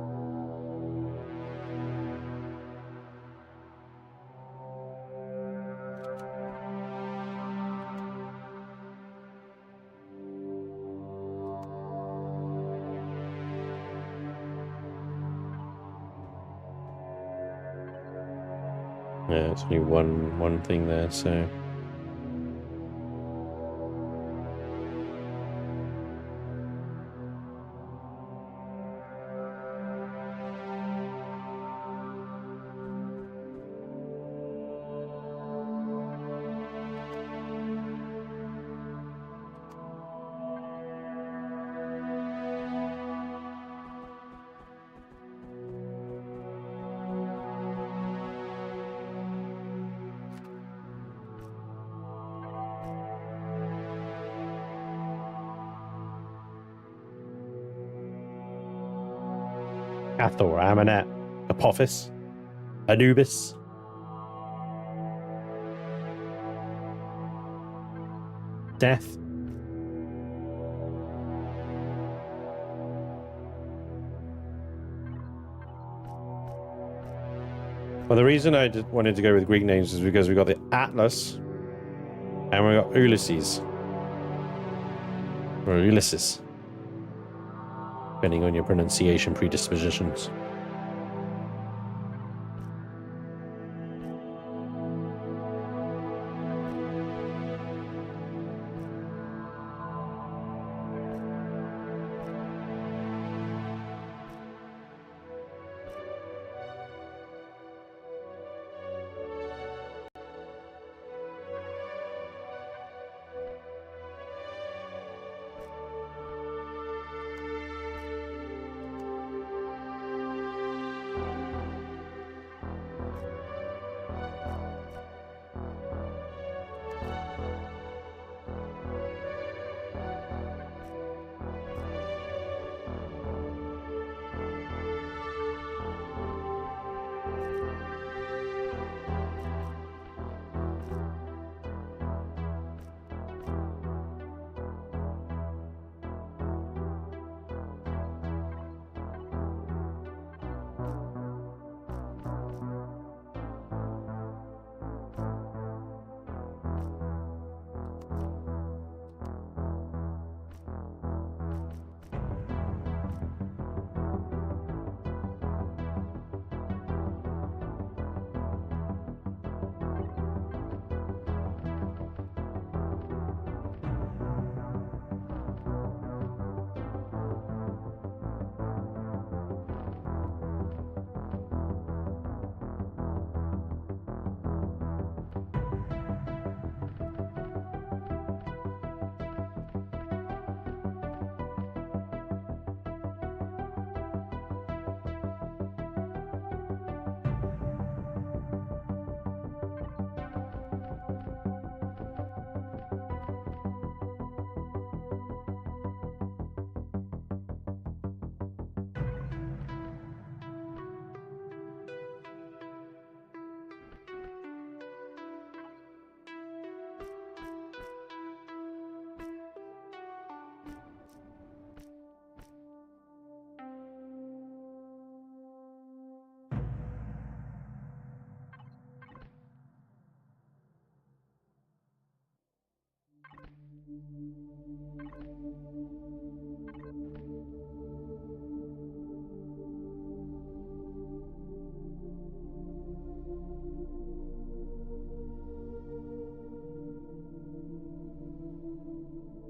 Yeah, it's only one thing there, so. Hathor, Amunet, Apophis, Anubis. Death. Well, the reason I wanted to go with Greek names is because we got the Atlas and we got Ulysses. Or Ulysses. Depending on your pronunciation predispositions.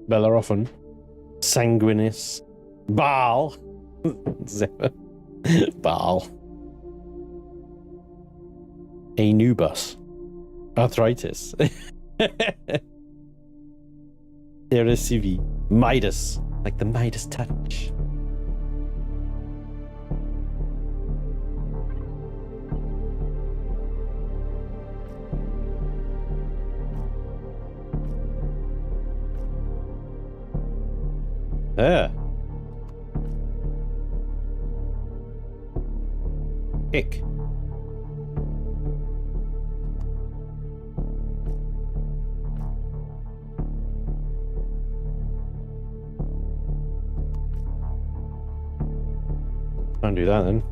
Bellerophon, Sanguinis, Baal, Zephyr, Baal, Anubis, Arthritis, Erisivi, Midas, like the Midas touch. Ick. Can't do that then.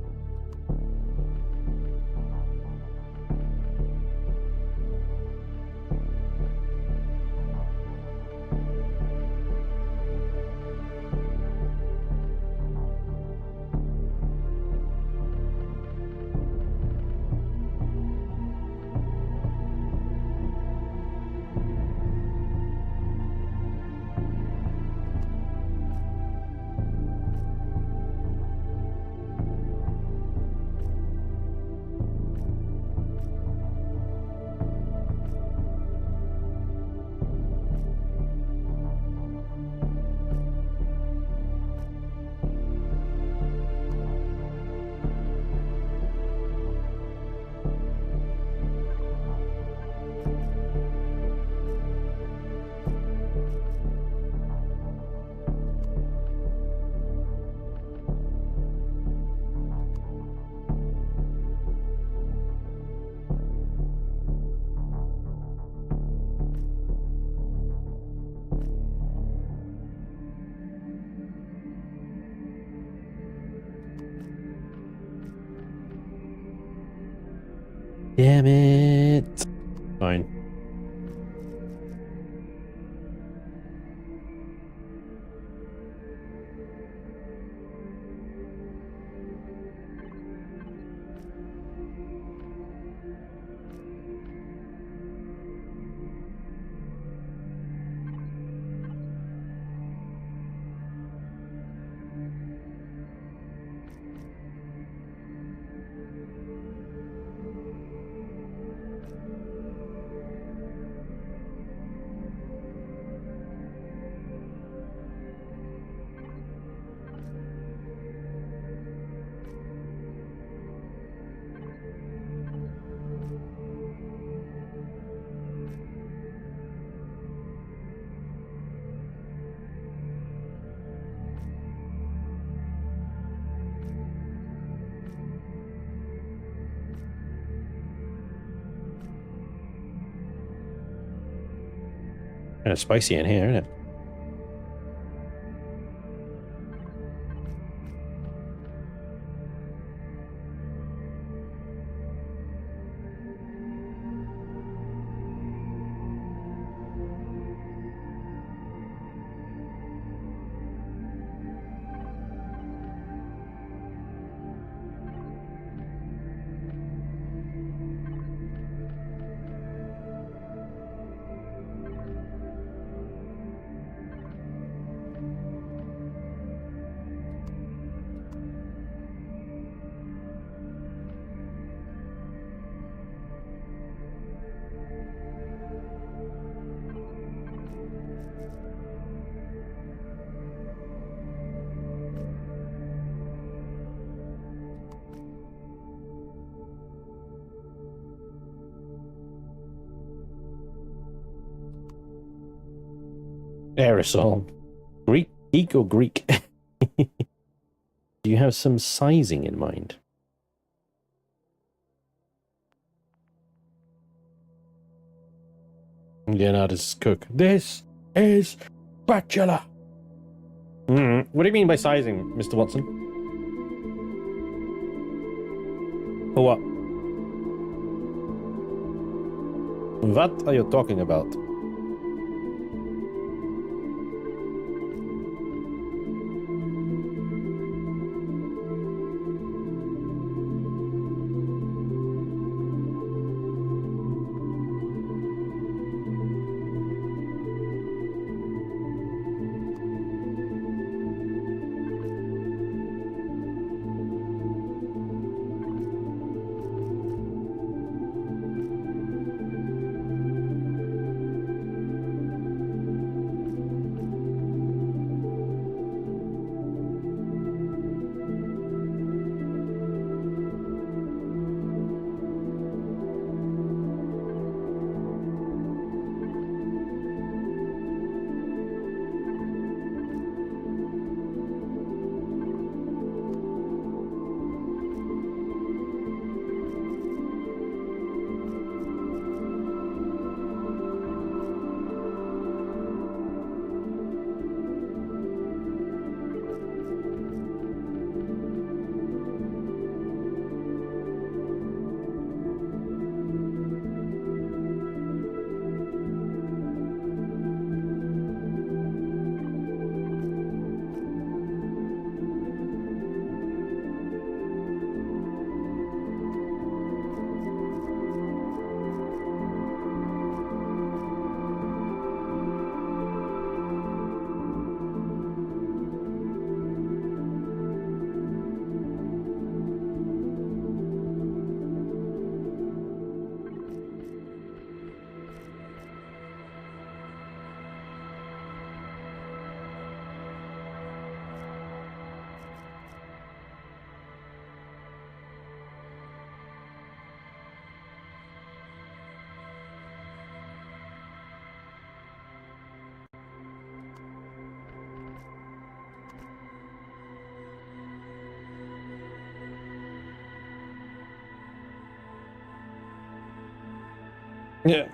Damn it. Fine. Kind of spicy in here, isn't it? Aerosol. Greek? Geek or Greek? Do you have some sizing in mind? Yeah, no, this is cook. This is spatula. What do you mean by sizing, Mr. Watson? For what? What are you talking about? Yeah.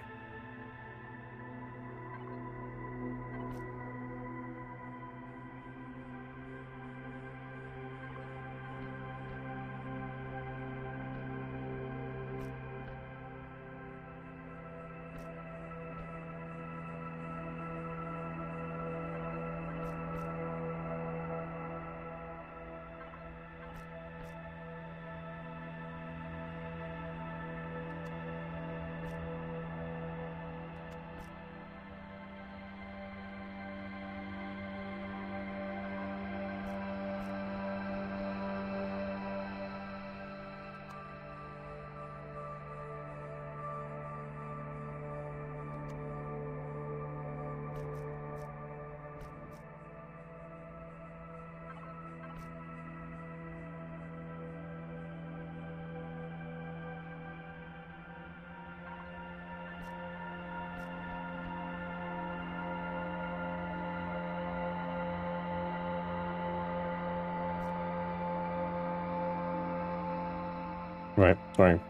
Right, sorry.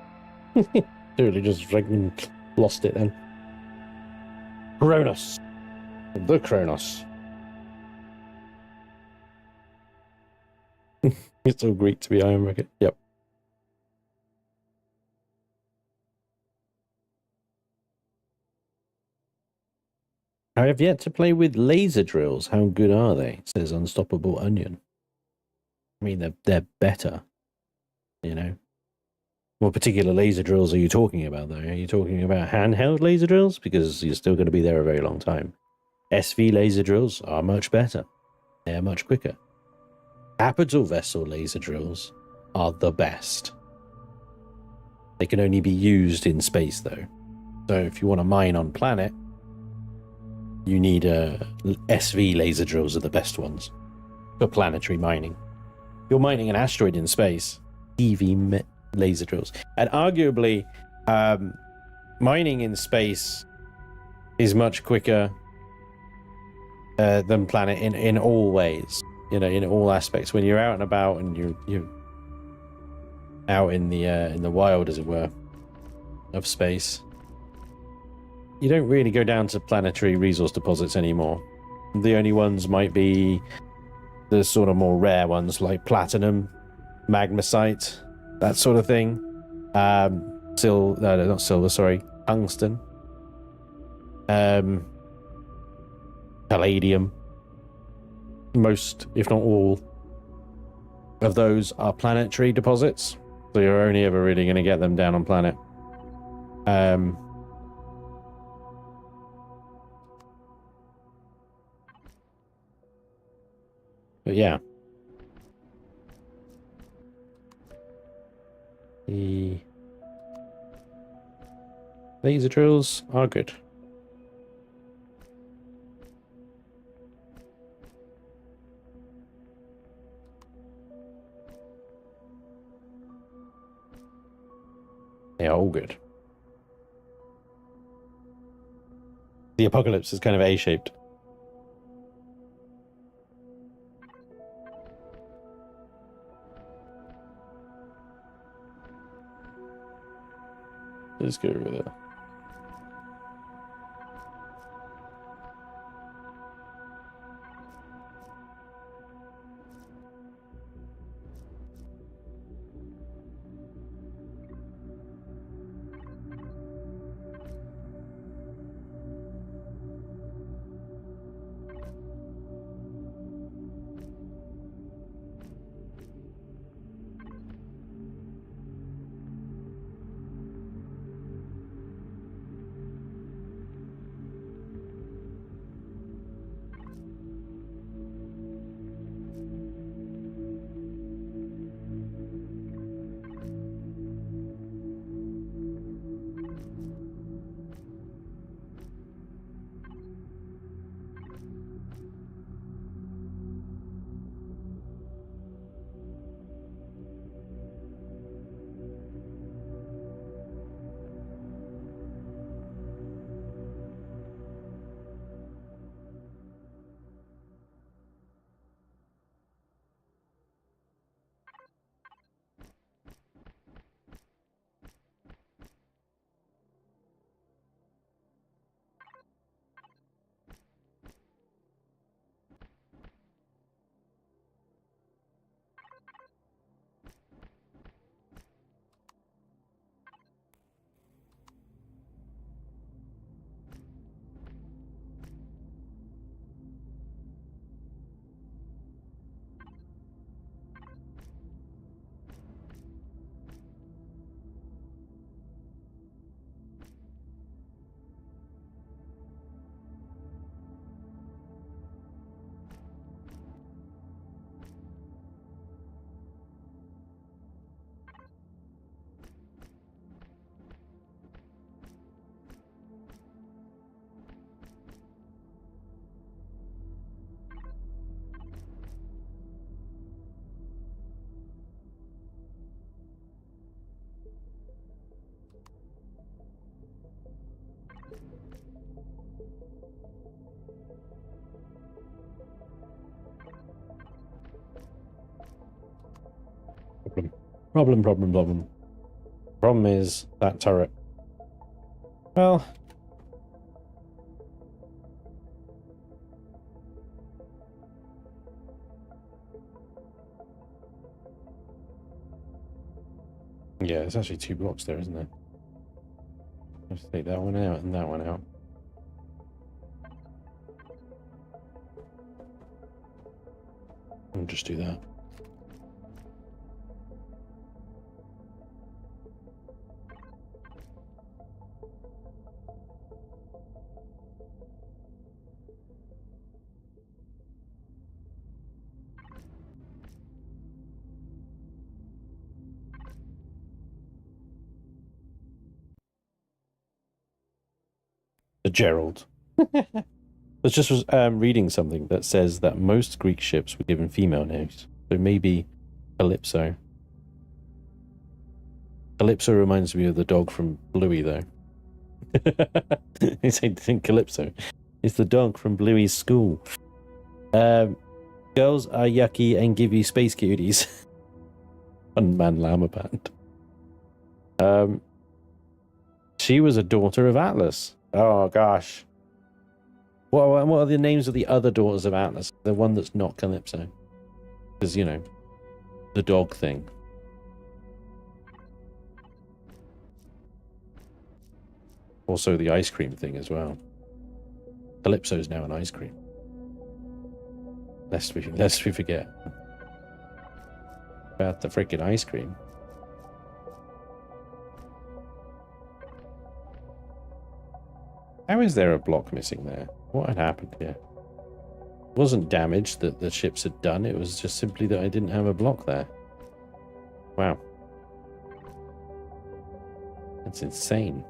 Totally just freaking lost it then. Kronos. The Kronos. It's all Greek to be Iron Rocket. Yep. I have yet to play with laser drills. How good are they? Says Unstoppable Onion. I mean, they're better, you know. What particular laser drills are you talking about, though? Are you talking about handheld laser drills? Because you're still going to be there a very long time. SV laser drills are much better. They're much quicker. Capital vessel laser drills are the best. They can only be used in space, though. So if you want to mine on planet, you need SV laser drills are the best ones for planetary mining. If you're mining an asteroid in space, EV laser drills. And arguably, mining in space is much quicker than planet in all ways. You know, in all aspects. When you're out and about and you're out in the wild, as it were, of space, you don't really go down to planetary resource deposits anymore. The only ones might be the sort of more rare ones like platinum, magmasite, that sort of thing. Not silver, sorry, tungsten, palladium. Most, if not all, of those are planetary deposits, so you're only ever really going to get them down on planet. But yeah, the laser drills are good. They are all good. The apocalypse is kind of A-shaped. Let's go over there. Problem. Problem is that turret. Well, yeah, there's actually 2 blocks there, isn't there? Let's take that one out and that one out. I'll just do that. The Gerald. I was just reading something that says that most Greek ships were given female names. So maybe Calypso. Calypso reminds me of the dog from Bluey, though. It's Calypso. It's the dog from Bluey's school. Girls are yucky and give you space cuties. One-man llama band. She was a daughter of Atlas. Oh, gosh. What are the names of the other daughters of Atlas? The one that's not Calypso. Because, you know, the dog thing. Also the ice cream thing as well. Calypso's now an ice cream. Lest we forget about the freaking ice cream. How is there a block missing there? What had happened here? It wasn't damage that the ships had done. It was just simply that I didn't have a block there. Wow. That's insane.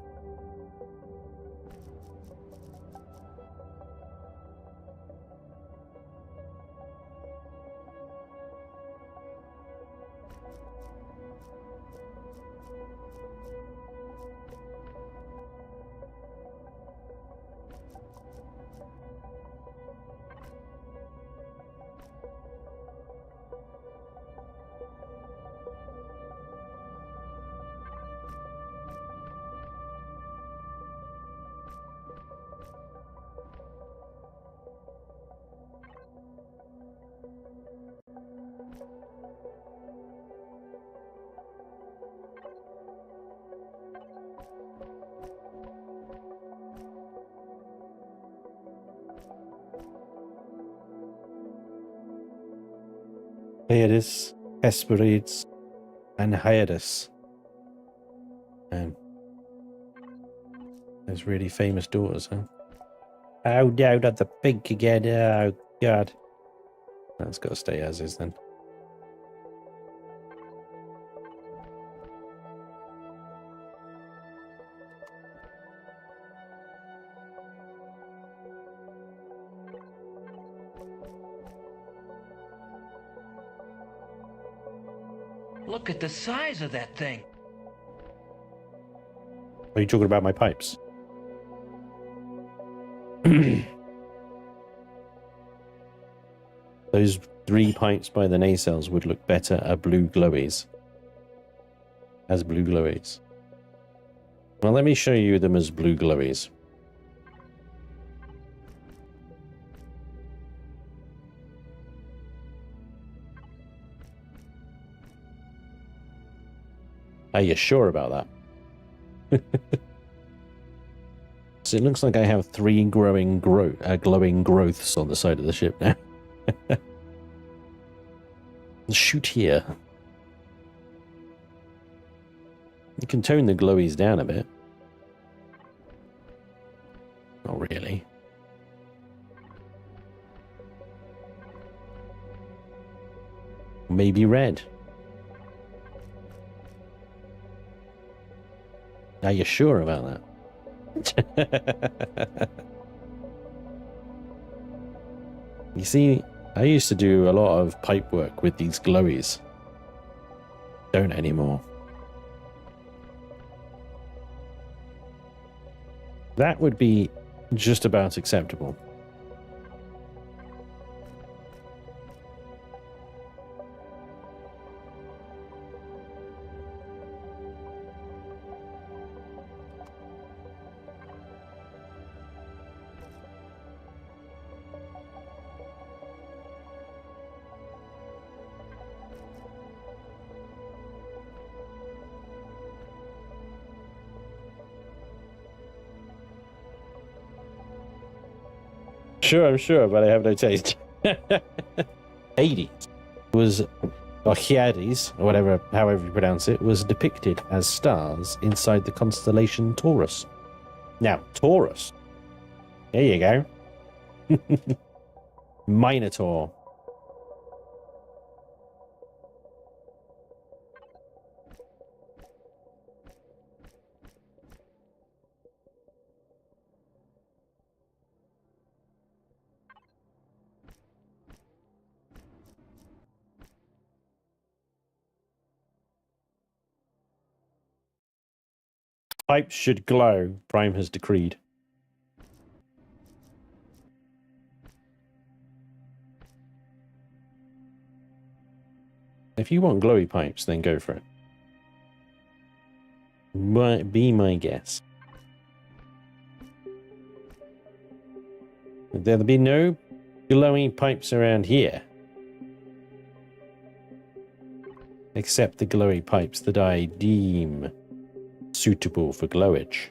Hiatus, Hesperides, and Hiatus. And there's really famous daughters, huh? Oh no, not the pink again. Oh god. That's got to stay as is then. Look at the size of that thing. Are you talking about my pipes? Those 3 pipes by the nacelles would look better as blue glowies. Well, let me show you them as blue glowies. Are you sure about that? So it looks like I have 3 glowing growths on the side of the ship now. Shoot here. You can tone the glowies down a bit. Not really. Maybe red. Are you sure about that? You see, I used to do a lot of pipe work with these glowies. Don't anymore. That would be just about acceptable. I'm sure, but I have no taste. Hades was, or Hyades, or whatever, however you pronounce it, was depicted as stars inside the constellation Taurus. Now, Taurus. There you go. Minotaur. Pipes should glow, Prime has decreed. If you want glowy pipes, then go for it. Might be my guess. There'll be no glowing pipes around here. Except the glowy pipes that I deem suitable for glowage.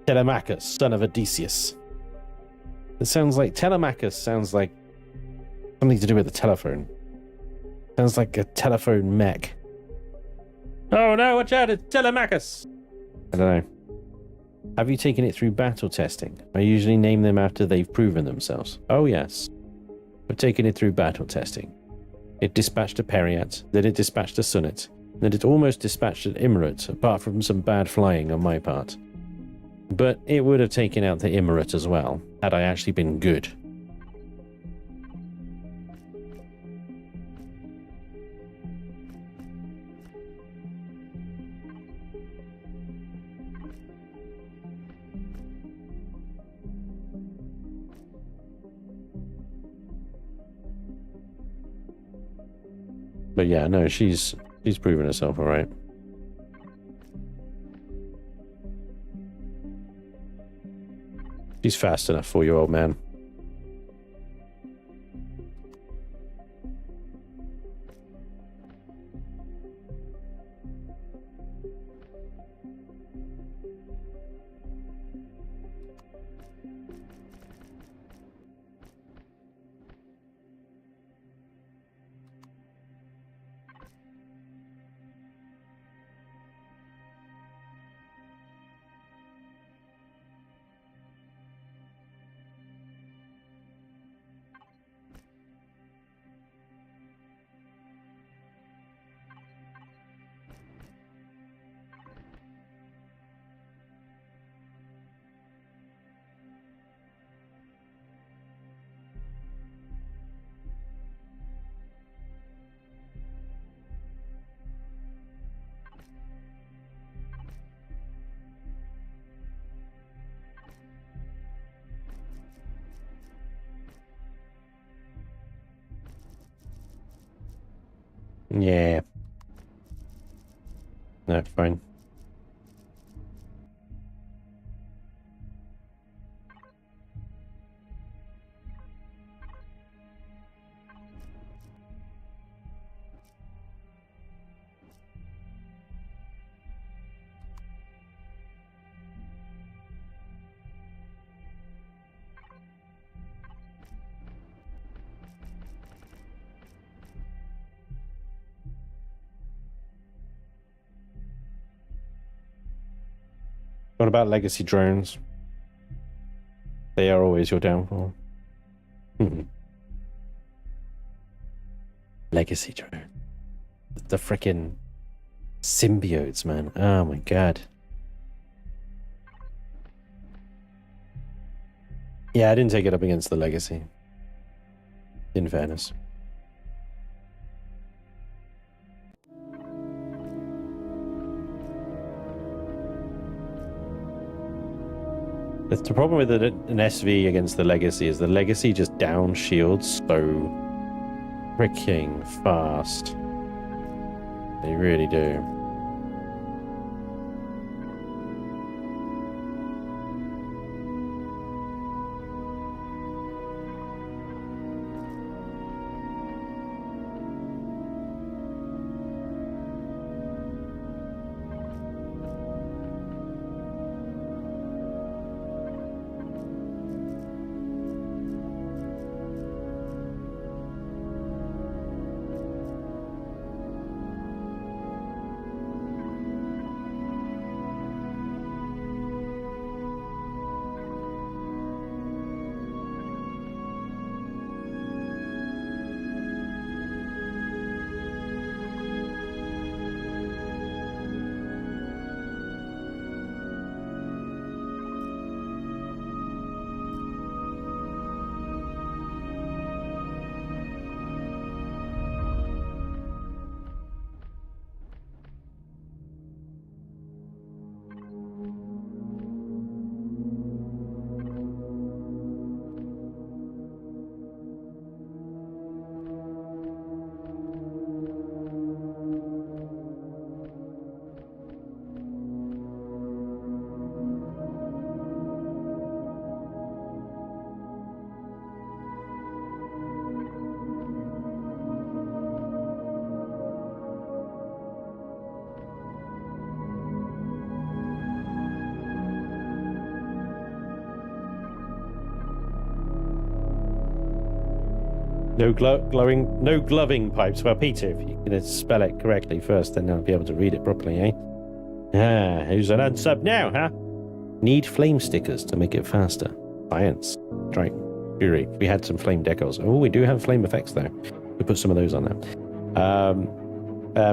Telemachus, son of Odysseus. It sounds like Telemachus sounds like something to do with the telephone. Sounds like a telephone mech. Oh no, watch out, it's Telemachus! I don't know. Have you taken it through battle testing? I usually name them after they've proven themselves. Oh yes. We've taken it through battle testing. It dispatched a Periat, then it dispatched a Sunnet, then it almost dispatched an Emirate, apart from some bad flying on my part. But it would have taken out the Emirate as well, had I actually been good. But yeah, no, she's proven herself all right. She's fast enough for you, old man. Yeah. No, fine. What about legacy drones? They are always your downfall. Legacy drone. The frickin' symbiotes, man. Oh my god. Yeah, I didn't take it up against the legacy. In fairness. That's the problem with an SV against the legacy is the legacy just down shields so freaking fast. They really do. No gloving pipes. Well, Peter, if you're going to spell it correctly first, then I'll be able to read it properly, eh? Ah, who's an unsub now, huh? Need flame stickers to make it faster. Science. Right. Fury. We had some flame decals. Oh, we do have flame effects, though. We put some of those on there.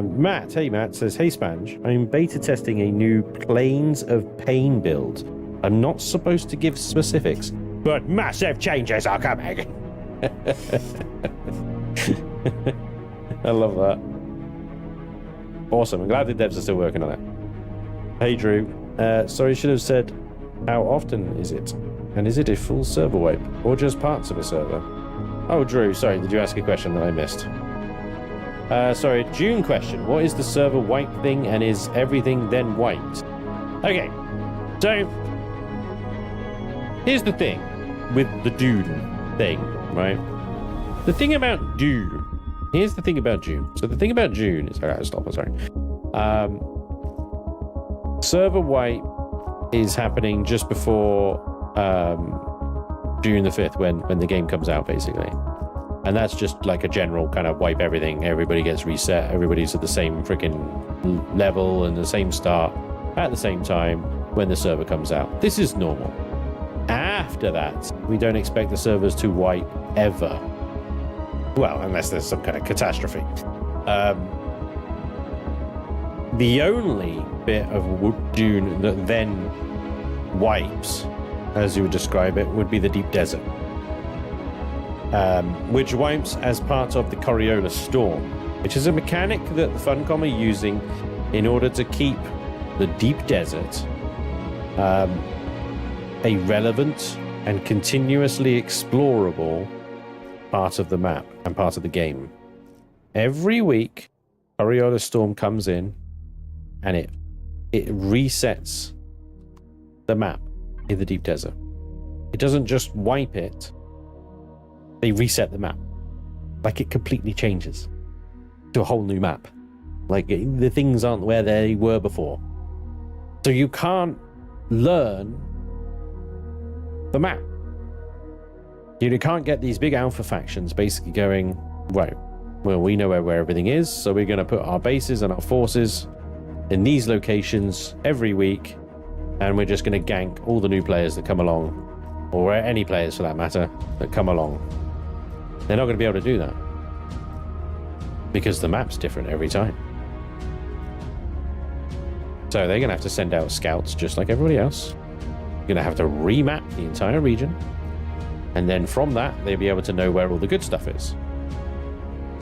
Matt, hey Matt, says, hey Spanj, I'm beta testing a new Planes of Pain build. I'm not supposed to give specifics, but massive changes are coming. I love that. Awesome. I'm glad the devs are still working on it. Hey Drew, sorry, should have said, how often is it? And is it a full server wipe or just parts of a server? Oh, Drew, sorry, did you ask a question that I missed? Sorry, June question. What is the server wipe thing, and is everything then wiped? Okay, so here's the thing with the Dune thing, right? The thing about Dune. Here's the thing about June. So the thing about June is, I gotta stop. I'm sorry. Server wipe is happening just before June the 5th, when the game comes out, basically. And that's just like a general kind of wipe everything. Everybody gets reset. Everybody's at the same freaking level and the same start at the same time when the server comes out. This is normal. After that, we don't expect the servers to wipe ever. Well, unless there's some kind of catastrophe. The only bit of Dune that then wipes, as you would describe it, would be the deep desert. Which wipes as part of the Coriolis Storm, which is a mechanic that the Funcom are using in order to keep the deep desert a relevant and continuously explorable part of the map and part of the game. Every week, Coriolis Storm comes in and it resets the map in the deep desert. It doesn't just wipe it. They reset the map. Like, it completely changes to a whole new map. Like, the things aren't where they were before. So you can't learn the map. You can't get these big alpha factions basically going, right, well, we know where everything is, so we're going to put our bases and our forces in these locations every week, and we're just going to gank all the new players that come along, or any players for that matter, that come along. They're not going to be able to do that because the map's different every time. So they're going to have to send out scouts just like everybody else. You're going to have to remap the entire region, and then from that they'll be able to know where all the good stuff is.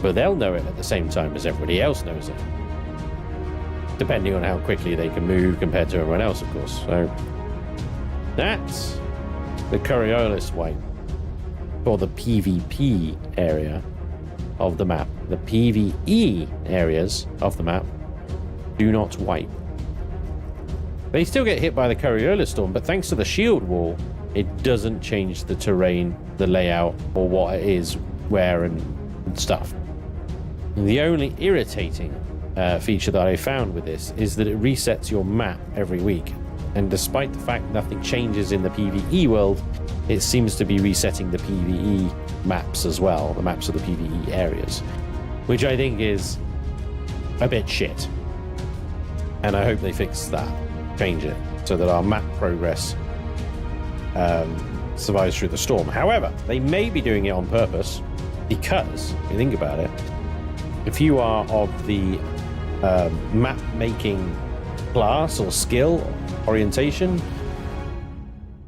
But they'll know it at the same time as everybody else knows it, depending on how quickly they can move compared to everyone else, of course. So that's the Coriolis wipe for the PvP area of the map. The PvE areas of the map do not wipe. They still get hit by the Coriolis Storm, but thanks to the shield wall, it doesn't change the terrain, the layout, or what it is, where and stuff. The only irritating feature that I found with this is that it resets your map every week. And despite the fact nothing changes in the PvE world, it seems to be resetting the PvE maps as well, the maps of the PvE areas, which I think is a bit shit. And I hope they fix that, change it, so that our map progress survives through the storm. However, they may be doing it on purpose, because, if you think about it, if you are of the map making class or skill orientation,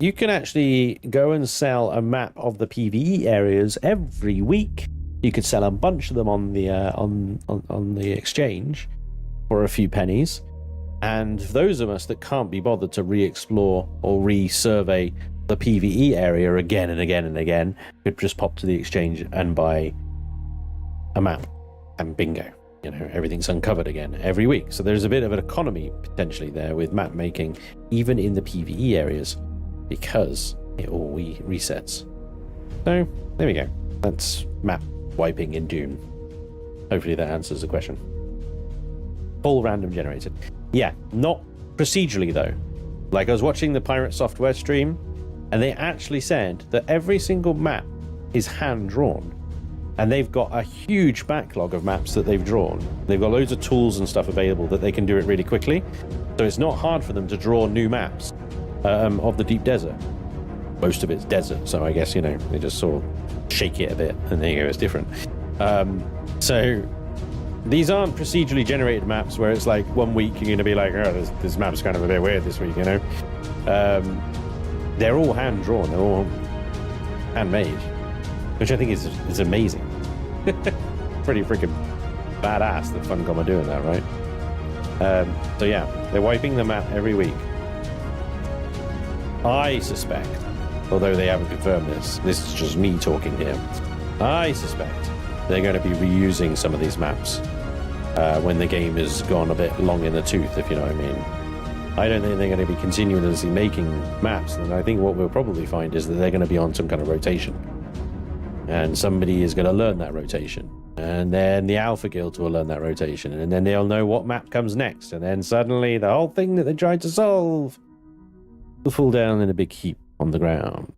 you can actually go and sell a map of the PvE areas every week. You could sell a bunch of them on the exchange for a few pennies, and those of us that can't be bothered to re-explore or re-survey the PvE area again and again and again could just pop to the exchange and buy a map, and bingo, you know, everything's uncovered again every week. So there's a bit of an economy potentially there with map making, even in the PvE areas, because it all resets. So there we go. That's map wiping in Dune. Hopefully that answers the question. All random generated. Yeah, not procedurally though. Like, I was watching the Pirate Software stream, and they actually said that every single map is hand drawn. And they've got a huge backlog of maps that they've drawn. They've got loads of tools and stuff available that they can do it really quickly. So it's not hard for them to draw new maps of the deep desert. Most of it's desert, so I guess, you know, they just sort of shake it a bit, and there you go, it's different. So these aren't procedurally generated maps where it's like 1 week you're going to be like, oh, this map's kind of a bit weird this week, you know. They're all hand-drawn, they're all handmade, which I think is amazing. Pretty freaking badass that Funcom are doing that, right? So yeah, they're wiping the map every week. I suspect, although they haven't confirmed this is just me talking here, I suspect they're going to be reusing some of these maps when the game has gone a bit long in the tooth, if you know what I mean. I don't think they're going to be continuously making maps, and I think what we'll probably find is that they're going to be on some kind of rotation. And somebody is going to learn that rotation. And then the Alpha Guild will learn that rotation. And then they'll know what map comes next. And then suddenly the whole thing that they tried to solve will fall down in a big heap on the ground.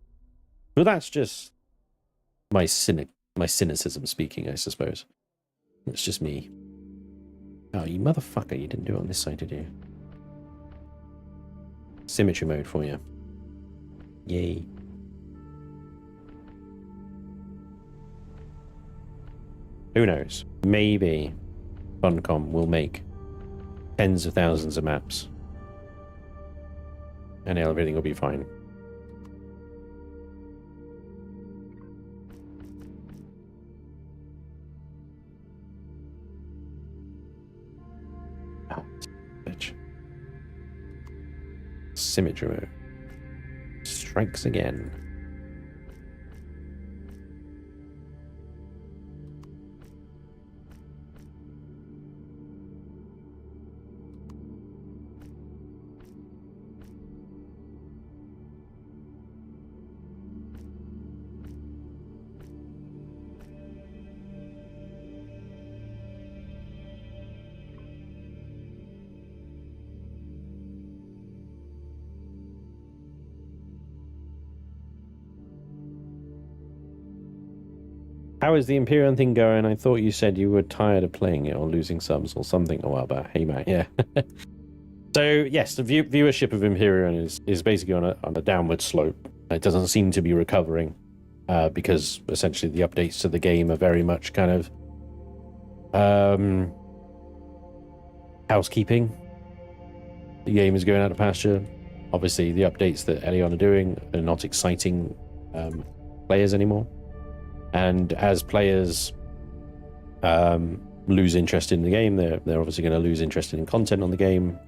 But that's just my cynicism speaking, I suppose. It's just me. Oh, you motherfucker, you didn't do it on this side, did you? Symmetry mode for you. Yay. Who knows? Maybe Funcom will make tens of thousands of maps. And everything will be fine. Oh, bitch. Symmetry mode. Strikes again. How is the Empyrion thing going? I thought you said you were tired of playing it or losing subs or something a while back. Hey, Matt, yeah. So, yes, the viewership of Empyrion is basically on a downward slope. It doesn't seem to be recovering because essentially the updates to the game are very much kind of housekeeping. The game is going out of pasture. Obviously, the updates that Elion are doing are not exciting players anymore. And as players lose interest in the game, they're obviously going to lose interest in content on the game.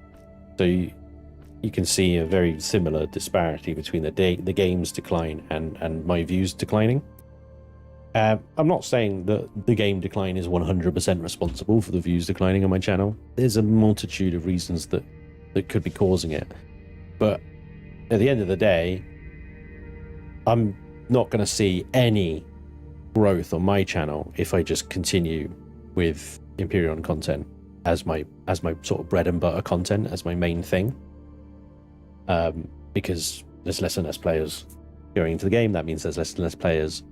So you can see a very similar disparity between the game's decline and my views declining. I'm not saying that the game decline is 100% responsible for the views declining on my channel. There's a multitude of reasons that could be causing it. But at the end of the day, I'm not going to see any growth on my channel if I just continue with Empyrion content as my sort of bread and butter content, as my main thing, because there's less and less players going into the game. That means there's less and less players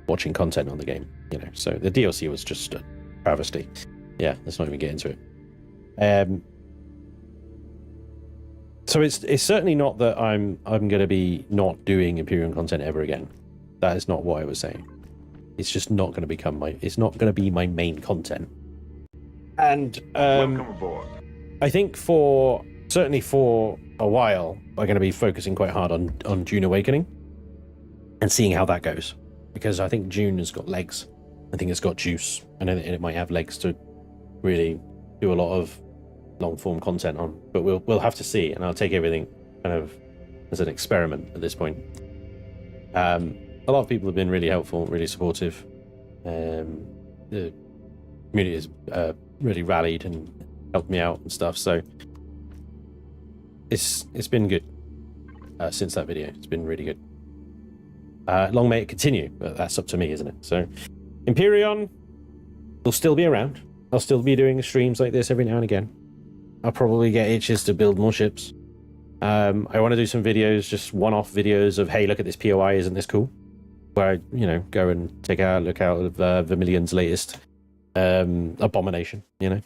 watching content on the game, you know. So the DLC was just a travesty. Yeah, let's not even get into it. So it's certainly not that I'm going to be not doing Empyrion content ever again. That is not what I was saying. It's just not going to become it's not going to be my main content. And Welcome aboard. I think certainly for a while, we're going to be focusing quite hard on Dune Awakening and seeing how that goes. Because I think Dune has got legs. I think it's got juice. And it might have legs to really do a lot of long form content on. But we'll have to see, and I'll take everything kind of as an experiment at this point. A lot of people have been really helpful, really supportive. The community has really rallied and helped me out and stuff. So it's been good since that video. It's been really good. Long may it continue, but that's up to me, isn't it? So Empyrion will still be around. I'll still be doing streams like this every now and again. I'll probably get itches to build more ships. I want to do some videos, just one-off videos of, hey, look at this POI, isn't this cool? where I, you know, go and take a look out of Vermilion's latest abomination, you know,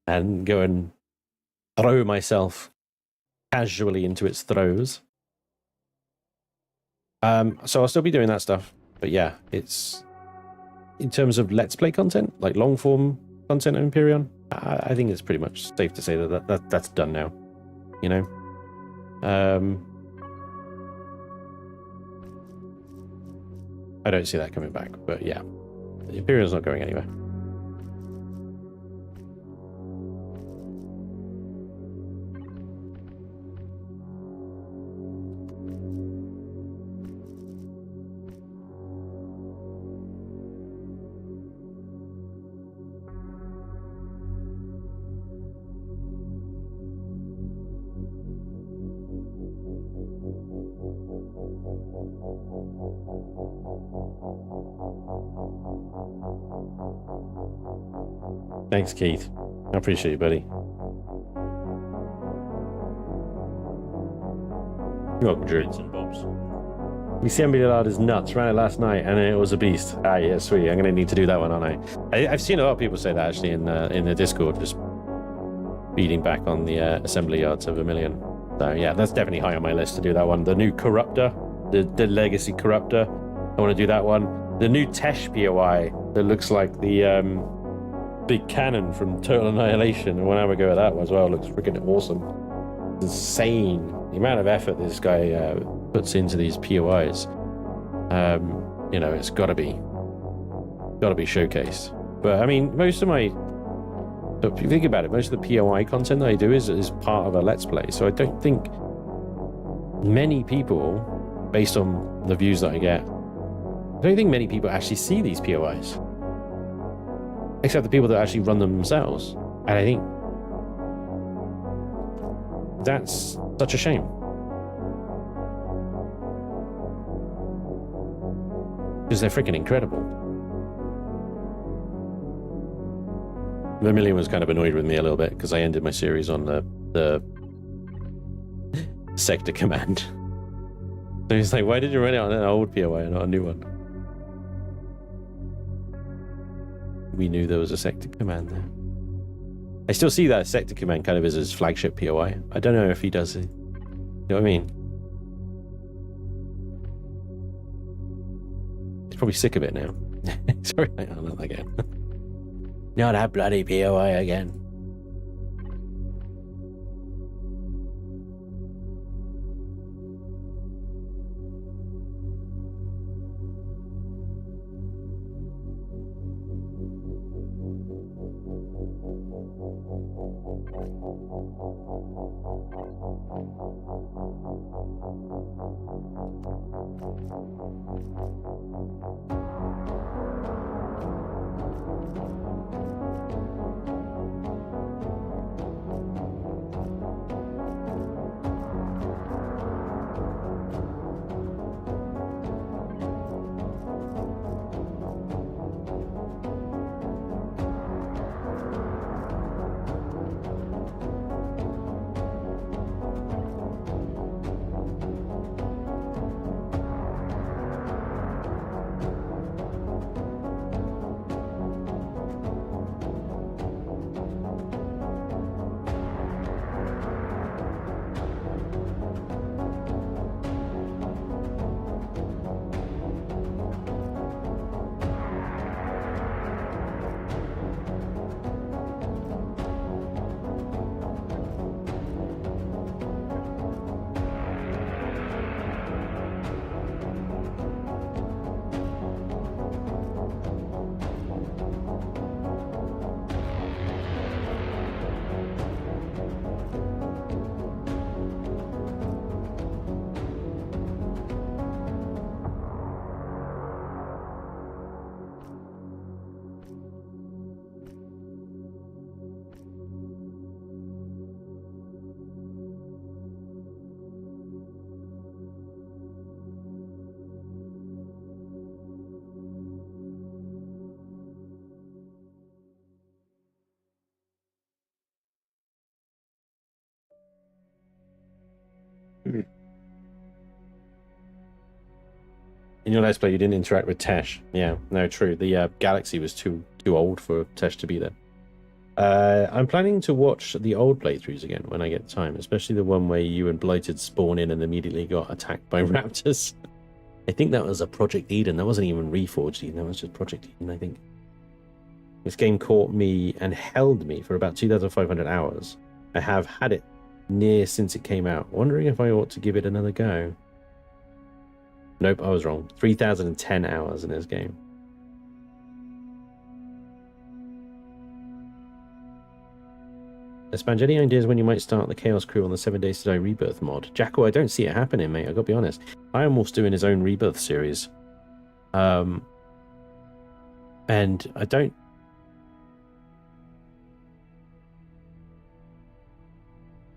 and go and throw myself casually into its throes. So I'll still be doing that stuff, but yeah, it's in terms of Let's Play content, like long form content of Empyrion, I think it's pretty much safe to say that's done now, you know. I don't see that coming back, but yeah, Empyrion's not going anywhere. Thanks, Keith. I appreciate you, buddy. You're welcome, Drew. Bits and bobs. The Sembillard is nuts. Ran it last night, and it was a beast. Ah, yeah, sweet. I'm gonna need to do that one, aren't I? I've seen a lot of people say that actually in the Discord, just beating back on the assembly yards of Vermilion. So yeah, that's definitely high on my list to do that one. The new Corruptor, the Legacy Corruptor. I want to do that one. The new Tesh POI that looks like the big cannon from Total Annihilation. And 1 hour ago at that one as well. Looks freaking awesome. It's insane. The amount of effort this guy puts into these POIs. You know, it's got to be showcased. But I mean, most of my, if you think about it, most of the POI content that I do is part of a Let's Play. So I don't think many people, based on the views that I get, I don't think many people actually see these POIs. Except the people that actually run them themselves. And I think that's such a shame. Because they're freaking incredible. Vermilion was kind of annoyed with me a little bit because I ended my series on the sector command. So he's like, why did you run it on an old POI and not a new one? We knew there was a sector command there. I still see that sector command kind of as his flagship POI. I don't know if he does it. You know what I mean? He's probably sick of it now. Sorry, not again. Not that bloody POI again. your Let's Play, you didn't interact with Tesh. Yeah, no, true. The Galaxy was too old for Tesh to be there. I'm planning to watch the old playthroughs again when I get time, especially the one where you and Blighted spawn in and immediately got attacked by raptors. I think that was a Project Eden. That wasn't even Reforged Eden. That was just Project Eden, I think. This game caught me and held me for about 2,500 hours. I have had it near since it came out. Wondering if I ought to give it another go. Nope, I was wrong. 3,010 hours in this game. Spanj, any ideas when you might start the Chaos Crew on the 7 Days to Die Rebirth mod? Jacko, I don't see it happening, mate. I gotta be honest. Ironwolf's doing his own Rebirth series. And I don't...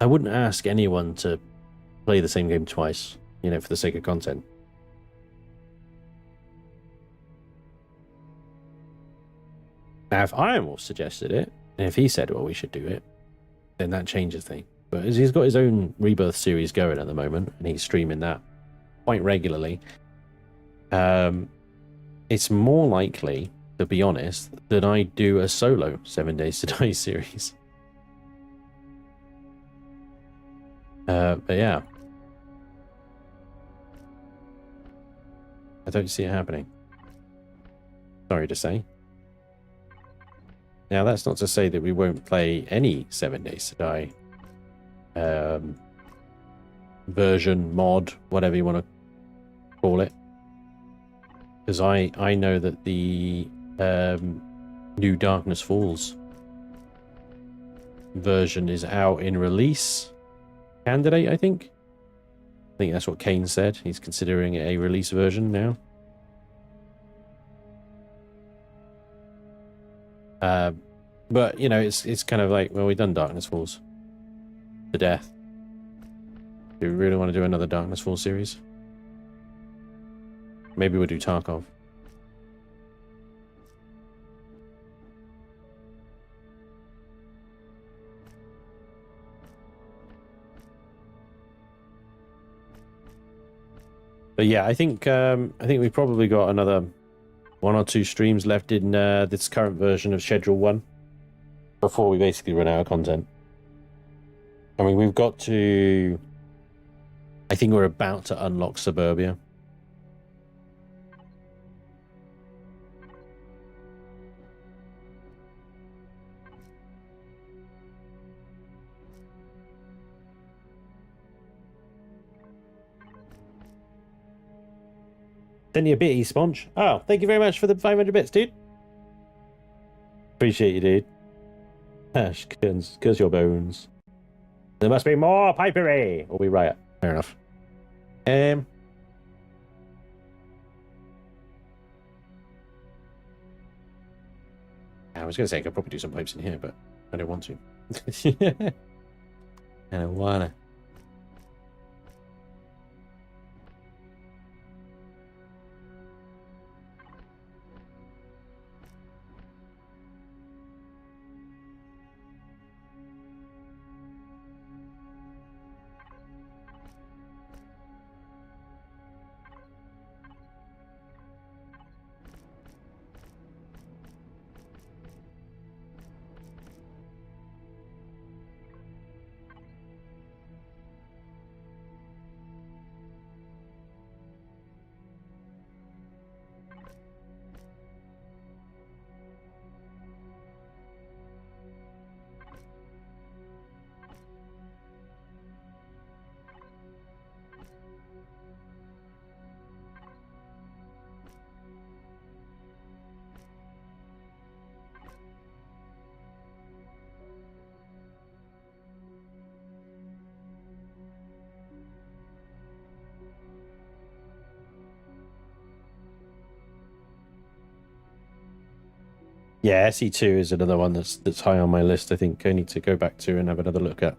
I wouldn't ask anyone to play the same game twice, you know, for the sake of content. Now, if Ironwolf suggested it, and if he said, well, we should do it, then that changes things. But as he's got his own Rebirth series going at the moment, and he's streaming that quite regularly, it's more likely, to be honest, that I do a solo 7 Days to Die series. But yeah. I don't see it happening. Sorry to say. Now, that's not to say that we won't play any 7 Days to Die version, mod, whatever you want to call it. Because I know that the new Darkness Falls version is out in release candidate, I think. I think that's what Kane said. He's considering a release version now. But, you know, it's kind of like, well, we've done Darkness Falls to death. Do we really want to do another Darkness Falls series? Maybe we'll do Tarkov. But yeah, I think we've probably got another 1 or 2 streams left in this current version of Schedule 1 before we basically run out of content. I mean, we've got to... I think we're about to unlock Suburbia. Send you a bit, Spanj. Oh, thank you very much for the 500 bits, dude. Appreciate you, dude. Ash, curse your bones. There must be more pipery, or we riot. Fair enough. I was going to say I could probably do some pipes in here, but I don't want to. I don't wanna. Yeah, SE2 is another one that's high on my list. I think I need to go back to and have another look at.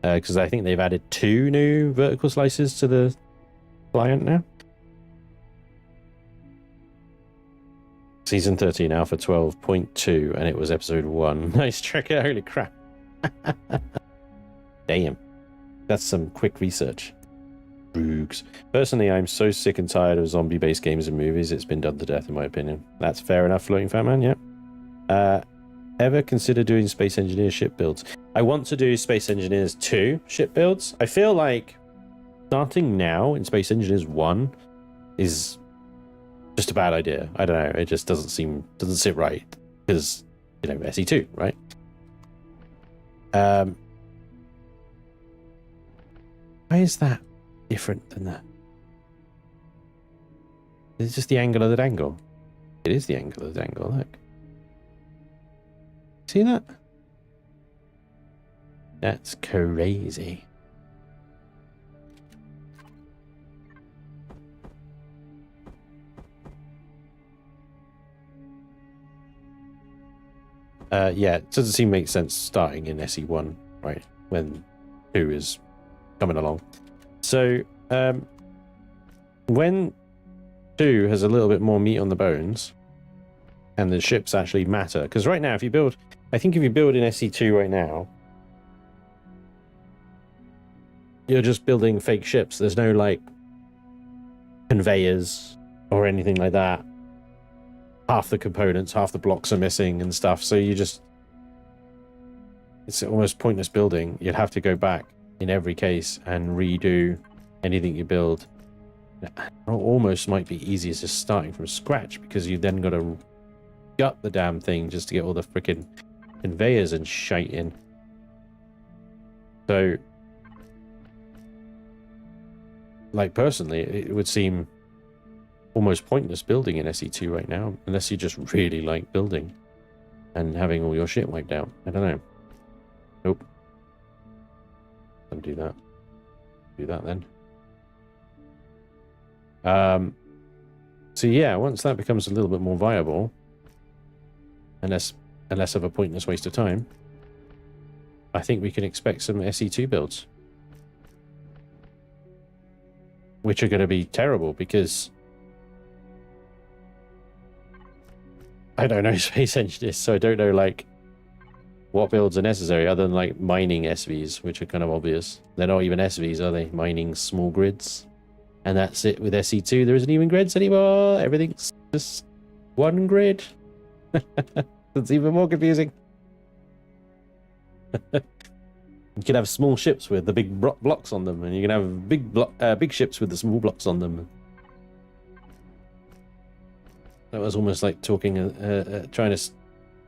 Because I think they've added 2 new vertical slices to the client now. Season 13, Alpha 12.2, and it was episode 1. Nice tracker, holy crap. Damn. That's some quick research. Brooks. Personally, I'm so sick and tired of zombie-based games and movies. It's been done to death, in my opinion. That's fair enough, Floating Fat Man. Yeah. Ever consider doing Space Engineers ship builds? I want to do Space Engineers 2 ship builds. I feel like starting now in Space Engineers 1 is just a bad idea. I don't know. It just doesn't sit right because, you know, SE2, right? Why is that different than that? It's just the angle of the dangle. It is the angle of the dangle, look. See that? That's crazy. Yeah, it doesn't seem to make sense starting in SE1, right? When 2 is coming along. So, when 2 has a little bit more meat on the bones, and the ships actually matter, because right now, if you build in SE2 right now, you're just building fake ships. There's no, like, conveyors or anything like that. Half the components, half the blocks are missing and stuff, so it's almost pointless building. You'd have to go back in every case and redo anything you build. It almost might be easier just starting from scratch, because you then got to gut the damn thing just to get all the freaking conveyors and shite in. So, like, personally, it would seem almost pointless building in SE2 right now, unless you just really like building and having all your shit wiped out. I don't know. Nope. Don't do that. Do that then. So yeah, once that becomes a little bit more viable, and less of a pointless waste of time, I think we can expect some SE2 builds, which are going to be terrible because I don't know Space Engineers, so I don't know, like, what builds are necessary other than, like, mining SVs, which are kind of obvious. They're not even SVs, are they? Mining small grids. And that's it with SE2. There isn't even grids anymore. Everything's just one grid. That's even more confusing. You can have small ships with the big blocks on them, and you can have big ships with the small blocks on them. That was almost like talking, trying to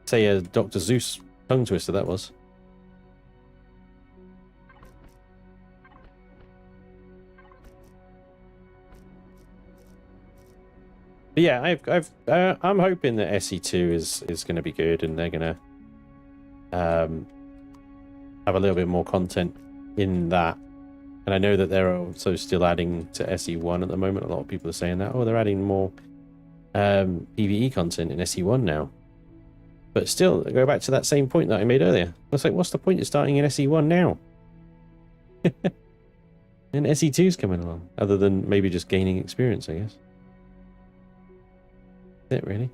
say a Dr. Zeus tongue twister, that was. But yeah, I'm hoping that SE2 is going to be good, and they're going to have a little bit more content in that. And I know that they're also still adding to SE1 at the moment. A lot of people are saying that, oh, they're adding more PvE content in SE1 now. But still, go back to that same point that I made earlier. It's like, what's the point of starting in SE1 now? And SE2's coming along, other than maybe just gaining experience, I guess. Is it really?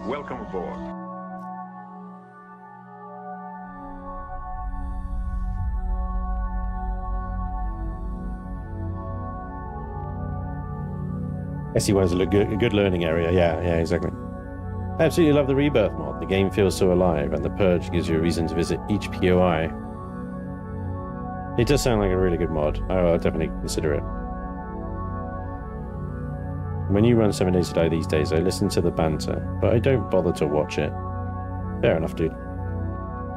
Welcome aboard. SE1 is a good learning area. Yeah, exactly. I absolutely love the Rebirth mod. The game feels so alive, and the Purge gives you a reason to visit each POI. It does sound like a really good mod. I'll definitely consider it. When you run 7 Days to Die these days, I listen to the banter, but I don't bother to watch it. Fair enough, dude.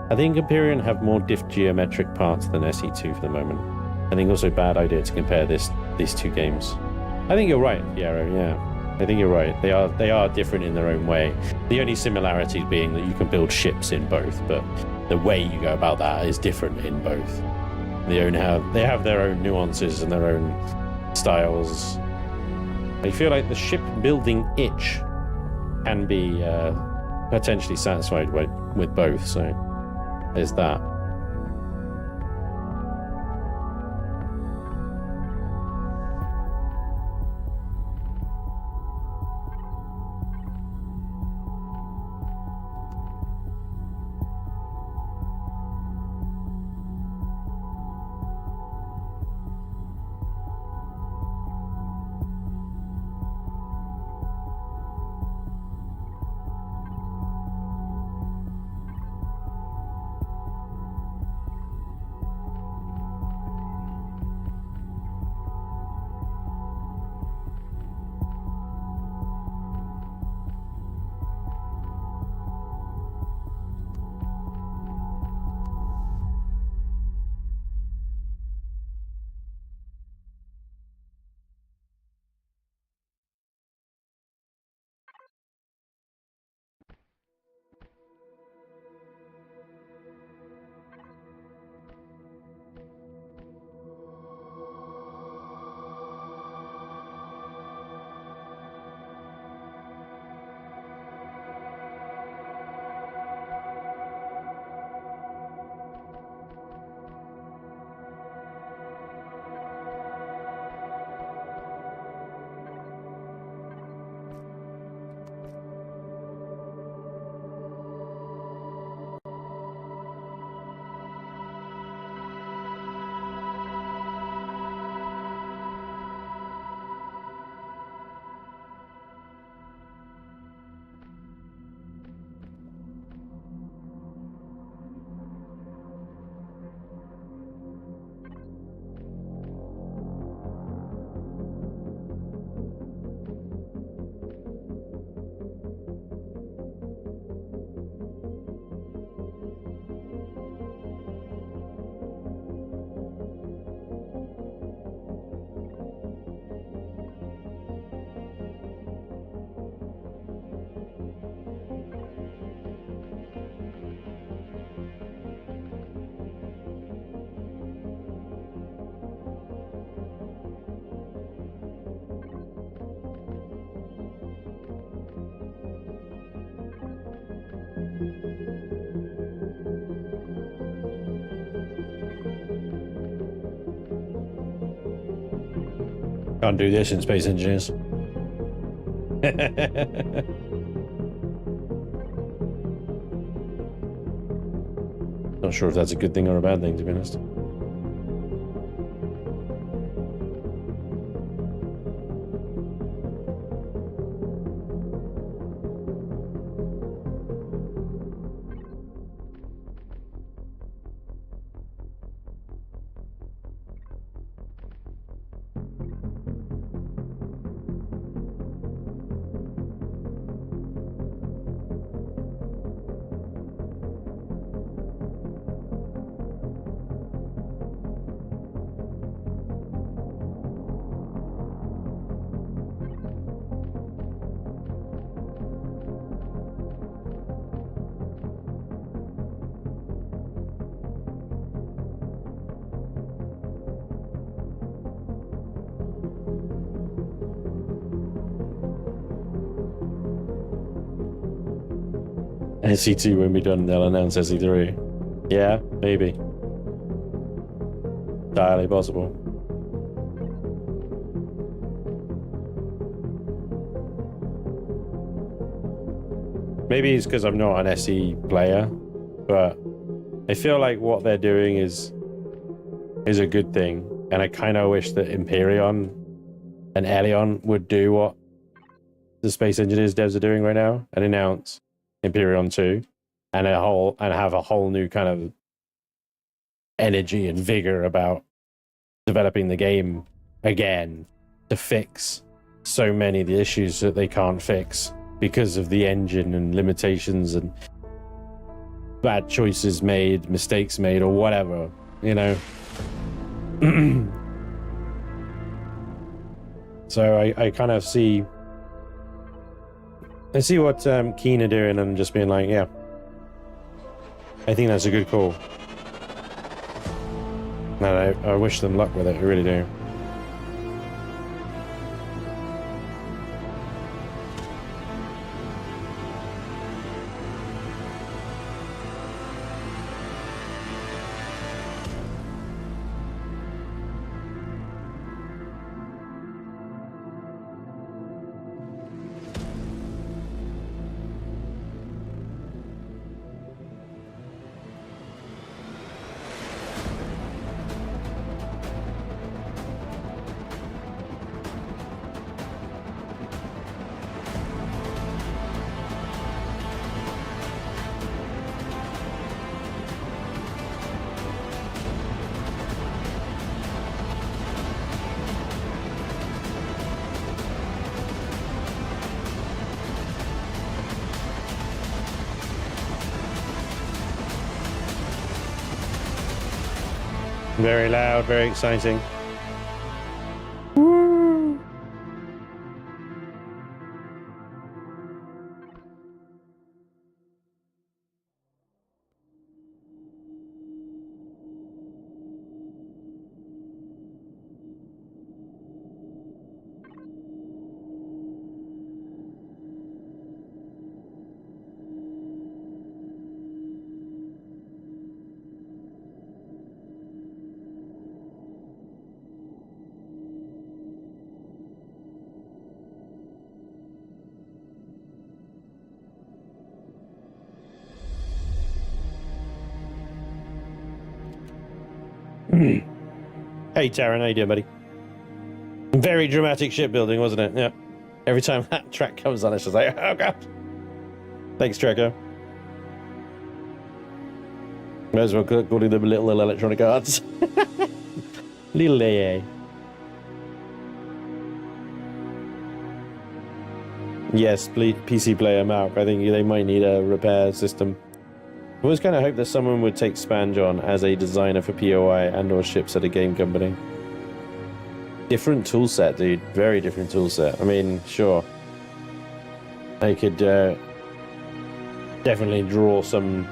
I think Empyrion have more diff geometric parts than SE2 for the moment. I think also bad idea to compare these two games. I think you're right, Piero, yeah. I think you're right. They are different in their own way. The only similarities being that you can build ships in both, but the way you go about that is different in both. They have their own nuances and their own styles. I feel like the shipbuilding itch can be potentially satisfied with both, so there's that. Can't do this in Space Engineers. Not sure if that's a good thing or a bad thing, to be honest. SE2 won't be done, they'll announce SE3. Yeah, maybe. Entirely possible. Maybe it's because I'm not an SE player, but I feel like what they're doing is a good thing, and I kind of wish that Empyrion and Elion would do what the Space Engineers devs are doing right now and announce Empyrion 2 and have a whole new kind of energy and vigor about developing the game again to fix so many of the issues that they can't fix because of the engine and limitations and bad choices made, mistakes made, or whatever, you know. So I kind of see what Keen are doing and just being like, yeah, I think that's a good call. And I wish them luck with it, I really do. Very loud, very exciting. Woo! Hey Taron, how you doing, buddy? Very dramatic shipbuilding, wasn't it? Yeah. Every time that track comes on, it's just like, oh god. Thanks, Treco. Might as well call them little electronic arts. Little AA. Yes, PC player Malk. I think they might need a repair system. I always kind of hope that someone would take Spanj on as a designer for POI and or ships at a game company. Different tool set, dude. Very different tool set. I mean, sure. I could definitely draw some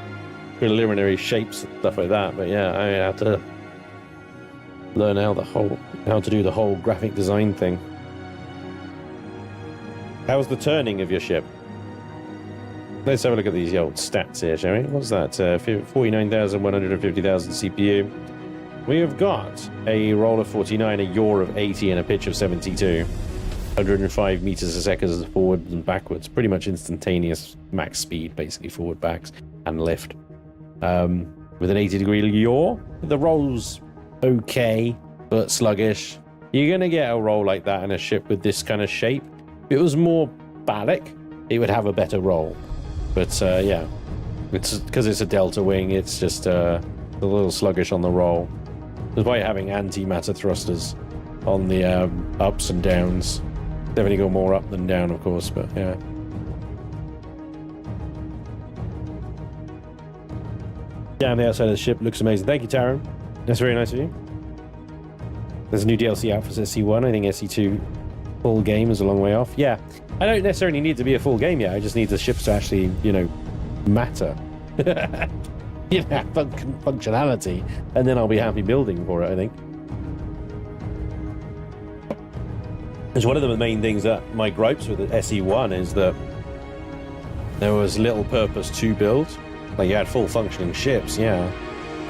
preliminary shapes and stuff like that, but yeah, I have to learn how to do the whole graphic design thing. How's the turning of your ship? Let's have a look at these old stats here, shall we? What's that? 49,000, 150,000 CPU. We have got a roll of 49, a yaw of 80, and a pitch of 72. 105 meters a second forward and backwards. Pretty much instantaneous max speed, basically forward, backs, and lift. With an 80-degree yaw. The roll's okay, but sluggish. You're going to get a roll like that in a ship with this kind of shape. If it was more phallic, it would have a better roll. But yeah, it's because it's a delta wing, it's just a little sluggish on the roll. Despite having anti-matter thrusters on the ups and downs. Definitely go more up than down, of course, but yeah. Down the outside of the ship looks amazing. Thank you, Taron. That's very nice of you. There's a new DLC out for SC1. I think SC2 full game is a long way off. Yeah, I don't necessarily need to be a full game yet. I just need the ships to actually, you know, matter. You know, functionality, and then I'll be happy building for it, I think. It's one of the main things that my gripes with the SE1 is that there was little purpose to build. Like, you had full functioning ships, yeah.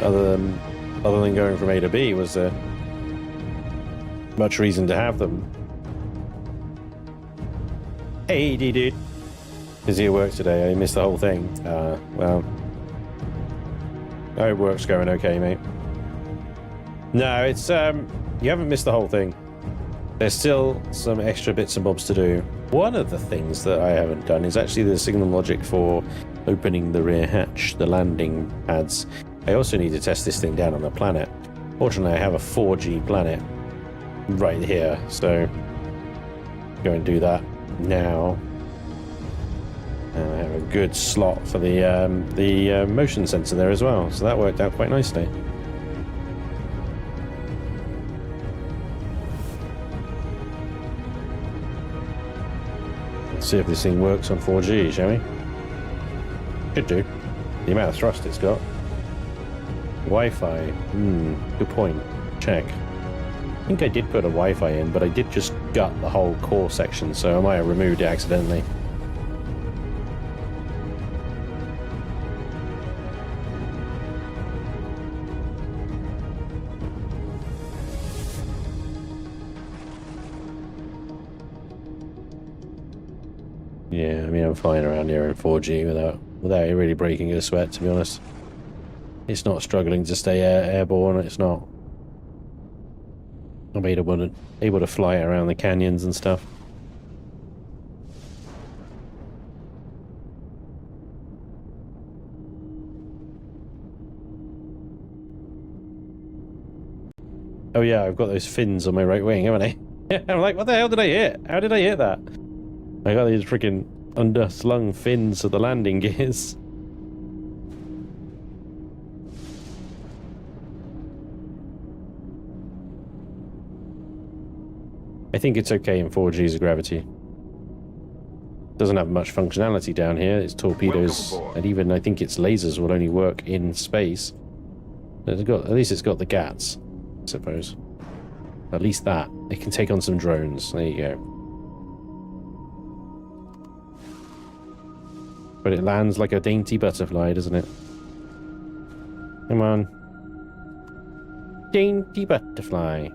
Other than going from A to B, was there much reason to have them? Hey, dude. Busy at work today. I missed the whole thing. Well, I hope work's going okay, mate. No, it's you haven't missed the whole thing. There's still some extra bits and bobs to do. One of the things that I haven't done is actually the signal logic for opening the rear hatch, the landing pads. I also need to test this thing down on a planet. Fortunately, I have a 4G planet right here, so go and do that now. And I have a good slot for the motion sensor there as well, so that worked out quite nicely. Let's see if this thing works on 4G, shall we? Should do. The amount of thrust it's got. Wi-Fi. Good point. Check. I think I did put a Wi-Fi in, but I did just gut the whole core section, so I might have removed it accidentally. Yeah, I mean, I'm flying around here in 4G without it really breaking a sweat, to be honest. It's not struggling to stay airborne, it's not. I'm able to fly it around the canyons and stuff. Oh yeah, I've got those fins on my right wing, haven't I? I'm like, what the hell did I hit? How did I hit that? I got these freaking underslung fins of the landing gears. I think it's okay in 4G's of gravity. Doesn't have much functionality down here. Its torpedoes and even I think its lasers will only work in space. It's got, at least it's got the GATs, I suppose. At least that. It can take on some drones. There you go. But it lands like a dainty butterfly, doesn't it? Come on. Dainty butterfly.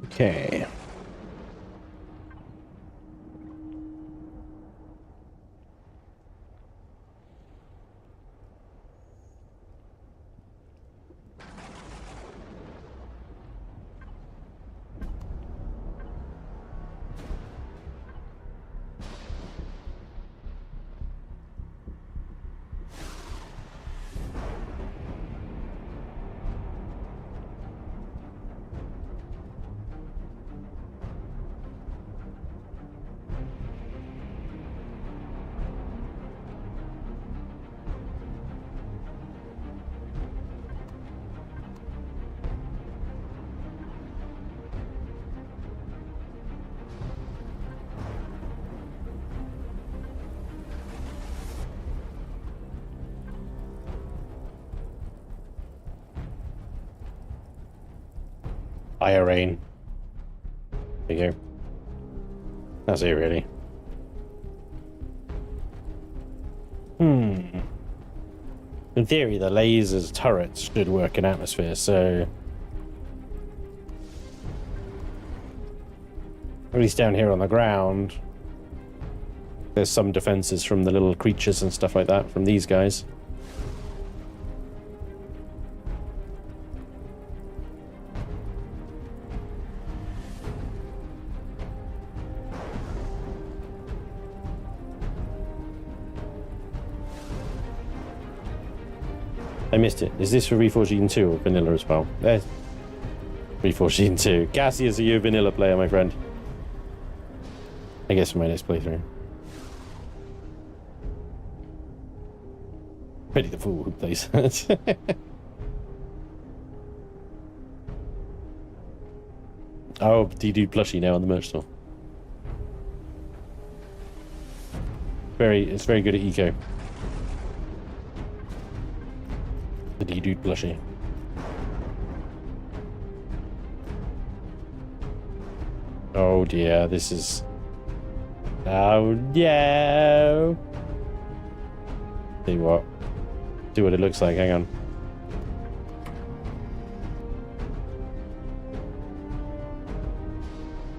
Okay. Fire rain. There you go. That's it, really. In theory, the lasers turrets should work in atmosphere, so... At least down here on the ground, there's some defenses from the little creatures and stuff like that from these guys. I missed it. Is this for Reforging 2 or vanilla as well? There's Reforging 2. Cassius, are you a vanilla player, my friend? I guess for my next playthrough. Pretty the fool who plays that. Oh, D-Dude plushie now on the merch store. It's very good at eco. The D-Dude plushie. Oh dear, this is... Oh no! See what? See what it looks like, hang on.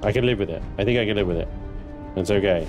I can live with it. I think I can live with it. It's okay.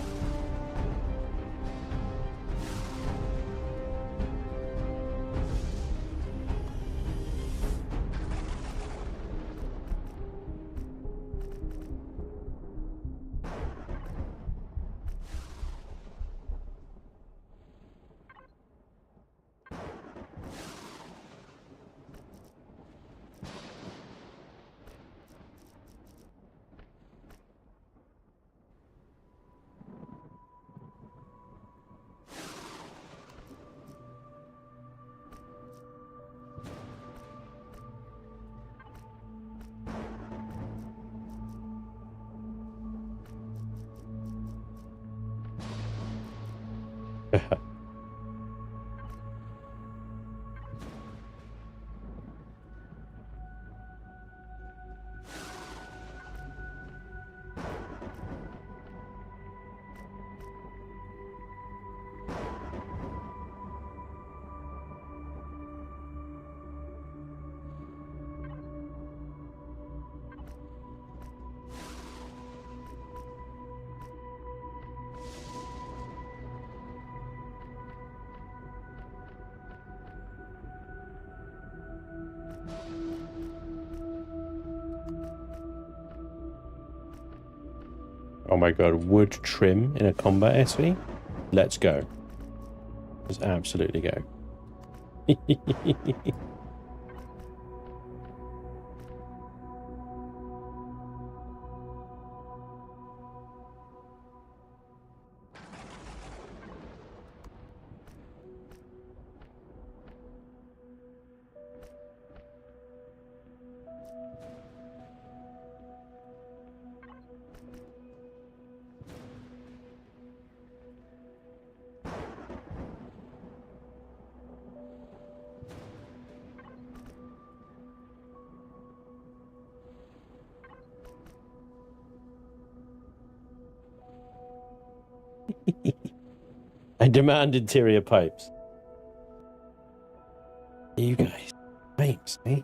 Oh my god, wood trim in a combat SV? Let's go. Let's absolutely go. I demand interior pipes. You guys, pipes, eh?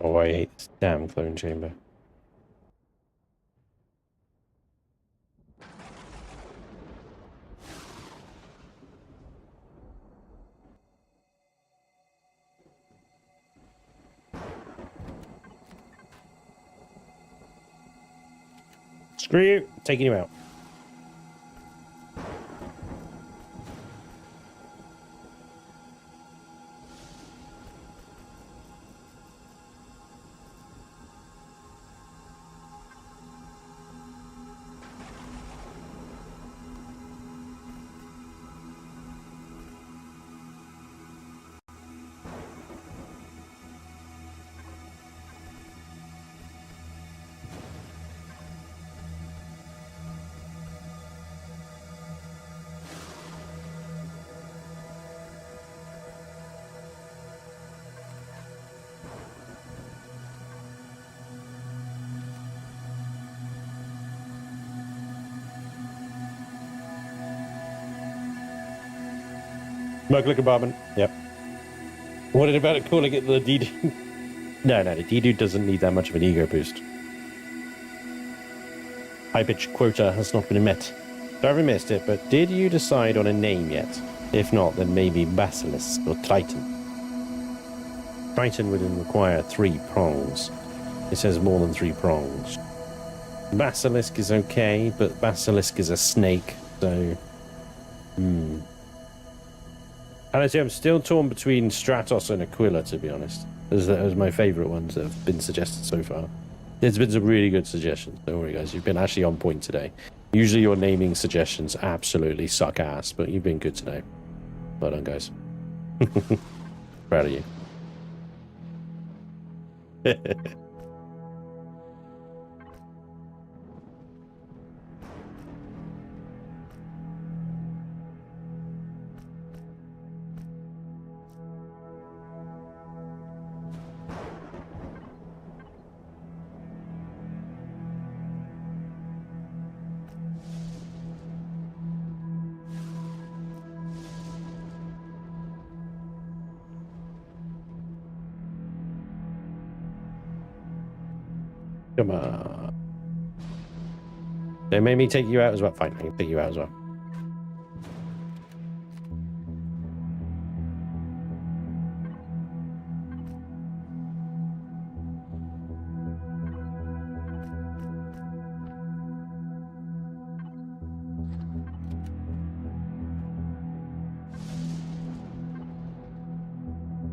Oh, I hate this damn clone chamber. Screw you, taking you out. Smoke like a barman. Yep. What about it calling it the D-Dude? No, the D-Dude doesn't need that much of an ego boost. High-pitch quota has not been met. Sorry I missed it, but did you decide on a name yet? If not, then maybe Basilisk or Triton. Triton would require 3 prongs. It says more than 3 prongs. Basilisk is okay, but Basilisk is a snake, so... And I say I'm still torn between Stratos and Aquila, to be honest. Those are my favourite ones that have been suggested so far. There's been some really good suggestions. Don't worry, guys. You've been actually on point today. Usually your naming suggestions absolutely suck ass, but you've been good today. Well done, guys. Proud of you. Come on. They made me take you out as well. Fine, I can take you out as well.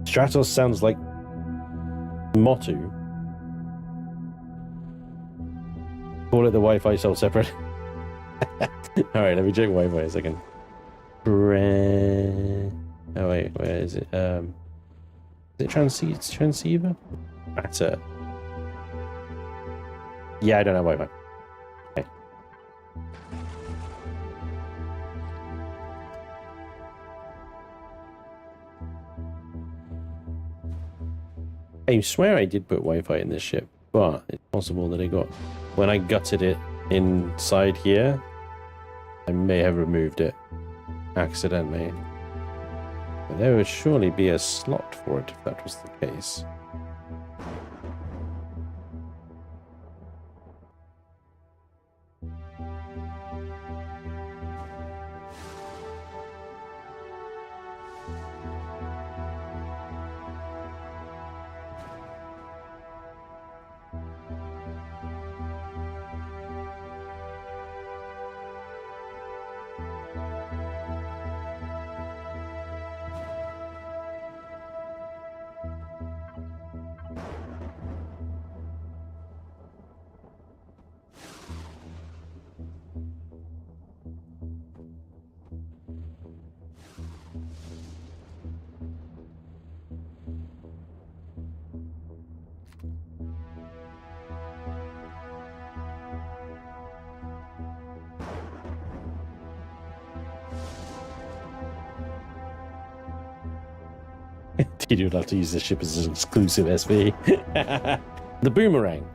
Stratos sounds like Motu. Call it the Wi-Fi sold separate. Alright, let me check Wi-Fi a second. Oh wait, where is it? Is it transceiver? Matter. Yeah, I don't have Wi-Fi. Okay. I swear I did put Wi-Fi in this ship, but it's possible that it got... When I gutted it inside here, I may have removed it accidentally. But there would surely be a slot for it if that was the case. You would have to use this ship as an exclusive SV. The boomerang.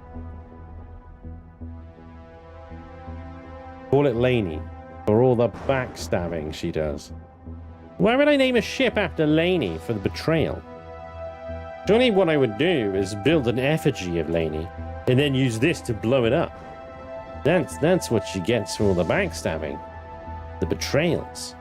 Call it Laney for all the backstabbing she does. Why would I name a ship after Laney for the betrayal? Surely what I would do is build an effigy of Laney and then use this to blow it up. That's what she gets for all the backstabbing. The betrayals.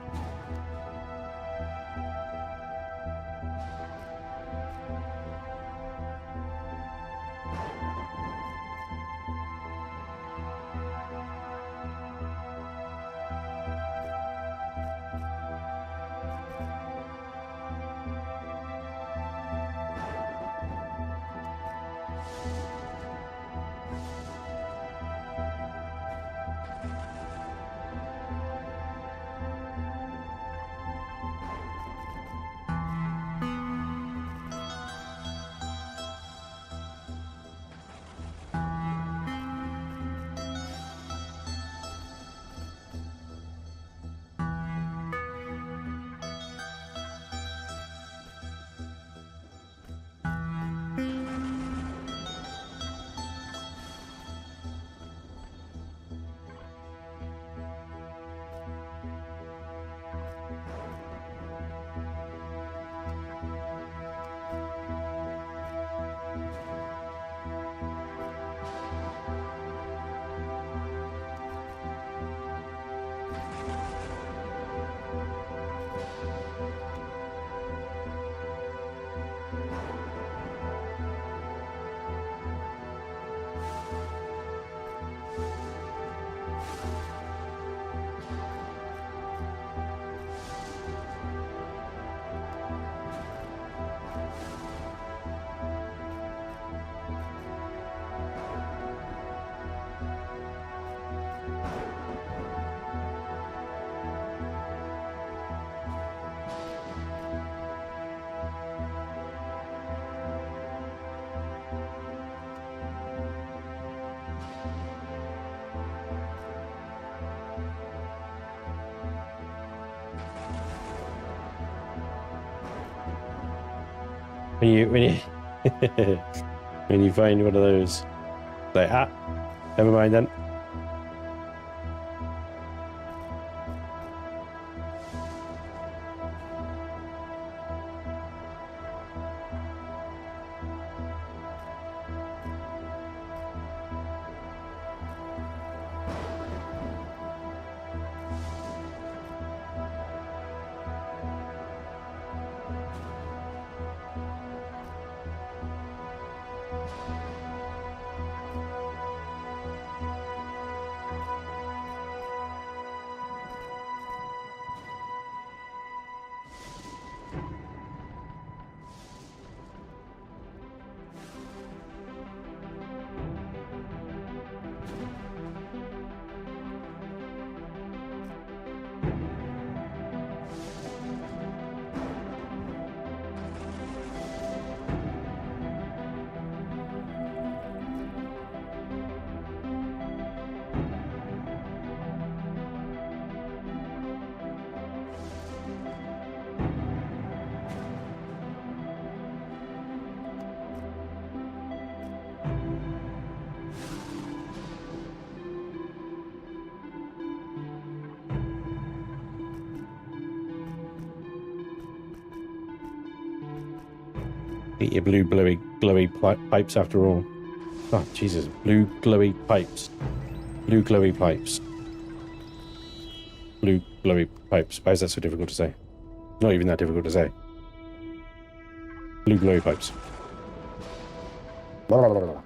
when you when you find one of those, like, never mind then. Get your blue glowy pipes after all. Oh, Jesus. Blue glowy pipes. Blue glowy pipes. Blue glowy pipes. Why is that so difficult to say? Not even that difficult to say. Blue glowy pipes. Blah, blah, blah, blah.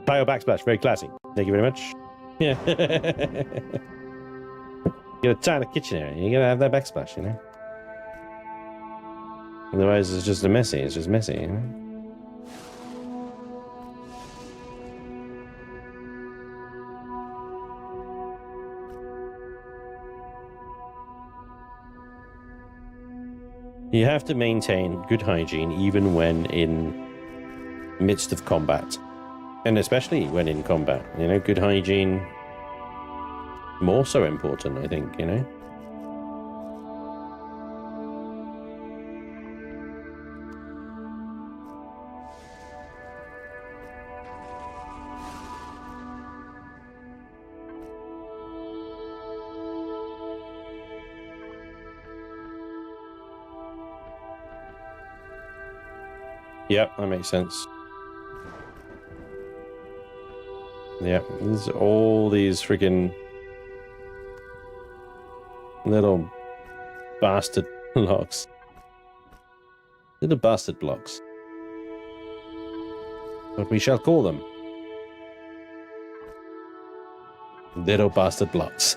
Tile backsplash. Very classy. Thank you very much. Yeah. You got a tiny kitchen area. You gotta have that backsplash, you know? Otherwise, it's just messy. It's just messy, you know? You have to maintain good hygiene even when in midst of combat. And especially when in combat. You know, good hygiene... more so important, I think, you know? Yep, that makes sense. Yep, there's all these freaking little bastard blocks. Little bastard blocks. What we shall call them. Little bastard blocks.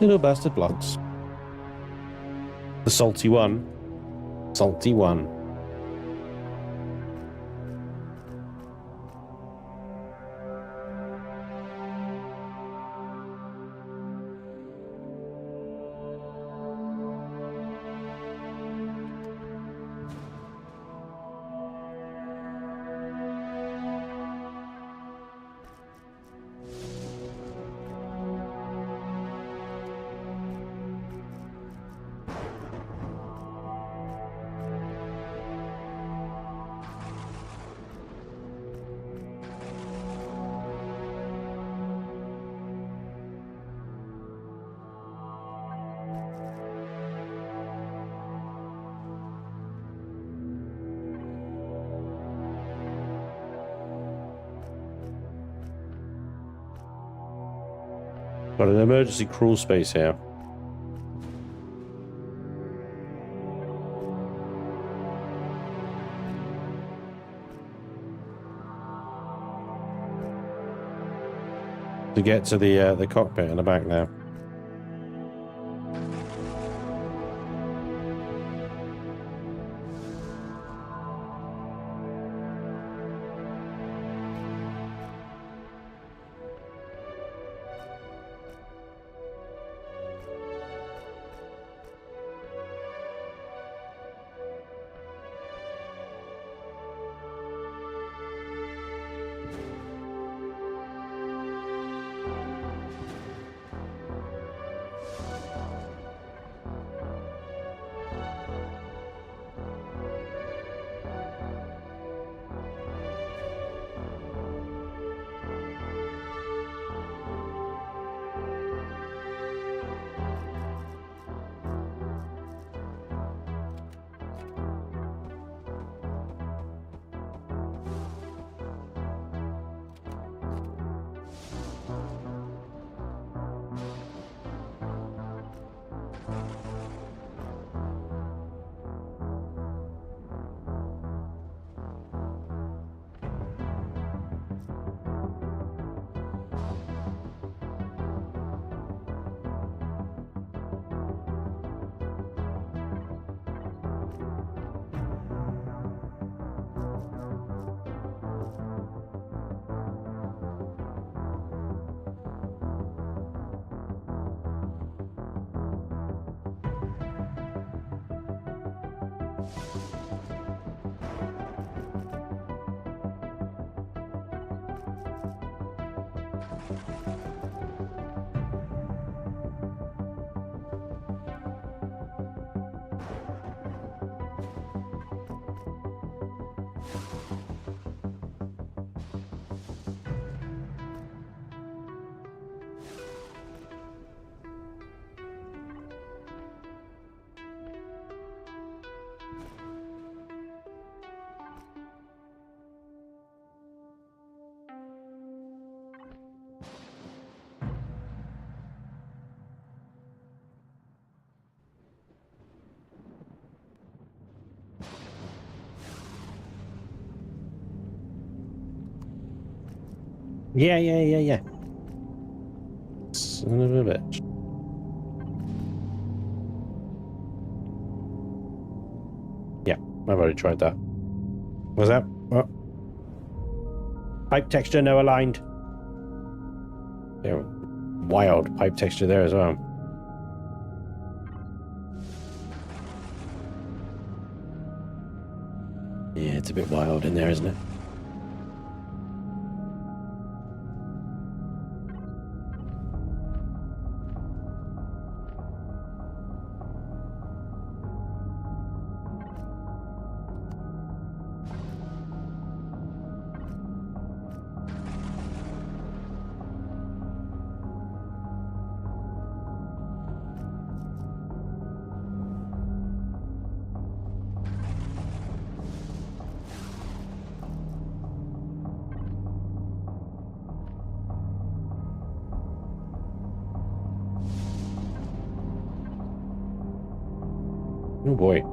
Little bastard blocks. The salty one. Salty one. Got an emergency crawl space here. To get to the cockpit in the back now. Yeah. Son of a bitch. Yeah, I've already tried that. Was that? What? Pipe texture no aligned. Yeah, wild pipe texture there as well. Yeah, it's a bit wild in there, isn't it? Oh boy.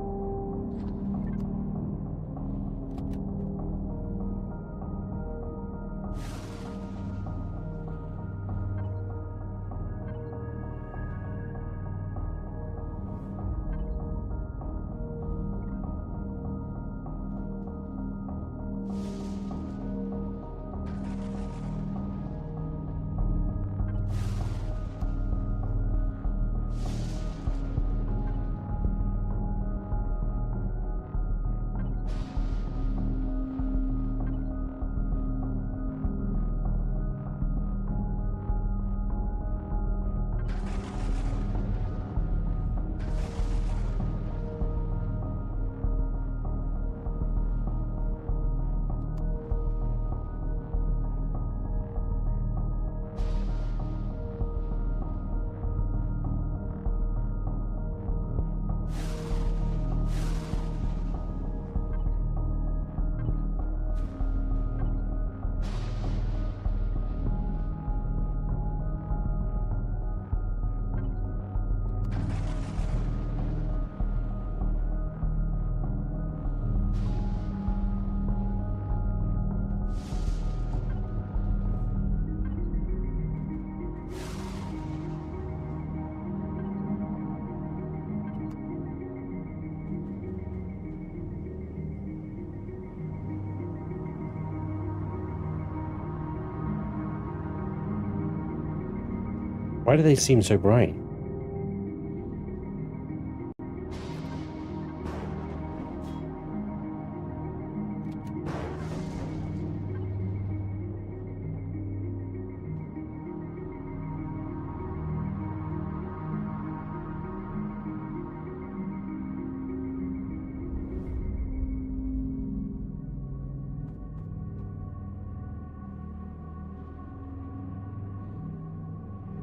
Why do they seem so bright?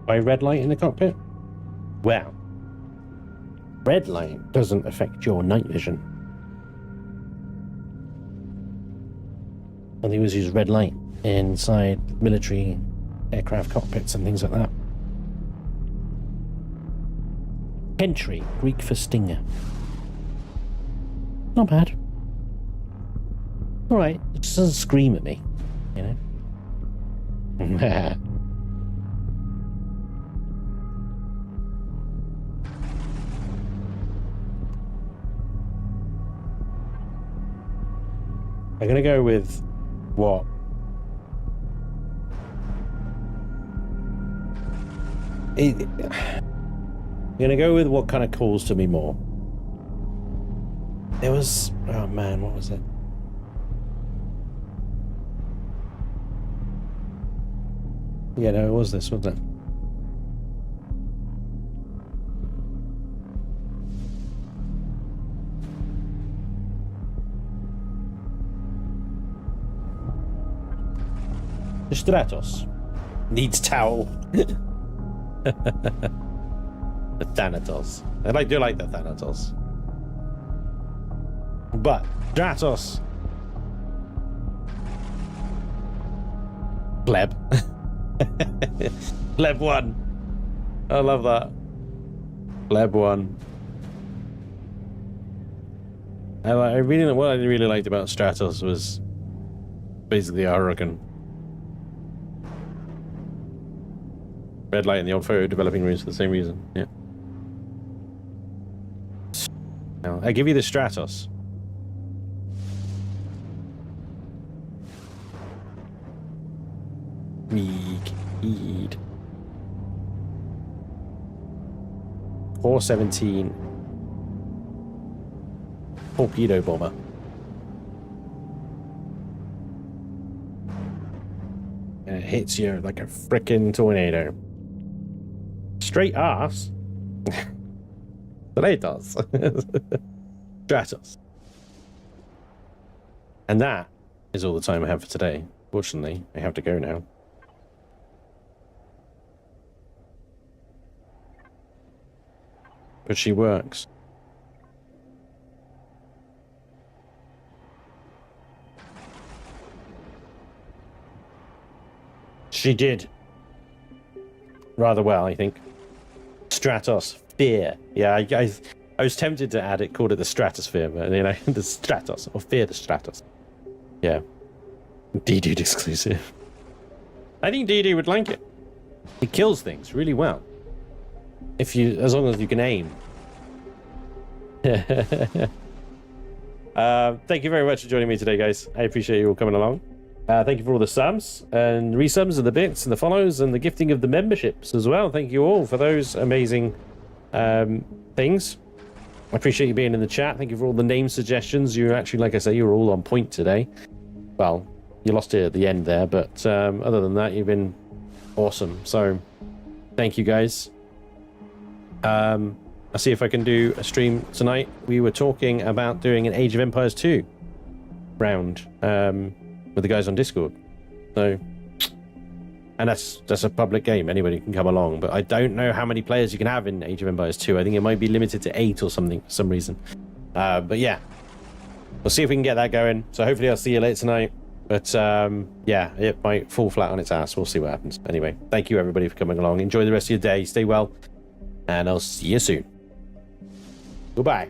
By red light in the cockpit? Well, red light doesn't affect your night vision. And they always use red light inside military aircraft cockpits and things like that. Entry, Greek for stinger. Not bad. Alright, it just doesn't scream at me, you know? I'm gonna go with what? I'm gonna go with what kind of calls to me more. There was, oh man, what was it? Yeah, no, it was this, wasn't it? The Stratos needs towel. The Thanatos. I do like the Thanatos. But Stratos. Pleb. Pleb 1. I love that. Pleb 1. What I really liked about Stratos was basically arrogant. Red light in the old photo developing rooms for the same reason. Yeah. Now, I give you the Stratos. Mead. 417 torpedo bomber. And it hits you like a frickin' tornado. Straight ass. Stratos. Stratos. And that is all the time I have for today. Fortunately, I have to go now. But she works. She did rather well, I think. Stratos, fear. Yeah, I was tempted to add it, called it the stratosphere, but you know, the Stratos, or fear the Stratos. Yeah. D-Dude exclusive. I think D-Dude would like it. It kills things really well. As long as you can aim. Thank you very much for joining me today, guys. I appreciate you all coming along. Thank you for all the subs and resubs and the bits and the follows and the gifting of the memberships as well. Thank you all for those amazing things. I appreciate you being in the chat. Thank you for all the name suggestions. You actually, like I say, you were all on point today. Well, you lost it at the end there, but other than that, you've been awesome. So thank you, guys. I'll see if I can do a stream tonight. We were talking about doing an Age of Empires 2 round with the guys on Discord. So, and that's a public game. Anybody can come along. But I don't know how many players you can have in Age of Empires 2. I think it might be limited to 8 or something for some reason. But yeah, we'll see if we can get that going. So hopefully I'll see you later tonight. But yeah, it might fall flat on its ass. We'll see what happens. Anyway, thank you everybody for coming along. Enjoy the rest of your day. Stay well. And I'll see you soon. Goodbye.